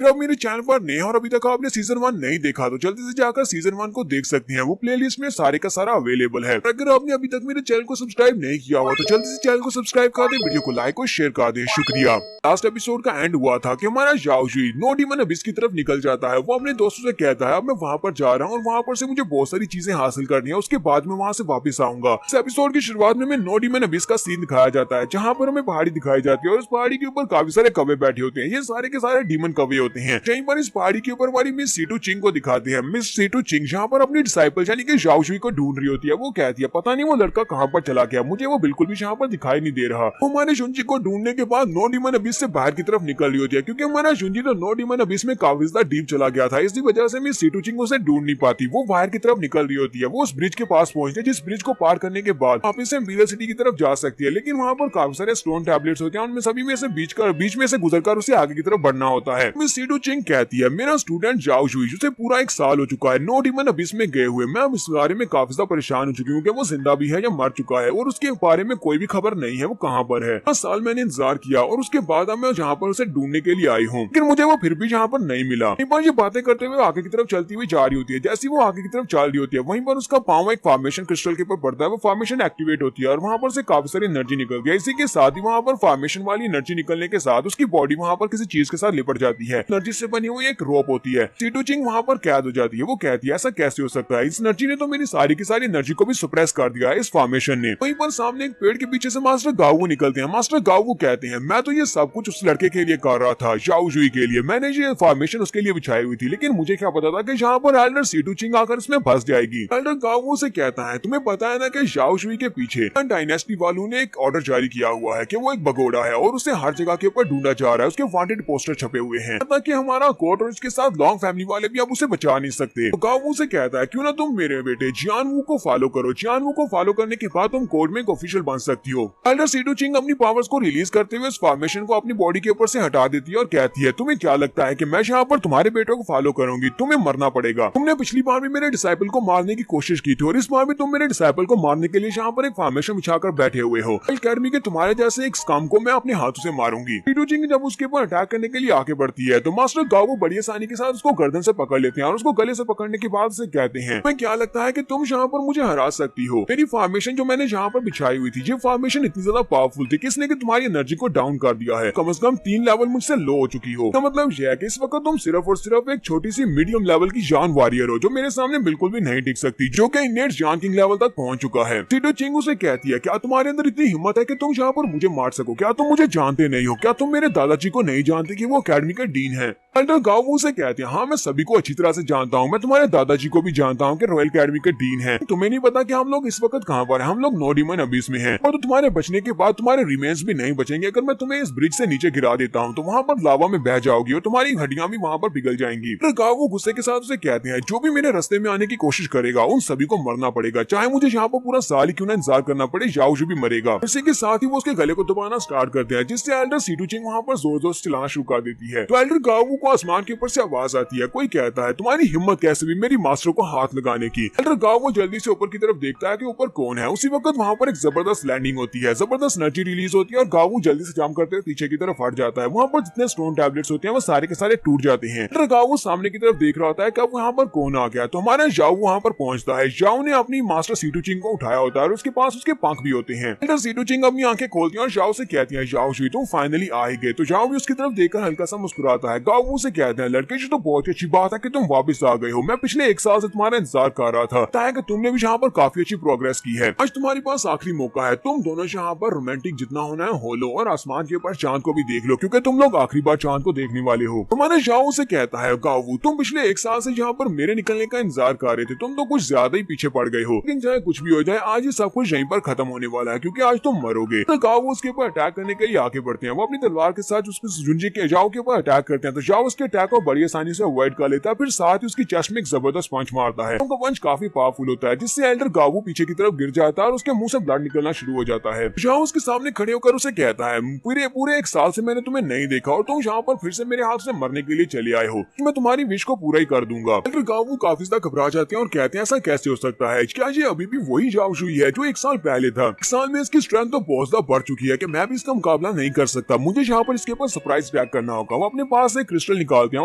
अगर आप मेरे चैनल पर नए हैं और अभी तक आपने सीजन 1 नहीं देखा तो जल्दी से जाकर सीजन 1 को देख सकते हैं। वो प्लेलिस्ट में सारे का सारा अवेलेबल है। अगर आपने अभी तक मेरे चैनल को सब्सक्राइब नहीं किया हुआ तो जल्दी से चैनल को सब्सक्राइब कर दे, वीडियो को लाइक और शेयर कर दे। शुक्रिया। लास्ट एपिसोड का एंड हुआ था कि हमारा जाओजुई नो डीमन अबिस की तरफ निकल जाता है। वो अपने दोस्तों से कहता है अब मैं वहां पर जा रहा हूँ और वहां पर से मुझे बहुत सारी चीजें हासिल करनी है, उसके बाद मैं वहां से वापस आऊंगा। इस एपिसोड की शुरुआत में नो डीमन अबिस का सीन दिखाया जाता है जहाँ पर हमें पहाड़ी दिखाई जाती है और उस पहाड़ी के ऊपर काफी सारे कौवे बैठे होते हैं। ये सारे के सारे डीमन कौवे होते हैं। कहीं पर इस पहाड़ी के ऊपर वाली मिस सीटू चिंग को दिखाते हैं। मिस सीटू चिंग जहाँ पर अपनी डिसाइपल यानी कि जाओजुई को ढूंढ रही होती है। वो कहती है पता नहीं वो लड़का कहाँ पर चला गया, मुझे वो बिल्कुल भी यहाँ पर दिखाई नहीं दे रहा। वो हमारे शुंजी को ढूंढने के बाद नो डीमन अबिस से बाहर की तरफ निकल रही होती है क्योंकि हमारा शुंजी तो नो डीमन अबिस में काफी ज्यादा डीप चला गया था। इसी वजह से मिस सीटू चिंग उसे ढूंढ नहीं पाती। वो बाहर की तरफ निकल रही होती है। वो उस ब्रिज के पास पहुंचती है जिस ब्रिज को पार करने के बाद वापस से मिरर सिटी की तरफ जा सकती है, लेकिन वहाँ पर काफी सारे स्टोन टैबलेट्स होते हैं। उनमें सभी में से बीच में से गुजरकर उसे आगे की तरफ बढ़ना होता है। मिस सीटू चिंग कहती है मेरा स्टूडेंट जाओजुई जिसे पूरा 1 साल हो चुका है नो डीमन अबिस में गए हुए, मैं अब इस बारे में काफी ज्यादा परेशान हो चुकी हूँ कि वो जिंदा भी है या मर चुका है और उसके बारे में कोई भी खबर नहीं है वो कहाँ पर है। 10 साल मैंने इंतजार किया और उसके बाद अब मैं जहाँ पर उसे ढूंढने के लिए आई हूँ, लेकिन मुझे वो फिर भी यहाँ पर नहीं मिला। एक बार ये बातें करते हुए आगे की तरफ चलती हुई जा रही होती है। जैसी वो आगे की तरफ चल रही होती है वहीं पर उसका पांव एक फॉर्मेशन क्रिस्टल के ऊपर पड़ता है। वो फॉर्मेशन एक्टिवेट होती है और वहाँ पर से काफी सारी एनर्जी निकल गई। इसी के साथ ही वहाँ पर फॉर्मेशन वाली एनर्जी निकलने के साथ उसकी बॉडी वहाँ पर किसी चीज के साथ लिपट जाती है। एनर्जी से बनी हुई एक रोप होती है। सीटू चिंग वहाँ पर कैद हो जाती है। वो कहती है ऐसा कैसे हो सकता है, इस एनर्जी ने तो मेरी सारी की सारी एनर्जी को भी सप्रेस कर दिया है इस फॉर्मेशन ने। वहीं पर सामने एक पेड़ के पीछे से मास्टर गाओ निकलते हैं। मास्टर गाओ कहते हैं मैं तो ये सब कुछ उस लड़के के लिए कर रहा था, जाओजुई के लिए। मैंने ये फॉर्मेशन उसके लिए बिछाई हुई थी, लेकिन मुझे क्या पता था कि यहाँ पर एल्डर सीटू चिंग आकर इसमें फंस जाएगी। एल्डर गाओ से कहता है तुम्हें पता है ना कि जाओजुई के पीछे डायनेस्टी वालों ने एक ऑर्डर जारी किया हुआ है कि वो एक भगोड़ा है और उसे हर जगह के ऊपर ढूंढा जा रहा है। उसके वांटेड पोस्टर छपे हुए हैं ताकि हमारा कोर्ट और इसके साथ लॉन्ग फैमिली वाले भी अब उसे बचा नहीं सकते। तो गाओ से कहता है क्यों ना तुम मेरे बेटे जियानवू को फॉलो करो, जियानवू को फॉलो करने के बाद तुम कोर्ट में एक ऑफिशियल बन सकती हो। एल्डर सीटू चिंग अपनी पावर्स को रिलीज करते हुए उस फॉर्मेशन को अपनी बॉडी के ऊपर से हटा देती है और कहती है तुम्हें क्या लगता है कि मैं यहाँ पर तुम्हारे बेटों को फॉलो करूंगी, तुम्हें मरना पड़ेगा। तुमने पिछली बार भी मेरे डिसाइपल को मारने की कोशिश की थी और इस बार भी तुम मेरे डिसाइपल को मारने के लिए यहाँ पर एक फॉर्मेशन बिछाकर बैठे हुए हो। एकेडमी के तुम्हारे जैसे एक स्कम को मैं अपने हाथों से मारूंगी। सीटू चिंग जब उसके ऊपर अटैक करने के लिए आगे बढ़ती है तो मास्टर गाओ बड़ी आसानी के साथ उसको गर्दन से पकड़ लेते हैं और उसको गले से पकड़ने के बाद से कहते हैं मैं क्या लगता है कि तुम यहाँ पर मुझे हरा सकती हो। मेरी फॉर्मेशन जो मैंने यहाँ पर बिछाई हुई थी ये फॉर्मेशन इतनी ज्यादा पावरफुल थी कि इसने कि तुम्हारी एनर्जी को डाउन कर दिया है। कम से कम 3 लेवल मुझसे लो हो चुकी हो। तो मतलब यह है कि इस वक्त तुम सिर्फ और सिर्फ एक छोटी सी मीडियम लेवल की जान वॉरियर हो जो मेरे सामने बिल्कुल भी नहीं टिक सकती, जो कि इनेट जान किंग लेवल तक पहुंच चुका है। सीटू चिंग उसे कहती है क्या तुम्हारे अंदर इतनी हिम्मत है कि तुम यहाँ पर मुझे मार सको? क्या तुम मुझे जानते नहीं हो? क्या तुम मेरे दादाजी को नहीं जानते कि वो अकेडमी के डीन है? एल्डर गाओ से कहते हैं हाँ मैं सभी को अच्छी तरह से जानता हूँ, मैं तुम्हारे दादाजी को भी जानता हूँ कि रॉयल अकेडमी के डीन है। तुम्हें नहीं पता कि हम लोग इस वक्त कहाँ पर हैं? हम लोग नो डीमन अबिस में हैं और तो तुम्हारे बचने के बाद तुम्हारे रिमेन्स भी नहीं बचेंगे। अगर मैं तुम्हें इस ब्रिज से नीचे गिरा देता हूँ तो वहाँ पर लावा में बह जाओगी और तुम्हारी हड्डियां भी वहाँ पर पिघल जाएंगी। एल्डर गाओ गुस्से के साथ उसे कहते हैं जो भी मेरे रास्ते में आने की कोशिश करेगा उन सभी को मरना पड़ेगा, चाहे मुझे यहाँ पर पूरा साल क्यों ना इंतजार करना पड़े, जाओजू भी मरेगा। इसी के साथ ही वो उसके गले को दबाना स्टार्ट करते हैं जिससे एल्डर सीटू चिंग वहाँ पर जोर जोर से चिल्लाना शुरू कर देती है। तो एल्डर गाओ को आसमान के ऊपर से आवाज आती है, कोई कहता है तुम्हारी हिम्मत कैसे भी मेरी मास्टर को हाथ लगाने की। एल्डर गाओ जल्दी से ऊपर की तरफ देखता है कि ऊपर कौन है। उसी वक्त वहाँ पर एक जबरदस्त लैंडिंग होती है, जबरदस्त एनर्जी रिलीज होती है और गाओ जल्दी से जंप करते हुए पीछे की तरफ हट जाता है। वहाँ पर जितने स्टोन टैबलेट्स होते हैं वो सारे के सारे टूट जाते हैं। एल्डर गाओ सामने की तरफ देख रहा होता है कि अब वहाँ पर कौन आ गया। तो हमारा जाओ वहाँ पर पहुंचता है। जाओ ने अपनी मास्टर सीटू चिंग को उठाया होता है और उसके पास उसके पंख भी होते हैं। एल्डर सीटू चिंग अपनी आंखें खोलती है और जाओ से कहती है जाओजुई तुम फाइनली आ ही गए। तो जाओ भी उसकी तरफ देखकर हल्का सा मुस्कुराता है। गाओ से कहते हैं लड़के जी तो बहुत अच्छी बात है कि तुम वापस आ गए हो, मैं पिछले 1 साल से तुम्हारा इंतजार कर रहा था। ताकि कि तुमने भी यहाँ पर काफी अच्छी प्रोग्रेस की है। आज तुम्हारे पास आखिरी मौका है, तुम दोनों यहाँ पर रोमांटिक जितना होना है हो लो और आसमान के ऊपर चांद को भी देख लो क्योंकि तुम लोग आखिरी बार चांद को देखने वाले हो। तुम्हारे जाओ से कहता है गाओ तुम पिछले 1 साल से यहाँ पर मेरे निकलने का इंतजार कर रहे थे, तुम तो कुछ ज्यादा ही पीछे पड़ गए हो। लेकिन चाहे कुछ भी हो जाए आज ये सब कुछ यहीं पर खत्म होने वाला है क्योंकि आज तुम मरोगे। तो गाओ उसके ऊपर अटैक करने के लिए आगे बढ़ते हैं। वो अपनी तलवार के साथ उसके जुंजी के जाओ के ऊपर अटैक करते हैं। तो जाओ उसके अटैक को बड़ी आसानी से अवॉइड कर लेता है, फिर साथ ही उसकी चेस्ट में एक जबरदस्त पंच मारता है। उनका पंच काफी पावरफुल होता है जिससे एल्डर गाओ पीछे की तरफ गिर जाता है और उसके मुंह से ब्लड निकलना शुरू हो जाता है। जाओ उसके सामने खड़े होकर उसे कहता है पूरे 1 साल से मैंने तुम्हें नहीं देखा और तुम यहाँ पर फिर से मेरे हाथ से मरने के लिए चले आए हो, मैं तुम्हारी विश को पूरा ही कर दूंगा। एल्डर गाओ काफी ज्यादा घबरा जाते हैं और कहते हैं ऐसा कैसे हो सकता है, क्या ये अभी भी वही जाओजुई है जो 1 साल पहले था? 1 साल में इसकी स्ट्रेंथ तो बहुत ज्यादा बढ़ चुकी है कि मैं भी इसका मुकाबला नहीं कर सकता, मुझे यहाँ पर इसके ऊपर सरप्राइज अटैक करना होगा। वो अपने पास पास से क्रिस्टल निकालते हैं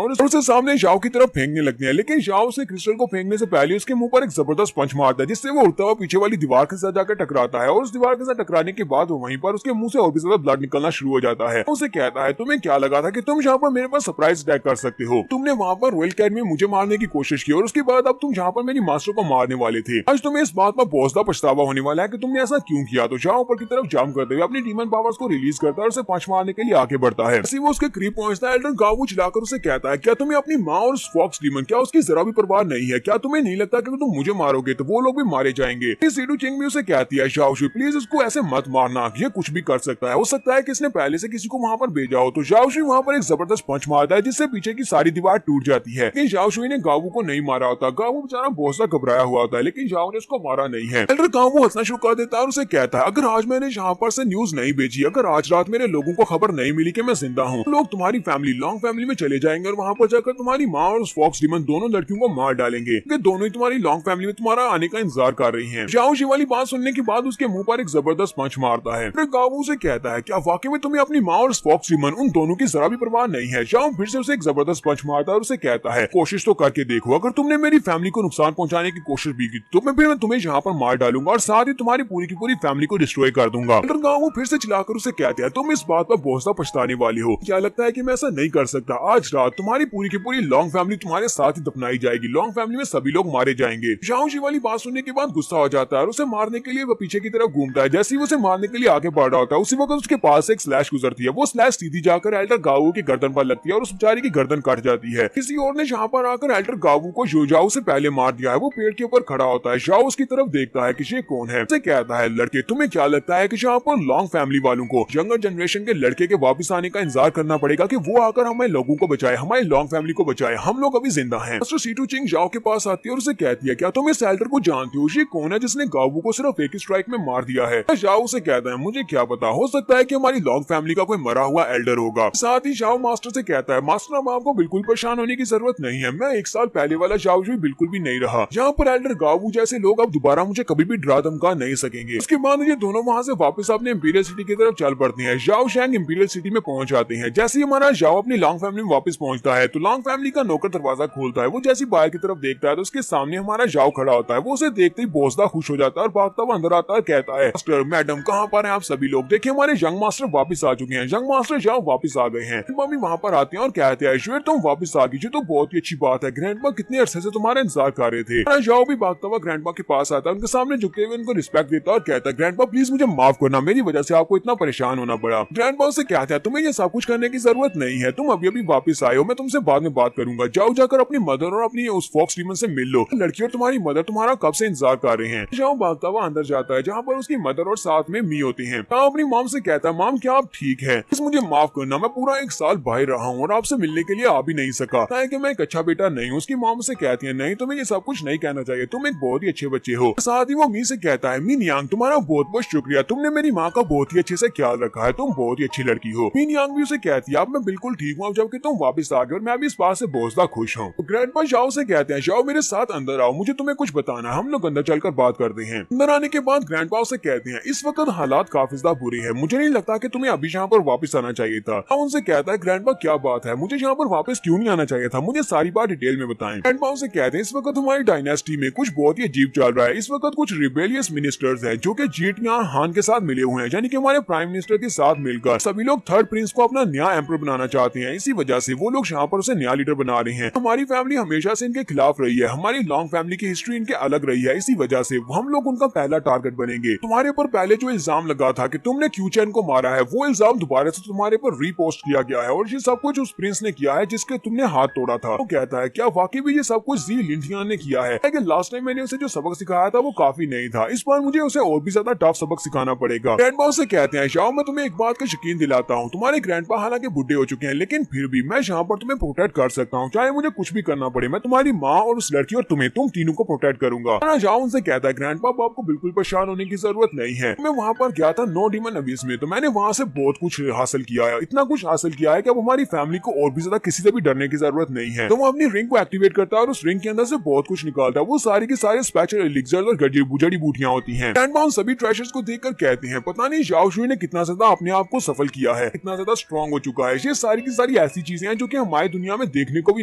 और उसे सामने जाओ की तरफ फेंकने लगते हैं, लेकिन जाओ से क्रिस्टल को फेंकने से पहले उसके मुंह पर एक जबरदस्त पंच मारता है, जिससे वो उड़ता हुआ पीछे वाली दीवार के साथ जाकर टकराता है और उस दीवार के साथ टकराने के बाद वहीं पर उसके मुंह से और भी ज्यादा ब्लड निकलना शुरू हो जाता है। उसे कहता है तुम्हें क्या लगा था कि तुम यहाँ पर मेरे पास सरप्राइज अटैक कर सकते हो, तुमने वहाँ पर रॉयल अकेडमी में मुझे मारने की कोशिश की और उसके बाद अब तुम जहाँ पर मेरी मास्टर को मारने वाले थे। आज तुम्हें इस बात पर बहुत ज्यादा पछतावा होने वाला है कि तुमने ऐसा क्यों किया। तो जाओ ऊपर की तरफ जाम करते हुए अपनी डीमन पावर्स को रिलीज करता है और उसे पंच मारने के लिए आगे बढ़ता है। वो उसके करीब पहुंचता है, एल्डर गावू चिल्लाकर उसे कहता है क्या तुम्हें अपनी माँ और फॉक्स डीमन क्या उसकी जरा भी परवाह नहीं है, क्या तुम्हें नहीं लगता कि तुम मुझे मारोगे तो वो लोग भी मारे जाएंगे। सीडू चिंग भी उसे कहती है शाओशु प्लीज इसको ऐसे मत मारना, ये कुछ भी कर सकता है, हो सकता है कि इसने पहले से किसी को वहां पर भेजा हो। तो शाओशु वहां पर एक जबरदस्त पंच मारता है जिससे पीछे की सारी दीवार टूट जाती है, लेकिन शाओशु ने गावू को नहीं मारा होता। गावू बेचारा बहुत सा घबराया हुआ होता है, लेकिन जाओ ने उसको मारा नहीं है। एल्डर गावू हंसना शुरू कर देता है और उसे कहता है अगर आज मैंने यहाँ पर से न्यूज नहीं भेजी, अगर आज रात मेरे लोगों को खबर नहीं मिली कि मैं जिंदा हूँ, लोग तुम्हारी फैमिली लॉन्ग फैमिली में चले जाएंगे और वहां पर जाकर तुम्हारी माँ और फॉक्स डीमन दोनों लड़कियों को मार डालेंगे, क्योंकि दोनों ही तुम्हारी लॉन्ग फैमिली में तुम्हारा आने का इंतजार कर रही हैं। जाओ जी वाली बात सुनने के बाद उसके मुंह पर एक जबरदस्त पंच मारता है। फिर गावू से कहता है क्या वाकई में तुम्हें अपनी माँ और फॉक्स डीमन उन दोनों की जरा भी परवाह नहीं है। जाओ फिर से उसे एक जबरदस्त पंच मारता है और उसे कहता है कोशिश तो करके देखो, अगर तुमने मेरी फैमिली को नुकसान पहुंचाने की कोशिश भी की तो मैं तुम्हें यहाँ पर मार डालूंगा और साथ ही तुम्हारी पूरी की पूरी फैमिली को डिस्ट्रॉय कर दूंगा। गावू फिर से चिल्लाकर उसे कहते हैं तुम इस बात पर बहुत सा पछताने वाली हो, क्या लगता है कि मैं ऐसा नहीं कर सकता। आज रात तुम्हारी पूरी की पूरी लॉन्ग फैमिली तुम्हारे साथ ही दफनाई जाएगी, लॉन्ग फैमिली में सभी लोग मारे जाएंगे। जाओ जी वाली बात सुनने के बाद गुस्सा हो जाता है और उसे मारने के लिए वो पीछे की तरफ घूमता है। जैसे ही वो उसे मारने के लिए आगे बढ़ रहा होता है उसी वक्त उसके पास एक स्लैश गुजरती है, वो स्लैश सीधी जाकर एल्डर गावू की गर्दन पर लगती है और उस बेचारे की गर्दन कट जाती है। किसी और ने यहाँ पर आकर एल्डर गावू को जाओ से पहले मार दिया है। वो पेड़ के ऊपर खड़ा होता है, जाओ उसकी तरफ देखता है कि ये कौन है। उसे कहता है लड़के तुम्हें क्या लगता है कि यहाँ पर लॉन्ग फैमिली वालों को यंगर जनरेशन के लड़के के वापस आने का इंतजार करना पड़ेगा कि वो आकर हमारे लोगों को बचाए, हमारी लॉन्ग फैमिली को बचाए, हम लोग अभी जिंदा हैं। मास्टर सीटू चिंग जाओ के पास आती है और उसे कहती है क्या तुम इस एल्डर को जानती हो, ये कौन है जिसने गावू को सिर्फ एक स्ट्राइक में मार दिया है। जाओ उसे कहता है मुझे क्या पता, हो सकता है कि हमारी लॉन्ग फैमिली का कोई मरा हुआ एल्डर होगा। साथ ही जाओ मास्टर से कहता है मास्टर अब आपको बिल्कुल परेशान होने की जरूरत नहीं है, मैं एक साल पहले वाला जाओ बिल्कुल भी नहीं रहा। यहाँ पर एल्डर गावू जैसे लोग अब दोबारा मुझे कभी भी डरा धमका नहीं सकेंगे। उसके बाद ये दोनों वहाँ से वापस अपने इंपीरियल सिटी की तरफ चल पड़ते हैं। जाओ शैंग इंपीरियल सिटी में पहुंच जाते हैं। जैसे ही हमारा जाओ अपनी लॉन्ग फैमिली में वापस पहुंचता है तो लॉन्ग फैमिली का नौकर दरवाजा खोलता है। वो जैसी बाहर की तरफ देखता है तो उसके सामने हमारा जाओ खड़ा होता है। वो उसे देखते ही बहुत ज्यादा खुश हो जाता है और भागता हुआ अंदर आता है, कहता है मास्टर मैडम कहाँ पर हैं आप सभी लोग, देखिए हमारे यंग मास्टर वापस आ चुके हैं, यंग मास्टर जाओ वापस आ गए हैं। मम्मी वहाँ पर आते हैं और कहते हैं श्वेत तुम वापस आ गई, तो बहुत ही अच्छी बात है, ग्रैंडमा कितने अरसे से तुम्हारा इंतजार कर रहे थे। जाओ भी भागता हुआ ग्रैंडमा के पास आता है, उनके सामने झुकते हुए उनको रिस्पेक्ट देता है और कहता है ग्रैंडमा प्लीज मुझे माफ करना, मेरी वजह से आपको इतना परेशान होना पड़ा। ग्रैंडमा से कहता है तुम्हें ये सब कुछ करने की जरूरत नहीं है, तुम अभी अभी वापस आए हो, मैं तुमसे बाद में बात करूंगा। जाओ जाकर अपनी मदर और अपनी उस फॉक्स डीमन से मिल लो, लड़की और तुम्हारी मदर तुम्हारा कब से इंतजार कर रहे हैं। जाओ भागता हुआ अंदर जाता है जहाँ पर उसकी मदर और साथ में मी होती है। अपनी मॉम से कहता है मॉम क्या आप ठीक है, मुझे माफ करना, मैं पूरा एक साल बाहर रहा हूँ और आपसे मिलने के लिए आ भी नहीं सका, कि मैं एक अच्छा बेटा नहीं हूँ। उसकी मॉम से कहती है नहीं तुम्हें ये सब कुछ नहीं कहना चाहिए, तुम एक बहुत ही अच्छे बच्चे हो। साथ ही वो मी से कहता है मीन यांग तुम्हारा बहुत बहुत शुक्रिया, तुमने मेरी माँ का बहुत ही अच्छे से ख्याल रखा है, तुम बहुत ही अच्छी लड़की हो। मीन यांग भी उसे कहती है अब मैं बिल्कुल ठीक हूँ जबकि तुम वापस आ गए और मैं भी इस बात से बहुत ज्यादा खुश हूँ। ग्रैंडपा जाओ से कहते हैं जाओ मेरे साथ अंदर आओ, मुझे तुम्हें कुछ बताना है, हम लोग अंदर चलकर बात करते हैं। अंदर आने के बाद ग्रैंडपा से कहते हैं इस वक्त हालात काफी ज्यादा बुरे हैं, मुझे नहीं लगता कि तुम्हें अभी यहाँ पर वापस आना चाहिए था। उनसे कहता है ग्रैंडपा क्या बात है, मुझे यहाँ पर वापस क्यों नहीं आना चाहिए था, मुझे सारी बात डिटेल में बताएं। ग्रैंडपा उनसे कहते हैं इस वक्त हमारी डायनेस्टी में कुछ बहुत ही अजीब चल रहा है, इस वक्त कुछ रिबेलियस मिनिस्टर्स हैं जो कि जीटियां हान के साथ मिले हुए हैं, यानी कि हमारे प्राइम मिनिस्टर के साथ मिलकर सभी लोग थर्ड प्रिंस को अपना नया एम्परर बनाना चाहते हैं। इसी वजह से वो लोग यहाँ पर उसे नया लीडर बना रहे हैं। हमारी फैमिली हमेशा से इनके खिलाफ रही है, हमारी लॉन्ग फैमिली की हिस्ट्री इनके अलग रही है, इसी वजह से हम लोग उनका पहला टारगेट बनेंगे। तुम्हारे ऊपर पहले जो इल्जाम लगा था कि तुमने क्यूचैन को मारा है, वो इल्जाम दोबारा से तुम्हारे पर रीपोस्ट किया गया है और ये सब कुछ उस प्रिंस ने किया है जिसके तुमने हाथ तोड़ा था। वो कहता है क्या वाकई भी ये सब कुछ जी लिंथियान ने किया है, लेकिन लास्ट टाइम मैंने उसे जो सबक सिखाया था वो काफी नहीं था, इस बार मुझे उसे और भी ज्यादा टफ सबक सिखाना पड़ेगा। ग्रैंडपा से कहते हैं जाओ मैं तुम्हें एक बात का यकीन दिलाता हूँ, तुम्हारे ग्रैंडपा हालांकि बुढ़े हो चुके हैं लेकिन फिर भी मैं यहाँ पर तुम्हें प्रोटेक्ट कर सकता हूँ, चाहे मुझे कुछ भी करना पड़े, मैं तुम्हारी माँ और उस लड़की और तुम तीनों को प्रोटेक्ट करूंगा। जाओ उनसे कहता है ग्रैंडपा आपको बिल्कुल परेशान होने की जरूरत नहीं है, मैं वहाँ पर गया था नो डीमन अबिस में, तो मैंने वहाँ से बहुत कुछ हासिल किया है, इतना कुछ हासिल किया है कि अब हमारी फैमिली को और भी ज्यादा किसी से भी डरने की जरूरत नहीं है। तो वो अपनी रिंग को एक्टिवेट करता है और उस रिंग के अंदर से बहुत कुछ निकालता है, वो सारी के सारे स्पेशल एलिक्सर और जड़ी बूटियां होती हैं। ग्रैंडपा सभी ट्रेजर्स को देखकर कहते हैं पता नहीं जाओ शुई ने कितना ज्यादा अपने आप को सफल किया है, कितना ज्यादा स्ट्रॉन्ग हो चुका है, ये सारी की सारी सारी ऐसी चीजें हैं जो कि हमारी दुनिया में देखने को भी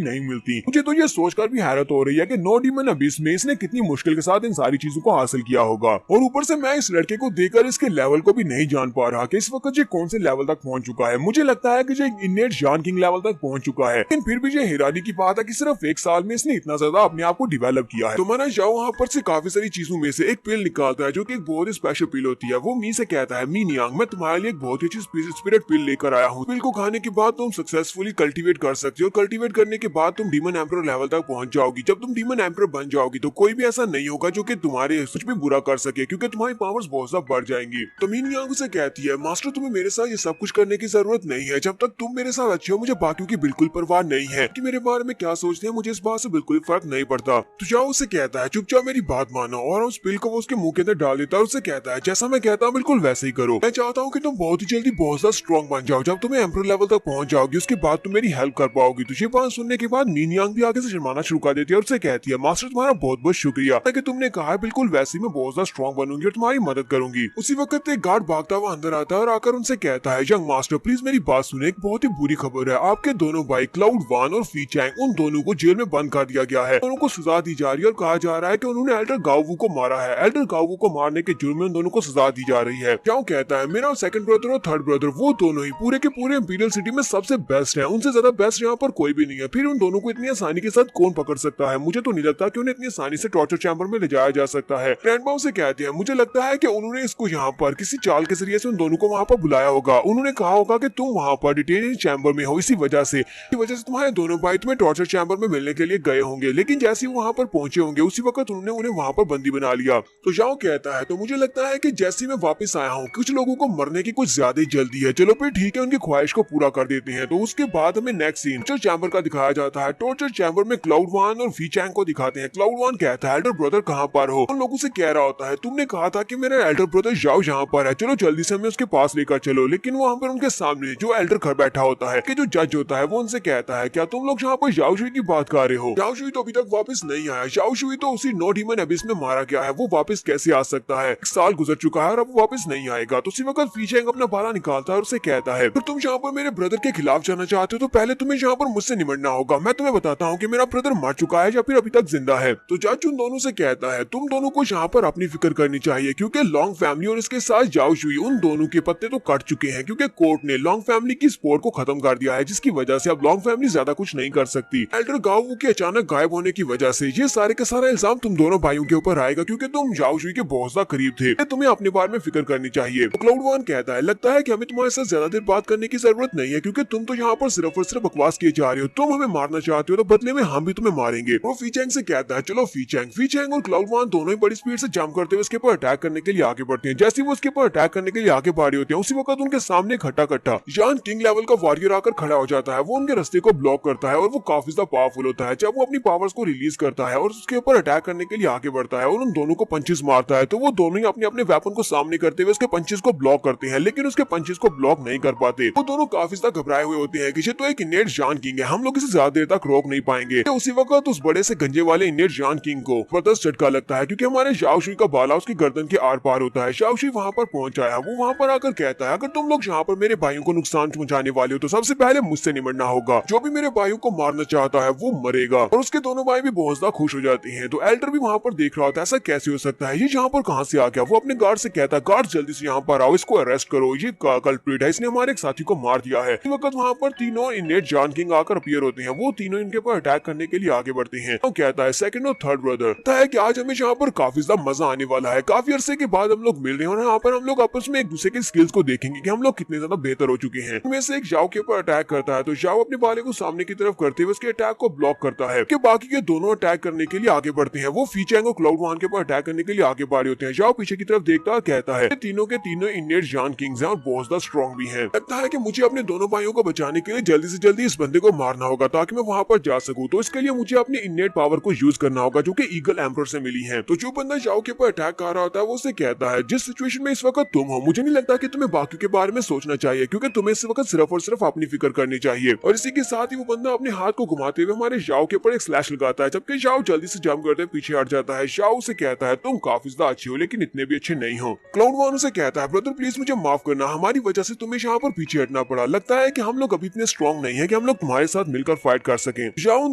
नहीं मिलती। मुझे तो ये सोचकर भी हैरत हो रही है कि नो डीमन अबिस में इसने कितनी मुश्किल के साथ इन सारी चीजों को हासिल किया होगा। और ऊपर से मैं इस लड़के को देखकर इसके लेवल को भी नहीं जान पा रहा कि इस वक्त ये कौन से लेवल तक पहुंच चुका है। मुझे लगता है कि ये इनेट जॉन किंग लेवल तक पहुंच चुका है, लेकिन फिर भी ये हैरानी की बात है कि सिर्फ 1 साल में इसने इतना ज्यादा अपने आप को डिवेलप किया है। तो माना जाओ वहाँ पर से काफी सारी चीजों में से एक पिल निकालता है जो कि एक बहुत ही स्पेशल पिल होती है। वो मी से कहता है, मी नियांग, मैं तुम्हारे लिए एक बहुत ही अच्छी स्पिरिट पिल लेकर आया हूँ। पिल को खाने के बाद तुम सक्सेसफुली कल्टीवेट कर सकते हो। कल्टीवेट करने के बाद तुम डीमन एम्परर लेवल तक पहुंच जाओगी। जब तुम डीमन एम्परर बन जाओगी तो कोई भी ऐसा नहीं होगा जो कि तुम्हारे कुछ भी बुरा कर सके, क्योंकि तुम्हारी पावर्स बहुत ज्यादा बढ़ जाएंगी। तो मी नियांग उसे कहती है, मास्टर तुम्हें मेरे साथ ये सब कुछ करने की जरूरत नहीं है। जब तक तुम मेरे साथ अच्छे हो मुझे बाकियों की बिल्कुल परवाह नहीं है कि मेरे बारे में क्या सोचते हैं, मुझे इस बात से बिल्कुल फर्क नहीं पड़ता। तो जाओ उसे कहता है, चुपचाप मेरी बात मानो, और उस पिल को वो उसके मुंह के अंदर डाल देता है। उसे कहता है, जैसा मैं कहता हूँ बिल्कुल वैसे ही करो। मैं चाहता हूँ कि तुम बहुत ही जल्दी बहुत ज्यादा स्ट्रॉन्ग बन जाओ। जब तुम्हें एम्परर लेवल तक पहुंच जाओगी उसके बाद तुम मेरी हेल्प कर पाओगी। तो ये बात सुनने के बाद मी नियांग भी आगे से शर्माना शुरू कर देती है और उसे कहती है, मास्टर तुम्हारा बहुत बहुत शुक्रिया कि तुमने कहा है, बिल्कुल वैसे ही मैं बहुत ज्यादा स्ट्रॉन्ग बनूंगी और तुम्हारी मदद करूंगी। उसी वक्त एक गार्ड भागता हुआ अंदर आता है और आकर उनसे कहता है, यंग मास्टर प्लीज मेरी बात सुने, एक बहुत ही बुरी खबर है। आपके दोनों भाई क्लाउड वान और फी चैंग, उन दोनों को जेल में बंद कर दिया गया है। उनको सजा दी जा रही है और कहा जा रहा है कि उन्होंने एल्डर गाओवू को मारा है। एल्डर गाओवू को मारने के जुर्म में उन दोनों को सजा दी जा रही है। जाओ कहता है, मेरा सेकंड ब्रदर और थर्ड ब्रदर वो दोनों ही पूरे के पूरे इंपीरियल सिटी में सबसे बेस्ट है, उनसे ज्यादा बेस्ट यहाँ पर कोई भी नहीं है। फिर उन दोनों को इतनी आसानी के साथ कौन पकड़ सकता है? मुझे तो नहीं लगता कि उन्हें इतनी आसानी से टॉर्चर चैम्बर में ले जाया जा सकता है। ग्रैंडमा उसे कहते हैं, मुझे लगता है कि उन्होंने इसको यहाँ पर किसी चाल के जरिए से उन दोनों को वहाँ पर बुलाया होगा। उन्होंने कहा होगा कि तुम वहाँ पर डिटेन चैम्बर में हो, इसी वजह से तुम्हारे दोनों भाई तुम्हें टॉर्चर चैम्बर में मिलने के लिए गए होंगे, लेकिन जैसे ही वहाँ पर पहुंचे होंगे उसी वक्त उन्होंने उन्हें वहाँ पर बंदी बना लिया। तो जाओ कहता है, तो मुझे लगता है कि जैसे मैं वापस आया हूँ कुछ लोगों को मरने की कुछ ज्यादा ही जल्दी है। चलो फिर ठीक है, उनकी ख्वाहिश को पूरा कर देते हैं। तो उसके बाद हमें नेक्स्ट सीन टॉर्चर चैम्बर का दिखाया जाता है। टॉर्चर चैम्बर में क्लाउड वान और फी चैंग को दिखाते हैं। क्लाउड वान कहता है, एल्डर ब्रदर कहाँ पर हो? उन लोगों से कह रहा होता है, तुमने कहा था कि मेरा एल्डर ब्रदर जाओ यहाँ पर है, चलो जल्दी से हमें उसके पास लेकर चलो। लेकिन वहाँ पर उनके सामने जो एल्डर घर बैठा होता है कि जो जज होता है वो उनसे कहता है, क्या तुम लोग यहाँ पर जाओ शुई की बात कर रहे हो? जाओ शुई तो अभी तक वापस नहीं आया। जाओ शुई तो उसी नो डीमन एबिस में मारा गया है, वो वापस कैसे आ सकता है? 1 साल गुजर चुका है और अब वापस नहीं आएगा। तो उसी वक्त फी चैंग अपना भाला निकालता है और उसे कहता है, फिर तुम यहाँ पर मेरे ब्रदर के खिलाफ जाना चाहते हो तो पहले तुम्हें यहाँ पर मुझसे निमटना होगा। मैं तुम्हें बताता हूँ कि मेरा ब्रदर मर चुका है या फिर अभी तक जिंदा है। तो जज उन दोनों से कहता है, तुम दोनों को यहाँ पर अपनी फिक्र करनी चाहिए, क्योंकि लॉन्ग फैमिली और इसके साथ जाओ शुई उन दोनों के पत्ते तो कट चुके हैं, क्योंकि कोर्ट ने लॉन्ग फैमिली की सपोर्ट को खत्म कर दिया है, जिसकी वजह से अब लॉन्ग फैमिली ज्यादा कुछ नहीं कर सकती। एल्डर गाओवू के अचानक गायब होने की वजह से ये सारे का सारा इल्जाम तुम दोनों भाइयों के ऊपर आएगा, क्योंकि तुम जाओ शुई के बहुत ज्यादा करीब थे। तुम्हें अपने बारे में फिक्र करनी चाहिए। तो क्लाउड वन कहता है, लगता है कि हमें तुम्हारे साथ ज्यादा देर बात करने की जरूरत नहीं है, क्योंकि तुम तो यहाँ पर सिर्फ और सिर्फ बकवास किए जा रहे हो। तुम हमें मारना चाहते हो तो बदले में हम भी तुम्हें मारेंगे। वो फी चैंग से कहता है, चलो फी चैंग और क्लाउड वन दोनों ही बड़ी स्पीड से जंप करते हुए उसके ऊपर अटैक करने के लिए आगे बढ़ते हैं। जैसे वो उसके ऊपर अटैक करने के लिए आगे बढ़ रहे होते हैं उसी वक्त उनके सामने खट्टा जॉन किंग लेवल का वॉरियर आकर खड़ा हो जाता है। वो उनके रास्ते को ब्लॉक करता है और वो काफी ज्यादा पावरफुल होता है। जब वो अपनी पावर्स को रिलीज करता है और उसके ऊपर अटैक करने के लिए आगे बढ़ता है और उन दोनों को पंचेस मारता है, तो वो दोनों ही अपने अपने वेपन को सामने करते हुए उसके पंचेस को ब्लॉक करते हैं, लेकिन उसके पंचेस को ब्लॉक नहीं कर पाते। वो दोनों काफी ज्यादा घबराए हुए होते हैं कि ये तो एक इनेट जॉन किंग है, हम लोग इसे ज्यादा देर तक रोक नहीं पाएंगे। तो उसी वक्त उस बड़े से गंजे वाले इनेट जॉन किंग को जबरदस्त झटका लगता है, क्योंकि हमारे जाओ शुई का बाला उसकी गर्दन के आर पार होता है। जाओ शुई वहाँ पर पहुंच आया। वो वहाँ पर आकर कहता है, अगर तुम लोग यहाँ पर मेरे भाइयों को नुकसान पहुंचाने वाले हो तो सबसे पहले मुझसे निमटना होगा। जो भी मेरे भाइयों को मारना चाहता है वो मरेगा। और उसके दोनों भाई भी बहुत ज्यादा खुश हो जाते हैं। तो एल्डर भी वहाँ पर देख रहा होता है, ऐसा कैसे हो सकता है, ये यहाँ पर कहाँ से आ गया? वो अपने गार्ड से कहता है, गार्ड जल्दी से यहाँ पर आओ, इसको अरेस्ट करो, ये कल्प्रिट है, इसने हमारे एक साथी को मार दिया है। इस वक्त वहाँ पर तीनों इनेट जॉन किंग आकर अपीयर होते हैं। वो तीनों इनके ऊपर अटैक करने के लिए आगे बढ़ते हैं। तो कहता है, सेकंड और थर्ड ब्रदर है कि आज हमें यहाँ पर काफी ज्यादा मजा आने वाला है। काफी अरसे के बाद हम लोग मिल रहे हैं और यहाँ पर हम लोग आपस में एक दूसरे के स्किल्स को देखेंगे कि हम लोग कितने ज्यादा बेहतर हो चुके हैं। उनमें से एक जाओ के ऊपर अटैक करता है, तो जाओ अपने बाले को सामने की तरफ करते हुए उसके अटैक को ब्लॉक करता है कि बाकी के दोनों अटैक करने के लिए आगे बढ़ते हैं। वो फी चैंग और क्लाउड वन के ऊपर अटैक करने के लिए आगे बढ़ रहे होते हैं। जाओ पीछे की तरफ देखता है, कहता है तीनों के तीनों इनेट जॉन किंग्स हैं और बहुत ज्यादा स्ट्रॉन्ग भी हैं। लगता है कि मुझे अपने दोनों भाइयों को बचाने के लिए जल्दी से जल्दी इस बंदे को मारना होगा ताकि मैं वहां पर जा सकूं। तो इसके लिए मुझे अपने इनेट पावर को यूज करना होगा जो कि ईगल एम्परर से मिली है। तो जो बंदा जाओ के ऊपर अटैक कर रहा होता है वो उसे कहता है, जिस सिचुएशन में इस वक्त तुम हो मुझे नहीं लगता कि तुम्हें बाकी के बारे में सोचना चाहिए, क्योंकि तुम्हें इस वक्त सिर्फ और सिर्फ अपनी फिक्र करनी चाहिए। और इसी के साथ ही वो बंदा अपने हाथ को घुमाते हुए हमारे जाओ के ऊपर एक स्लैश लगाता है, जबकि जाओ जल्दी से जंप करते पीछे हट जाता है। जाओ उसे कहता है, तुम काफी ज्यादा अच्छे हो लेकिन इतने भी अच्छे नहीं हो। क्लाउड वन उसे कहता है, ब्रदर प्लीज मुझे माफ करना, हमारी वजह से तुम्हें यहाँ पर पीछे हटना पड़ा। लगता है कि हम लोग अभी इतने स्ट्रॉन्ग नहीं है कि हम लोग तुम्हारे साथ मिलकर फाइट कर सकें। जाओ उन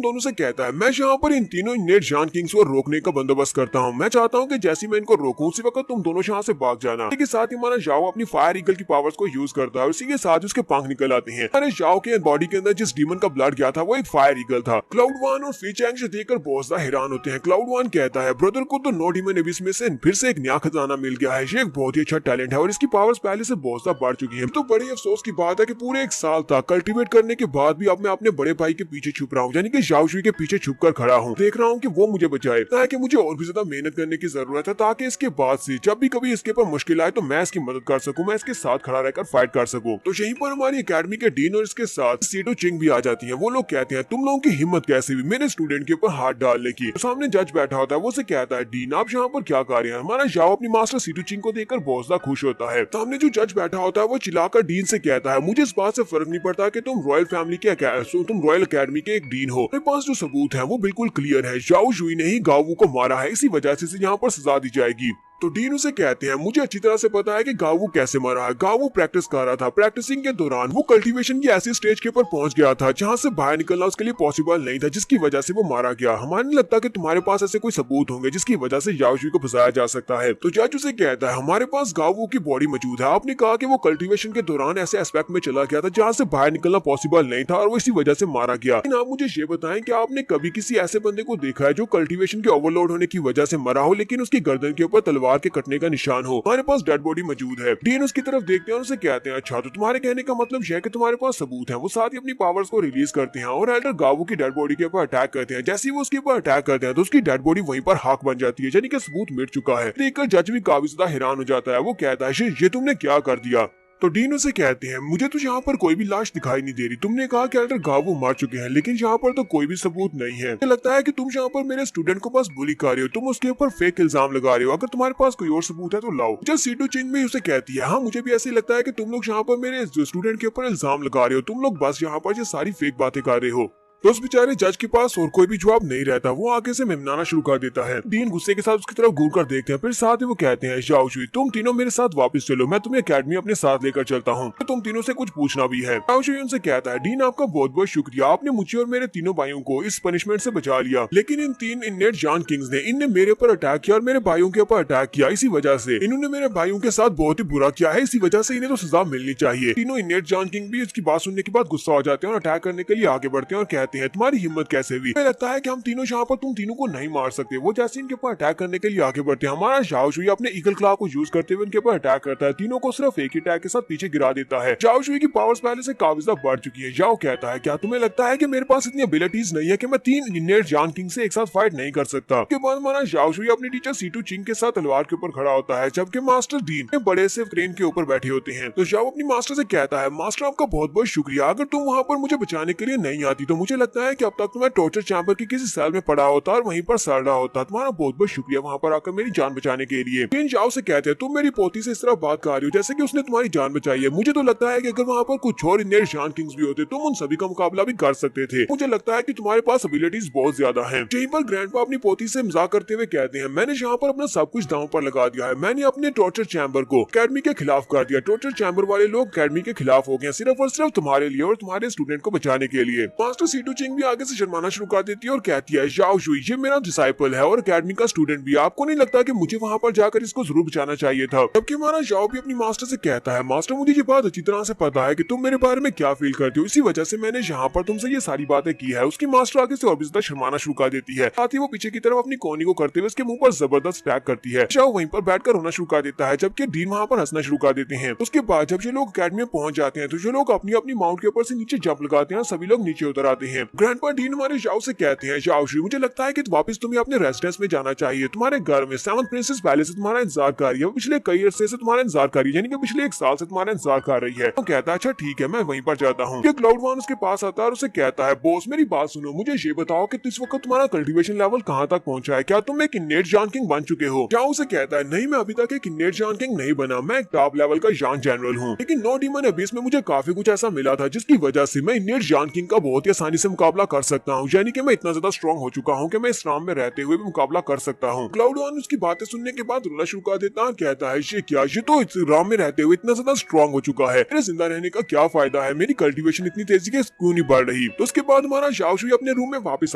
दोनों से कहता है मैं यहाँ पर इन तीनों नेट जान किंग्स को रोकने का बंदोबस्त करता हूँ। मैं चाहता हूँ कि जैसे मैं इनको रोकूं उसी वक्त तुम दोनों यहाँ से भाग जाना। लेकिन साथ ही हमारा जाओ अपनी फायर ईगल की पावर्स को यूज करता है, उसी के साथ उसके पंख निकल आते हैं। हमारे जाओ के बॉडी के अंदर जिस डीमन का ब्लड गया था वो एक फायर ईगल था। क्लाउड वन और फी चैंग से देखकर बहुत ज्यादा हैरान होते हैं। क्लाउड वन कहता है ब्रदर को तो नो डीमन एबिस में से फिर से एक नया खजाना मिल गया है। ये एक बहुत ही अच्छा टैलेंट है और इसकी पावर्स पहले से बहुत ज्यादा बढ़ चुकी है। तो बड़े अफसोस की बात है कि पूरे एक साल तक कल्टीवेट करने के बाद भी अब मैं अपने बड़े भाई के पीछे छुप रहा हूँ, यानी कि जाओ शुई के पीछे छुप कर खड़ा हूँ, देख रहा हूँ कि वो मुझे बचाए। ताकि मुझे और भी ज्यादा मेहनत करने की जरूरत है ताकि इसके बाद से जब भी कभी इसके ऊपर मुश्किल आए तो मैं इसकी मदद कर सकूं, मैं इसके साथ खड़ा रहकर फाइट कर सकूं। तो यहीं पर हमारी एकेडमी के डीन और इसके साथ सीटो चिंग भी आ जाती हैं। वो लोग कहते हैं तुम लोगों की हिम्मत कैसे हुई मेरे स्टूडेंट के ऊपर हाथ डालने की। तो सामने जज बैठा होता है, वो से कहता है डीन आप यहाँ पर क्या कर रहे हैं। हमारा जाओ अपनी मास्टर सीटो चिंग को देखकर बहुत ज्यादा खुश होता है। सामने जो जज बैठा होता है वो चिल्लाकर डीन से कहता है मुझे इस बात से फर्क नहीं पड़ता कि तुम रॉयल फैमिली के तुम रॉयल एकेडमी के एक डीन हो, मेरे पास जो सबूत है वो बिल्कुल क्लियर है। जाओ शुई ने ही गावू को मारा है, इसी वजह से यहाँ पर सजा दी जाएगी। तो डीन उसे कहते हैं मुझे अच्छी तरह से पता है कि गावू कैसे मरा है। गावू प्रैक्टिस कर रहा था, प्रैक्टिसिंग के दौरान वो कल्टीवेशन की ऐसी स्टेज के ऊपर पहुंच गया था जहां से बाहर निकलना उसके लिए पॉसिबल नहीं था, जिसकी वजह से वो मारा गया। हमें नहीं लगता कि तुम्हारे पास ऐसे कोई सबूत होंगे जिसकी वजह से याओशुई को फंसाया जा सकता है। तो जज उसे कहता है हमारे पास गावू की बॉडी मौजूद है। आपने कहा कि वो कल्टीवेशन के दौरान ऐसे एस्पेक्ट में चला गया था जहाँ से बाहर निकलना पॉसिबल नहीं था और वो इसी वजह से मारा गया। लेकिन आप मुझे ये बताएं कि आपने कभी किसी ऐसे बंदे को देखा है जो कल्टीवेशन के ओवरलोड होने की वजह से मरा हो लेकिन उसकी गर्दन के ऊपर तलवार के कटने का हो, हमारे पास डेड बॉडी मौजूद है। डीन उसकी तरफ देखते हैं और उसे कहते हैं अच्छा तो तुम्हारे कहने का मतलब यह है कि तुम्हारे पास सबूत है। वो साथ ही अपनी पावर्स को रिलीज करते हैं और एल्डर गावू की डेड बॉडी के ऊपर अटैक करते हैं। जैसे ही वो उसके ऊपर अटैक करते हैं तो उसकी डेड बॉडी वहीं पर हाक बन जाती है, यानी कि सबूत मिट चुका है। देखकर जज भी काफी ज्यादा हैरान हो जाता है। वो कहता है ये तुमने क्या कर दिया। तो डीन उसे कहते हैं मुझे तो यहाँ पर कोई भी लाश दिखाई नहीं दे रही। तुमने कहा कि एल्डर गावू मार चुके हैं लेकिन यहाँ पर तो कोई भी सबूत नहीं है। मुझे लगता है कि तुम यहाँ पर मेरे स्टूडेंट को बस बुली कर रहे हो, तुम उसके ऊपर फेक इल्जाम लगा रहे हो। अगर तुम्हारे पास कोई और सबूत है तो लाओ। जब सीटो चिंग भी उसे कहती है हाँ मुझे भी ऐसे लगता है कि तुम लोग यहाँ पर मेरे स्टूडेंट के ऊपर इल्जाम लगा रहे हो, तुम लोग बस यहाँ पर ये सारी फेक बातें कर रहे हो। तो उस बेचारे जज के पास और कोई भी जवाब नहीं रहता। वो आगे से मिमनाना शुरू कर देता है। डीन गुस्से के साथ उसकी तरफ घूर कर देखते हैं, फिर साथ ही वो कहते हैं याओशुई तुम तीनों मेरे साथ वापस चलो, मैं तुम्हें एकेडमी अपने साथ लेकर चलता हूँ। तो तुम तीनों से कुछ पूछना भी है। याओशुई उनसे कहता है डीन आपका बहुत बहुत शुक्रिया, आपने मुझे और मेरे तीनों भाइयों को इस पनिशमेंट से बचा लिया। लेकिन इन तीन इननेट जान किंग्स ने इनने मेरे ऊपर अटैक किया और मेरे भाइयों के ऊपर अटैक किया। इसी वजह से इन्होंने मेरे भाइयों के साथ बहुत ही बुरा किया है, इसी वजह से इन्हें तो सजा मिलनी चाहिए। तीनों इननेट जान किंग भी इसकी बात सुनने के बाद गुस्सा हो जाते हैं और अटैक करने के लिए आगे बढ़ते हैं और कहते हैं तुम्हारी हिम्मत कैसे हुई। मुझे लगता है कि हम तीनों यहाँ पर तुम तीनों को नहीं मार सकते। वो जैसे इनके ऊपर अटैक करने के लिए आगे बढ़ते हैं, हमारा याओशुई अपने ईगल क्लॉ को यूज करते हुए इनके ऊपर अटैक करता है। तीनों को सिर्फ एक ही अटैक के साथ पीछे गिरा देता है। याओशुई की पावर्स पहले से काफी ज्यादा बढ़ चुकी है। याओ कहता है क्या तुम्हें लगता है कि मेरे पास इतनी एबिलिटीज नहीं है कि मैं तीन इननेट जान किंग से एक साथ फाइट नहीं कर सकता। उसके बाद हमारा याओशुई अपनी टीचर सीटो चिंग के साथ तलवार के ऊपर खड़ा होता है जबकि मास्टर डीन बड़े से क्रेन के ऊपर बैठे होते हैं। तो याओ अपनी मास्टर से कहता है मास्टर आपका बहुत बहुत शुक्रिया, अगर तुम वहाँ पर मुझे बचाने के लिए नहीं आती तो मुझे लगता है कि अब तक तुम्हें टॉर्चर चैम्बर की किसी सेल में पड़ा होता और वहीं पर सड़ रहा होता। तुम्हारा बहुत बहुत शुक्रिया वहाँ पर आकर मेरी जान बचाने के लिए। फिर जाओ से कहते हैं तुम मेरी पोती से इस तरह बात कर रही हो जैसे कि उसने तुम्हारी जान बचाई है। मुझे तो लगता है कि अगर वहाँ पर कुछ और इननेट जान किंग्स भी होते तुम उन सभी का मुकाबला भी कर सकते थे। मुझे लगता है कि तुम्हारे पास एबिलिटीज बहुत ज्यादा हैं। यहीं पर ग्रैंडपा अपनी पोती से मजाक करते हुए कहते हैं मैंने यहाँ पर अपना सब कुछ दांव पर लगा दिया है। मैंने अपने टॉर्चर चैम्बर को एकेडमी के खिलाफ कर दिया। टॉर्चर चैम्बर वाले लोग एकेडमी के खिलाफ हो गए सिर्फ और सिर्फ तुम्हारे लिए और तुम्हारे स्टूडेंट को बचाने के लिए। मास्टर सीटो चिंग भी आगे से शर्माना शुरू कर देती है और कहती है याओशुई ये मेरा डिसाइपल है और एकेडमी का स्टूडेंट भी। आपको नहीं लगता कि मुझे वहाँ पर जाकर इसको जरूर बचाना चाहिए था। जबकि हमारा याओ भी अपनी मास्टर से कहता है मास्टर मुझे ये बात अच्छी तरह से पता है कि तुम मेरे बारे में क्या फील करती हो, इसी वजह से मैंने यहाँ पर तुमसे ये सारी बातें की है। उसकी मास्टर आगे से और भी ज्यादा शर्माना शुरू कर देती है। साथ ही वो पीछे की तरफ अपनी कोनी को करते हुए उसके मुंह पर जबरदस्त अटैक करती है। याओ वहीं पर बैठकर रोना शुरू कर देता है जबकि डीन वहाँ पर हंसना शुरू कर देते हैं। उसके बाद जब ये लोग एकेडमी में पहुंच जाते हैं तो ये लोग अपनी अपनी माउंट के ऊपर से नीचे जंप लगाते हैं, सभी लोग नीचे उतर आते हैं। ग्रैंडपा डीन हमारे याओ से कहते हैं याओशुई मुझे लगता है कि वापस तुम्हें अपने रेजिडेंस में जाना चाहिए। तुम्हारे घर में सेवंथ प्रिंसेस पैलेस से तुम्हारा इंतजार कर रही है। वो पिछले कई अरसे से तुम्हारा इंतजार कर रही है, यानी कि पिछले एक साल से तुम्हारा इंतजार कर रही है। वो कहता है अच्छा ठीक है मैं वहीं पर जाता हूँ। क्लाउड वन उसके पास आता है और उसे कहता है बॉस मेरी बात सुनो, मुझे ये बताओ कि इस वक्त तुम्हारा कल्टीवेशन लेवल कहाँ तक पहुंचा है, क्या तुम एक इननेट जान किंग बन चुके हो। क्या उसे कहता है नहीं मैं अभी तक एक इननेट जान किंग नहीं बना, मैं एक टॉप लेवल का जान जनरल हूँ। लेकिन नो डीमन एबिस में मुझे काफी कुछ ऐसा मिला था जिसकी वजह से मैं इननेट जान किंग का बहुत ही आसानी से से मुकाबला कर सकता हूँ, यानी कि मैं इतना ज्यादा स्ट्रॉन्ग हो चुका हूँ कि मैं इस राम में रहते हुए भी मुकाबला कर सकता हूँ। क्लाउड वन उसकी बातें सुनने के बाद रोना शुरू कर देता है, कहता है ये क्या, ये तो इस राम में रहते हुए इतना ज्यादा स्ट्रॉन्ग हो चुका है, मेरे जिंदा रहने का क्या फायदा है, मेरी कल्टीवेशन इतनी तेजी के क्यों नहीं बढ़ रही। तो उसके बाद हमारा शाओ शुई अपने रूम में वापस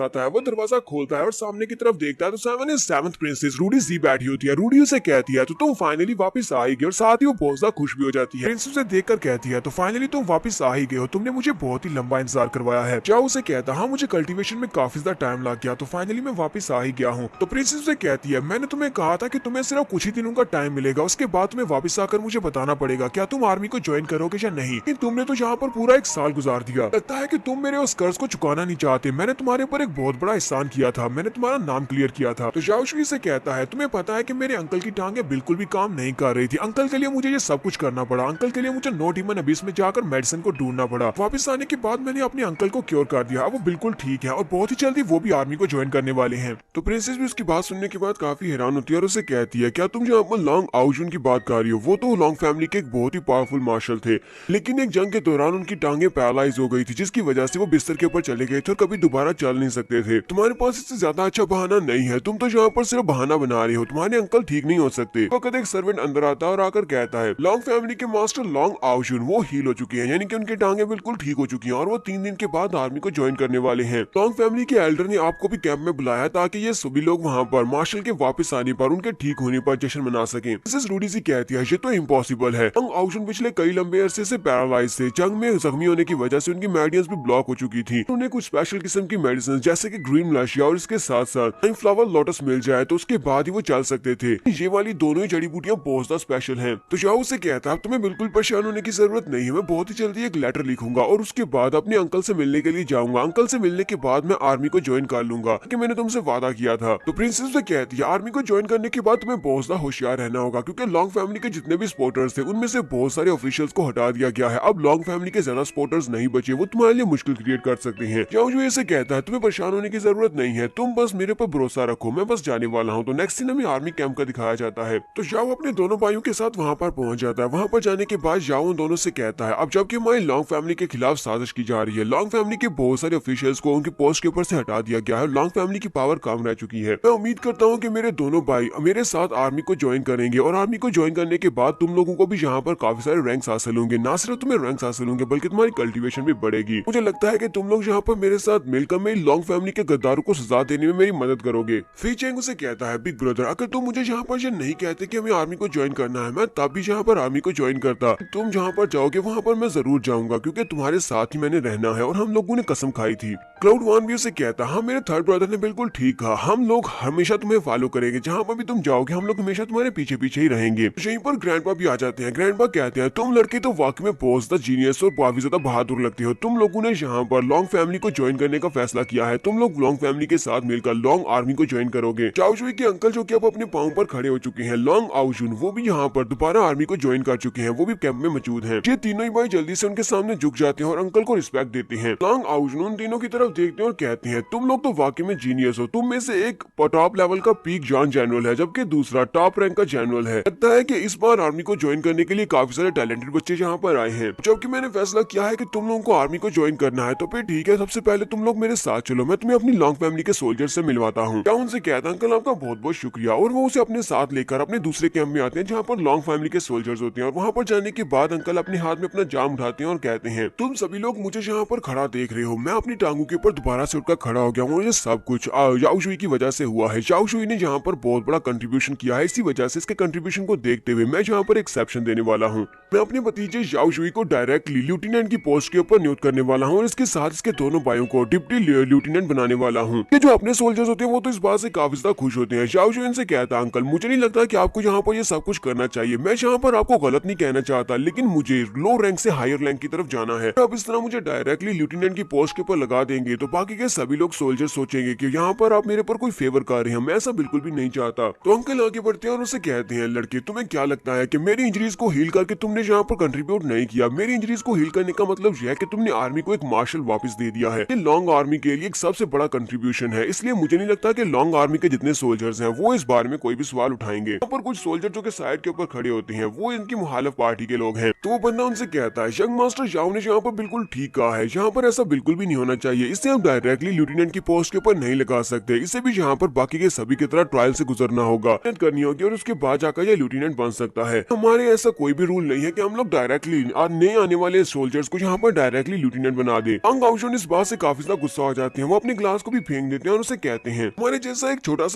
आता है, वो दरवाजा खोलता है और सामने की तरफ देखता है तो सामने सेवंथ प्रिंसेस रूडी जी बैठी होती है। रूडी उसे कहती है तो तुम फाइनली वापस आ ही गए, और साथ ही वो बहुत ज्यादा खुश भी हो जाती है। प्रिंस उसे देखकर कहती है तो फाइनली तुम वापस आ ही गए हो, तुमने मुझे बहुत ही लंबा इंतजार करवाया है। जाओ उसे कहता हाँ मुझे कल्टीवेशन में काफी ज्यादा टाइम लग गया, तो फाइनली मैं वापस आ ही गया हूँ। तो प्रिंसेस उसे कहती है मैंने तुम्हें कहा था कि तुम्हें सिर्फ कुछ ही दिनों का टाइम मिलेगा, उसके बाद तुम्हें वापस आकर मुझे बताना पड़ेगा क्या तुम आर्मी को ज्वाइन करोगे या नहीं। लेकिन तुमने तो यहाँ पर पूरा 1 साल गुजार दिया, लगता है कि तुम मेरे उस कर्ज को चुकाना नहीं चाहते। मैंने तुम्हारे ऊपर एक बहुत बड़ा एहसान किया था, मैंने तुम्हारा नाम क्लियर किया था। तो जाओ शुई से कहता है तुम्हें पता है कि मेरे अंकल की टांगे बिल्कुल भी काम नहीं कर रही थी, अंकल के लिए मुझे ये सब कुछ करना पड़ा, अंकल के लिए मुझे नॉट इवन अबिस में जाकर मेडिसिन को ढूंढना पड़ा। वापस आने के बाद मैंने अपने अंकल को क्योर कर दिया, वो बिल्कुल ठीक है और बहुत ही जल्दी वो भी आर्मी को ज्वाइन करने वाले हैं। तो प्रिंसेस भी उसकी बात सुनने के बाद काफी हैरान होती है और उसे कहती है क्या तुम जो लॉन्ग आउजुन की बात कर रही हो, वो तो लॉन्ग फैमिली के एक बहुत ही पावरफुल मार्शल थे, लेकिन एक जंग के दौरान उनकी टांगे पैरालाइज हो गई थी, जिसकी वजह से वो बिस्तर के ऊपर चले गए थे और कभी दोबारा चल नहीं सकते थे। तुम्हारे पास इससे ज्यादा अच्छा बहाना नहीं है, तुम तो यहाँ पर सिर्फ बहाना बना रहे हो, तुम्हारे अंकल ठीक नहीं हो सकते। वक्त एक सर्वेंट अंदर आता है और आकर कहता है लॉन्ग फैमिली के मास्टर लॉन्ग आउजुन वो हील हो चुके हैं, यानी कि उनकी टांगे बिल्कुल ठीक हो चुकी हैं और वो 3 दिन के बाद आर्मी को ज्वाइन करने वाले हैं। लॉन्ग फैमिली के एल्डर ने आपको भी कैंप में बुलाया ताकि ये सभी लोग वहाँ पर मार्शल के वापस आने पर उनके ठीक होने पर जश्न मना सकें। मिसेस रूडी सी कहती है ये तो इम्पॉसिबल है, लॉन्ग आउजुन पिछले कई लंबे अरसे से पैरालाइज थे, जंग में जख्मी होने की वजह से उनकी मेडियंस भी ब्लॉक हो चुकी थी, उन्हें कुछ स्पेशल किस्म की मेडिसिन जैसे कि ग्रीन लशिया और इसके साथ साथ फ्लावर लोटस मिल जाए तो उसके बाद ही वो चल सकते थे। ये वाली दोनों ही जड़ी बूटियां बहुत ज्यादा स्पेशल हैं। तो जाओ उसे कहता है तुम्हें बिल्कुल परेशान होने की जरूरत नहीं है, मैं बहुत ही जल्दी एक लेटर लिखूंगा और उसके बाद अपने अंकल से मिलने के लिए जाऊंगा, अंकल से मिलने के बाद मैं आर्मी को ज्वाइन कर लूंगा कि मैंने तुमसे वादा किया था। तो प्रिंसेस उसे कहती है आर्मी को ज्वाइन करने के बाद तुम्हें बहुत ज्यादा होशियार रहना होगा, क्योंकि लॉन्ग फैमिली के जितने भी सपोर्टर्स थे उनमें से बहुत सारे ऑफिशियल्स को हटा दिया गया है, अब लॉन्ग फैमिली के ज्यादा सपोर्टर्स नहीं बचे, वो तुम्हारे लिए मुश्किल क्रिएट कर सकते हैं। जाओ जो ऐसे कहता है तुम्हें परेशान होने की जरूरत नहीं है, तुम बस मेरे पर भरोसा रखो, मैं बस जाने वाला हूँ। तो नेक्स्ट सीन हमें आर्मी कैंप का दिखाया जाता है। तो जाओ अपने दोनों भाइयों के साथ वहाँ पर पहुंच जाता है। वहाँ पर जाने के बाद जाओ उन दोनों से कहता है अब जबकि हमारी लॉन्ग फैमिली के खिलाफ साजिश की जा रही है, लॉन्ग फैमिली के बहुत सारे ऑफिशियल्स को उनकी पोस्ट के ऊपर से हटा दिया गया है, लॉन्ग फैमिली की पावर कम रह चुकी है, मैं उम्मीद करता हूँ कि मेरे दोनों भाई मेरे साथ आर्मी को ज्वाइन करेंगे और आर्मी को ज्वाइन करने के बाद तुम लोगों को भी यहाँ पर काफी सारे रैंक्स हासिल होंगे, ना सिर्फ तुम्हें रैंक्स हासिल होंगे बल्कि तुम्हारी कल्टीवेशन भी बढ़ेगी। मुझे लगता है कि तुम लोग यहाँ पर मेरे साथ मिलकर मेरी लॉन्ग फैमिली के गद्दारों को सजा देने में मेरी मदद करोगे। फी चेंग उसे कहता है बिग ब्रदर अगर तुम मुझे यहाँ पर ये नहीं कहते कि हमें आर्मी को ज्वाइन करना है, मैं तब भी यहाँ पर आर्मी को ज्वाइन करता, तुम जहाँ पर जाओगे वहाँ पर मैं जरूर जाऊंगा क्योंकि तुम्हारे साथ ही मैंने रहना है और हम लोगों ने कसम खाई थी। क्लाउड वन भी उसे कहता हाँ मेरे थर्ड ब्रदर ने बिल्कुल ठीक कहा, हम लोग हमेशा तुम्हें फॉलो करेंगे, जहाँ पर भी तुम जाओगे हम लोग हमेशा तुम्हारे पीछे पीछे ही रहेंगे। यहीं पर ग्रैंडपा भी आ जाते हैं। ग्रैंडपा कहते हैं तुम लड़के तो वाकई में बहुत ज्यादा जीनियस और काफी ज्यादा बहादुर लगते हो, तुम लोगों ने यहाँ पर लॉन्ग फैमिली को ज्वाइन करने का फैसला किया है, तुम लोग लॉन्ग फैमिली के साथ मिलकर लॉन्ग आर्मी को ज्वाइन करोगे। चाओ शुई के अंकल जो कि अब अपने पांव पर खड़े हो चुके हैं, लॉन्ग आउजुन वो भी यहाँ पर दोबारा आर्मी को ज्वाइन कर चुके हैं, वो भी कैंप में मौजूद हैं। ये तीनों ही भाई जल्दी से उनके सामने झुक जाते हैं और अंकल को रिस्पेक्ट देते हैं। लॉन्ग आउजुन उन तीनों की तरफ देखते हैं और कहते हैं तुम लोग तो वाकई में जीनियस हो, तुम में से एक टॉप लेवल का पीक जॉन जनरल है जबकि दूसरा टॉप रैंक का जनरल है। लगता है कि इस बार आर्मी को ज्वाइन करने के लिए काफी सारे टैलेंटेड बच्चे यहाँ पर आए हैं। जबकि मैंने फैसला किया है कि तुम लोगों को आर्मी को ज्वाइन करना है तो फिर ठीक है, सबसे पहले तुम लोग मेरे साथ चलो, मैं तुम्हें अपनी लॉन्ग फैमिली के सोल्जर से मिलवाता हूँ। क्या उनसे कहता अंकल आपका बहुत बहुत शुक्रिया, और वो उसे अपने साथ लेकर अपने दूसरे कैंप में आते हैं जहाँ पर लॉन्ग फैमिली के सोल्जर्स होते हैं। और वहाँ पर जाने के बाद अंकल अपने हाथ में अपना जाम उठाते हैं और कहते हैं तुम सभी लोग मुझे यहाँ पर खड़ा देख रहे हो, मैं अपनी टांगों के ऊपर दोबारा से उठकर खड़ा हो गया हूँ, ये सब कुछ याओ शुई की वजह से हुआ है। याओ शुई ने यहाँ पर बहुत बड़ा कंट्रीब्यूशन किया है, इसी वजह से इसके कंट्रीब्यूशन को देखते हुए मैं यहाँ पर एक्सेप्शन देने वाला हूँ। मैं अपने भतीजे याओ शुई को डायरेक्टली लेफ्टिनेंट की पोस्ट के ऊपर नियुक्त करने वाला हूँ और इसके साथ इसके दोनों भाइयों को डिप्टी लेफ्टिनेंट बनाने वाला हूँ। ये जो अपने सोल्जर्स होते हैं वो तो इस बात से काफी ज्यादा खुश होते हैं। याओ शुई इनसे कहता अंकल मुझे नहीं लगता कि आपको यहाँ पर ये सब कुछ करना चाहिए, मैं यहाँ पर आपको गलत नहीं कहना चाहता, लेकिन मुझे लो रैंक से हायर रैंक की तरफ जाना है। अब इस तरह मुझे डायरेक्टली लेफ्टिनेंट की पोस्ट के ऊपर लगा देंगे तो बाकी के सभी लोग सोल्जर सोचेंगे कि यहाँ पर आप मेरे पर कोई फेवर कर रहे हैं, मैं ऐसा बिल्कुल भी नहीं चाहता। तो अंकल आगे बढ़ते हैं और उसे कहते हैं लड़के तुम्हें क्या लगता है कि मेरी इंजरीज को हील करके तुमने यहाँ पर कंट्रीब्यूट नहीं किया, मेरी इंजरीज को हील करने का मतलब यह है कि तुमने आर्मी को एक मार्शल वापस दे दिया है। ये लॉन्ग आर्मी के लिए एक सबसे बड़ा कंट्रीब्यूशन है, इसलिए मुझे नहीं लगता कि लॉन्ग आर्मी के जितने सोल्जर्स हैं वो इस बारे में कोई भी सवाल उठाएंगे। यहाँ पर कुछ सोल्जर जो कि साइड के ऊपर खड़े होते हैं वो इनकी मुखालिफ पार्टी के लोग हैं। तो वो बंदा उनसे कहता है यंग मास्टर याओ ने यहाँ पर बिल्कुल ठीक कहा है, यहाँ पर ऐसा बिल्कुल भी भी नहीं होना चाहिए। इससे हम डायरेक्टली लेफ्टिनेंट की पोस्ट के ऊपर नहीं लगा सकते। इसे भी यहाँ पर बाकी के सभी की तरह ट्रायल से गुजरना होगा, मेहनत करनी होगी और उसके बाद जाकर ये लेफ्टिनेंट बन सकता है। हमारे ऐसा कोई भी रूल नहीं है कि हम लोग डायरेक्टली नए आने वाले सोल्जर्स को यहाँ पर डायरेक्टली लेफ्टिनेंट बना दे। अंग आउशन इस बात से काफी ज्यादा गुस्सा हो जाते हैं। वो अपने ग्लास को भी फेंक देते हैं और उसे कहते हैं, तुम्हारे जैसा एक छोटा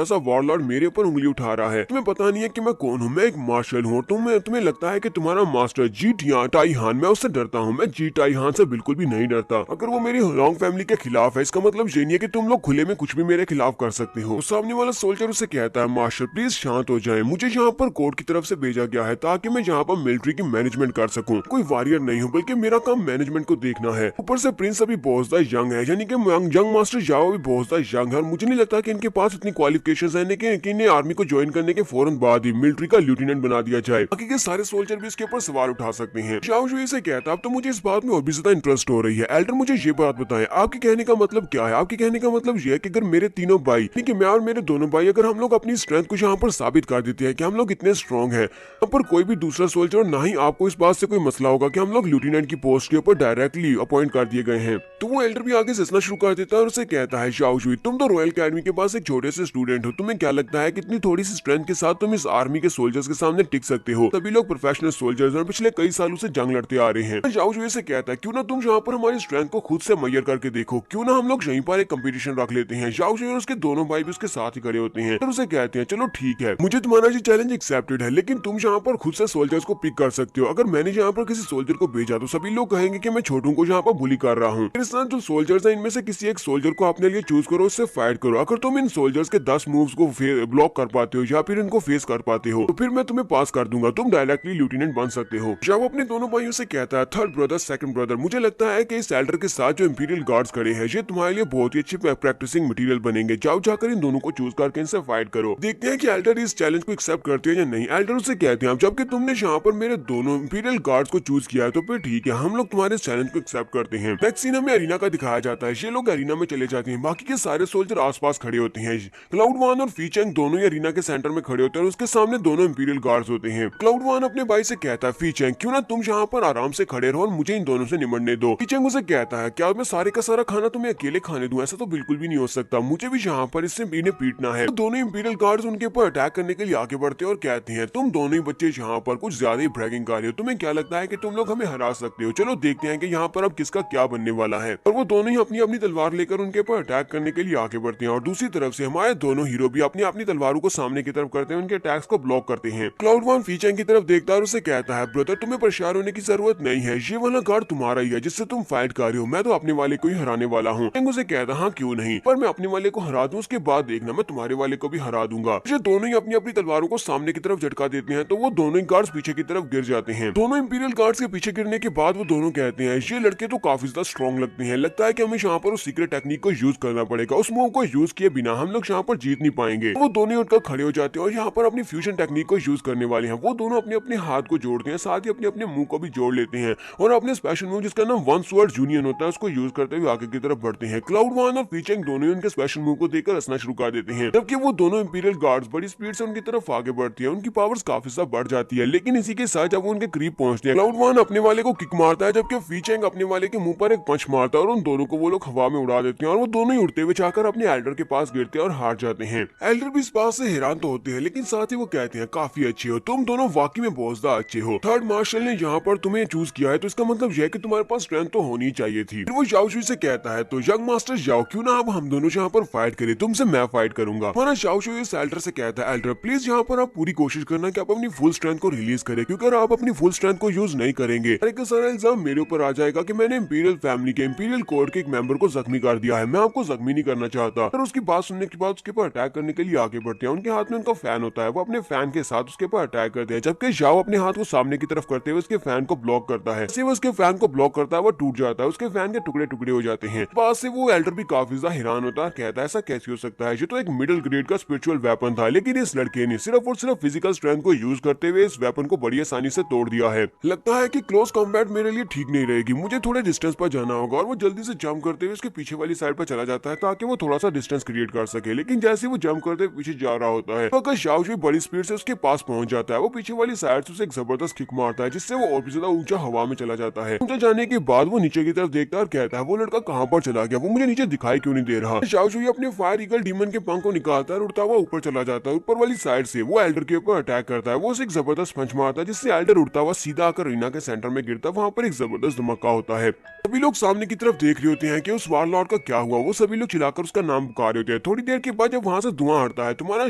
सा वॉरलॉर्ड मेरे ऊपर उंगली उठा रहा है। तुम्हें पता नहीं है कि मैं कौन हूँ? मैं एक मार्शल हूँ। तुम्हें लगता है कि तुम्हारा मास्टर जी टाई हान, मैं उससे डरता हूँ। मैं जी टाई हान से बिल्कुल भी नहीं डरता। अगर वो मेरी लॉन्ग फैमिली के खिलाफ है, इसका मतलब ये नहीं है कि तुम लोग खुले में कुछ भी मेरे खिलाफ कर सकते हो। सामने वाला सोल्जर उसे कहता है, मार्शल प्लीज शांत हो जाए। मुझे यहाँ पर कोर्ट की तरफ से भेजा गया है ताकि मैं यहाँ पर मिलिट्री की मैनेजमेंट कर सकूं। कोई वॉरियर नहीं हूँ, बल्कि मेरा काम मैनेजमेंट को देखना है। ऊपर से प्रिंस अभी बहुत ज्यादा यंग है, यानी कि यंग मास्टर जाओ भी बहुत ज्यादा यंग है। मुझे नहीं लगता कि इनके पास इतनी क्वालिफिकेशंस है कि इन्हें आर्मी को ज्वाइन करने के फौरन बाद ही मिलिट्री का लेफ्टिनेंट बना दिया जाए। बाकी के सारे सोल्जर भी इसके ऊपर सवाल उठा सकते हैं। शाओ जुई से कहता, अब तो मुझे इस बात में और भी ज्यादा इंटरेस्ट हो रही है। एल्डर, मुझे ये बात बताएं, आपके कहने का मतलब क्या है? आपके कहने का मतलब ये है कि अगर मेरे तीनों भाई, यानी कि मैं और मेरे दोनों भाई, अगर हम लोग अपनी स्ट्रेंथ को यहाँ पर साबित कर देते हैं कि हम लोग इतने स्ट्रॉन्ग हैं, यहाँ पर कोई भी दूसरा सोल्जर, ना ही आपको इस बात से कोई मसला होगा कि हम लोग लेफ्टिनेंट की पोस्ट के ऊपर डायरेक्टली अपॉइंट कर दिए गए हैं। तो वो एल्डर भी आगे से हंसना शुरू कर देता है और उसे कहता है, शाओ जुई, तुम तो रॉयल अकेडमी के पास एक छोटे से स्टूडेंट हो। तुम्हें क्या लगता है कितनी थोड़ी सी स्ट्रेंथ के साथ तुम इस आर्मी के सोल्जर्स के सामने टिक सकते हो? सभी लोग प्रोफेशनल सोल्जर्स और पिछले कई सालों से जंग लड़ते आ रहे हैं। शाओ जुई से कहता है, क्यों ना तुम यहाँ पर हमारी स्ट्रेंथ को खुद से मैयर करके देखो। क्यों ना हम लोग यहीं पर एक कंपटीशन रख लेते हैं। शाओ जुई और उसके दोनों भाई भी उसके साथ ही खड़े होते हैं और उसे कहते हैं, चलो ठीक है, मुझे तुम्हारा ये चैलेंज एक्सेप्टेड है, लेकिन तुम यहाँ पर खुद से सोल्जर्स को पिक कर सकते हो। अगर मैंने यहाँ पर किसी सोल्जर को भेजा तो सभी लोग कहेंगे कि मैं छोटू को यहाँ पर बुली कर रहा हूँ। मेरे साथ जो सोल्जर्स हैं, इनमें से किसी एक सोल्जर को अपने लिए चूज करो, उससे फाइट करो। अगर तुम इन सोल्जर्स के 10 मूव्स को ब्लॉक कर पाते हो या फिर इनको फेस कर पाते हो, तो फिर मैं तुम्हें पास कर दूंगा, तुम डायरेक्टली लेफ्टिनेंट बन सकते हो। जब अपने दोनों भाइयों से कहता है, थर्ड ब्रदर, सेकंड ब्रदर, मुझे लगता है कि इस एल्डर के साथ जो इंपीरियल गार्ड्स खड़े हैं, ये तुम्हारे लिए बहुत ही अच्छी प्रैक्टिसिंग मटेरियल बनेंगे। जाओ जाकर इन दोनों को चूज करके इनसे फाइट करो। देखते हैं कि एल्डर इस चैलेंज को एक्सेप्ट करते हैं या नहीं। एल्डर उसे कहते हैं, जबकि तुमने यहाँ पर मेरे दोनों इंपीरियल गार्ड्स को चूज किया है, तो फिर ठीक है, हम लोग तुम्हारे चैलेंज को एक्सेप्ट करते हैं। नेक्स्ट सीन हमें अरीना का दिखाया जाता है। ये लोग अरीना में चले जाते हैं। बाकी के सारे सोल्जर आसपास खड़े होते हैं। क्लाउड वन और फी चेंग दोनों ही अरीना के सेंटर में खड़े होते हैं और उसके सामने दोनों इंपीरियल गार्ड्स होते हैं। क्लाउड वन अपने भाई से कहता है, फी चेंग, क्यों ना तुम यहाँ पर आराम से खड़े रहो और मुझे इन दोनों से निमटने दो। फी चेंग उसे कहता है, क्या मैं सारे का सारा खाना तुम्हें अकेले खाने दूं? ऐसा तो बिल्कुल भी नहीं हो सकता, मुझे भी यहाँ पर इससे इन्हें पीटना है। तो दोनों इंपीरियल गार्ड्स उनके ऊपर अटैक करने के लिए आगे बढ़ते हैं और कहते हैं, तुम दोनों ही बच्चे यहाँ पर कुछ ज्यादा ही ब्रैगिंग कर रहे हो। तुम्हें क्या लगता है कि तुम लोग हमें हरा सकते हो? चलो देखते हैं कि यहाँ पर अब किसका क्या बनने वाला है। और वो दोनों ही अपनी अपनी तलवार लेकर उनके ऊपर अटैक करने के लिए आगे बढ़ते हैं और दूसरी तरफ से हमारे दोनों हीरो भी अपनी अपनी तलवारों को सामने की तरफ करते हैं, उनके अटैक्स को ब्लॉक करते हैं। क्लाउड वन फी चेंग की तरफ देखता है और उसे कहता है, ब्रदर, तुम्हें परेशान होने की जरूरत नहीं है, ये वाला गार्ड तुम्हारा ही है जिससे तुम फाइट कर रहे हो। मैं तो अपने वाले को ही हराने वाला हूँ। उसे कहता है, हाँ क्यों नहीं, पर मैं अपने वाले को हरा दूं, उसके बाद देखना मैं तुम्हारे वाले को भी हरा दूंगा। ये दोनों ही अपनी अपनी तलवारों को सामने की तरफ झटका देते हैं तो वो दोनों ही गार्ड्स पीछे की तरफ गिर जाते हैं। दोनों इंपीरियल गार्ड्स के पीछे गिरने के बाद वो दोनों कहते हैं, ये लड़के तो काफी ज्यादा स्ट्रॉन्ग लगते हैं, लगता है कि हमें यहाँ पर उस सीक्रेट टेक्निक को यूज करना पड़ेगा। उस मूव को यूज किए बिना हम लोग यहाँ पर जीत नहीं पाएंगे। वो दोनों उठकर खड़े हो जाते हैं और यहाँ पर अपनी फ्यूजन टेक्निक को यूज करने वाले हैं। वो दोनों अपने अपने हाथ को जोड़ते हैं, साथ ही अपने अपने मुंह को भी जोड़ लेते हैं और अपने स्पेशल मूव जिसका नाम वन स्वर्ड यूनियन होता है उसको यूज करते हुए आगे की तरफ बढ़ते हैं। क्लाउड वन और फी चेंग दोनों ही उनके स्पेशल मूव को देखकर हंसना शुरू कर देते हैं, जबकि वो दोनों इंपीरियल गार्ड्स बड़ी स्पीड से उनकी तरफ आगे बढ़ती है। उनकी पावर्स काफी ज्यादा बढ़ जाती है, लेकिन इसी के साथ जब वो उनके करीब पहुंचते हैं, क्लाउड वन अपने वाले को किक मारता है, जबकि फी चेंग अपने वाले के मुंह पर एक पंच मारता है और उन दोनों को वो लोग हवा में उड़ा देते हैं और वो दोनों ही उड़ते हुए जाकर अपने एल्डर के पास गिरते हैं और हार जाते हैं। एल्डर भी इस बात से हैरान तो होते हैं, लेकिन साथ ही वो कहते हैं, काफी अच्छे हो तुम दोनों, वाकई में बहुत ज्यादा अच्छे हो। थर्ड मार्शल ने यहाँ पर तुम्हें चूज किया है तो इसका मतलब यह है कि तुम्हारे पास स्ट्रेंथ तो होनी चाहिए थी। फिर वो जाओ शुई से कहता है, तो यंग मास्टर जाओ, क्यों ना अब हम दोनों यहाँ पर फाइट करें, तुमसे मैं फाइट करूंगा। हमारा जाओ शुई इस एल्डर से कहता है, एल्डर प्लीज यहाँ पर आप पूरी कोशिश करना कि आप अपनी फुल स्ट्रेंथ को रिलीज करें, क्योंकि अगर आप अपनी फुल स्ट्रेंथ को यूज नहीं करेंगे एक सारा इल्जाम मेरे ऊपर आ जाएगा कि मैंने इंपीरियल फैमिली के इंपीरियल कोर्ट के एक मेंबर को जख्मी कर दिया है। मैं आपको जख्मी नहीं करना चाहता। और उसकी बात सुनने के बाद उसके ऊपर अटैक करने के लिए आगे बढ़ते हैं। उनके हाथ में उनका फैन होता है, वो अपने फैन के साथ उसके ऊपर अटैक करते हैं, जबकि जाओ अपने हाथ को सामने की तरफ करते हुए उसके फैन को ब्लॉक करता है। जैसे वो उसके फैन को ब्लॉक करता है वो टूट जाता है, उसके फैन के टुकड़े टुकड़े हो जाते हैं। बाद से वो एल्डर भी काफी ज्यादा हैरान होता है, कहता है ऐसा कैसे हो सकता है, ये तो एक मिडिल ग्रेड का स्पिरिचुअल वेपन था, लेकिन इस लड़के ने सिर्फ और सिर्फ फिजिकल स्ट्रेंथ को यूज करते हुए इस वेपन को बड़ी आसानी से तोड़ दिया है। लगता है कि क्लोज कॉम्बैट मेरे लिए ठीक नहीं रहेगी, मुझे थोड़े डिस्टेंस पर जाना होगा। और वो जल्दी से जंप करते हुए उसके पीछे वाली साइड पर चला जाता है ताकि वो थोड़ा सा डिस्टेंस क्रिएट कर सके, लेकिन जैसे वो जंप करते पीछे जा रहा होता है तो शाओ शुई बड़ी स्पीड से उसके पास पहुंच जाता है। वो पीछे वाली साइड से उसे एक जबरदस्त किक मारता है जिससे वो और भी ज्यादा ऊंचा हवा में चला जाता है। ऊंचा जाने के के बाद वो नीचे की तरफ देखता है और कहता है वो लड़का कहाँ पर चला गया, वो मुझे नीचे दिखाई क्यों नहीं दे रहा। शाओ शुई अपने फायर ईगल डीमन के पंख को निकालता है और उड़ता हुआ ऊपर चला जाता है। ऊपर वाली साइड से वो एल्डर के ऊपर अटैक करता है। वो उसे एक जबरदस्त पंच मारता है जिससे एल्डर उड़ता हुआ सीधा आकर रीना के सेंटर में गिरता है। वहां पर एक जबरदस्त धमाका होता है। सभी लोग सामने की तरफ देख रहे होते हैं कि उस वारलॉर्ड का क्या हुआ। वो सभी लोग चिल्लाकर उसका नाम पुकार रहे होते हैं। थोड़ी देर के बाद जब वहां से धुआं हटता है तुम्हारा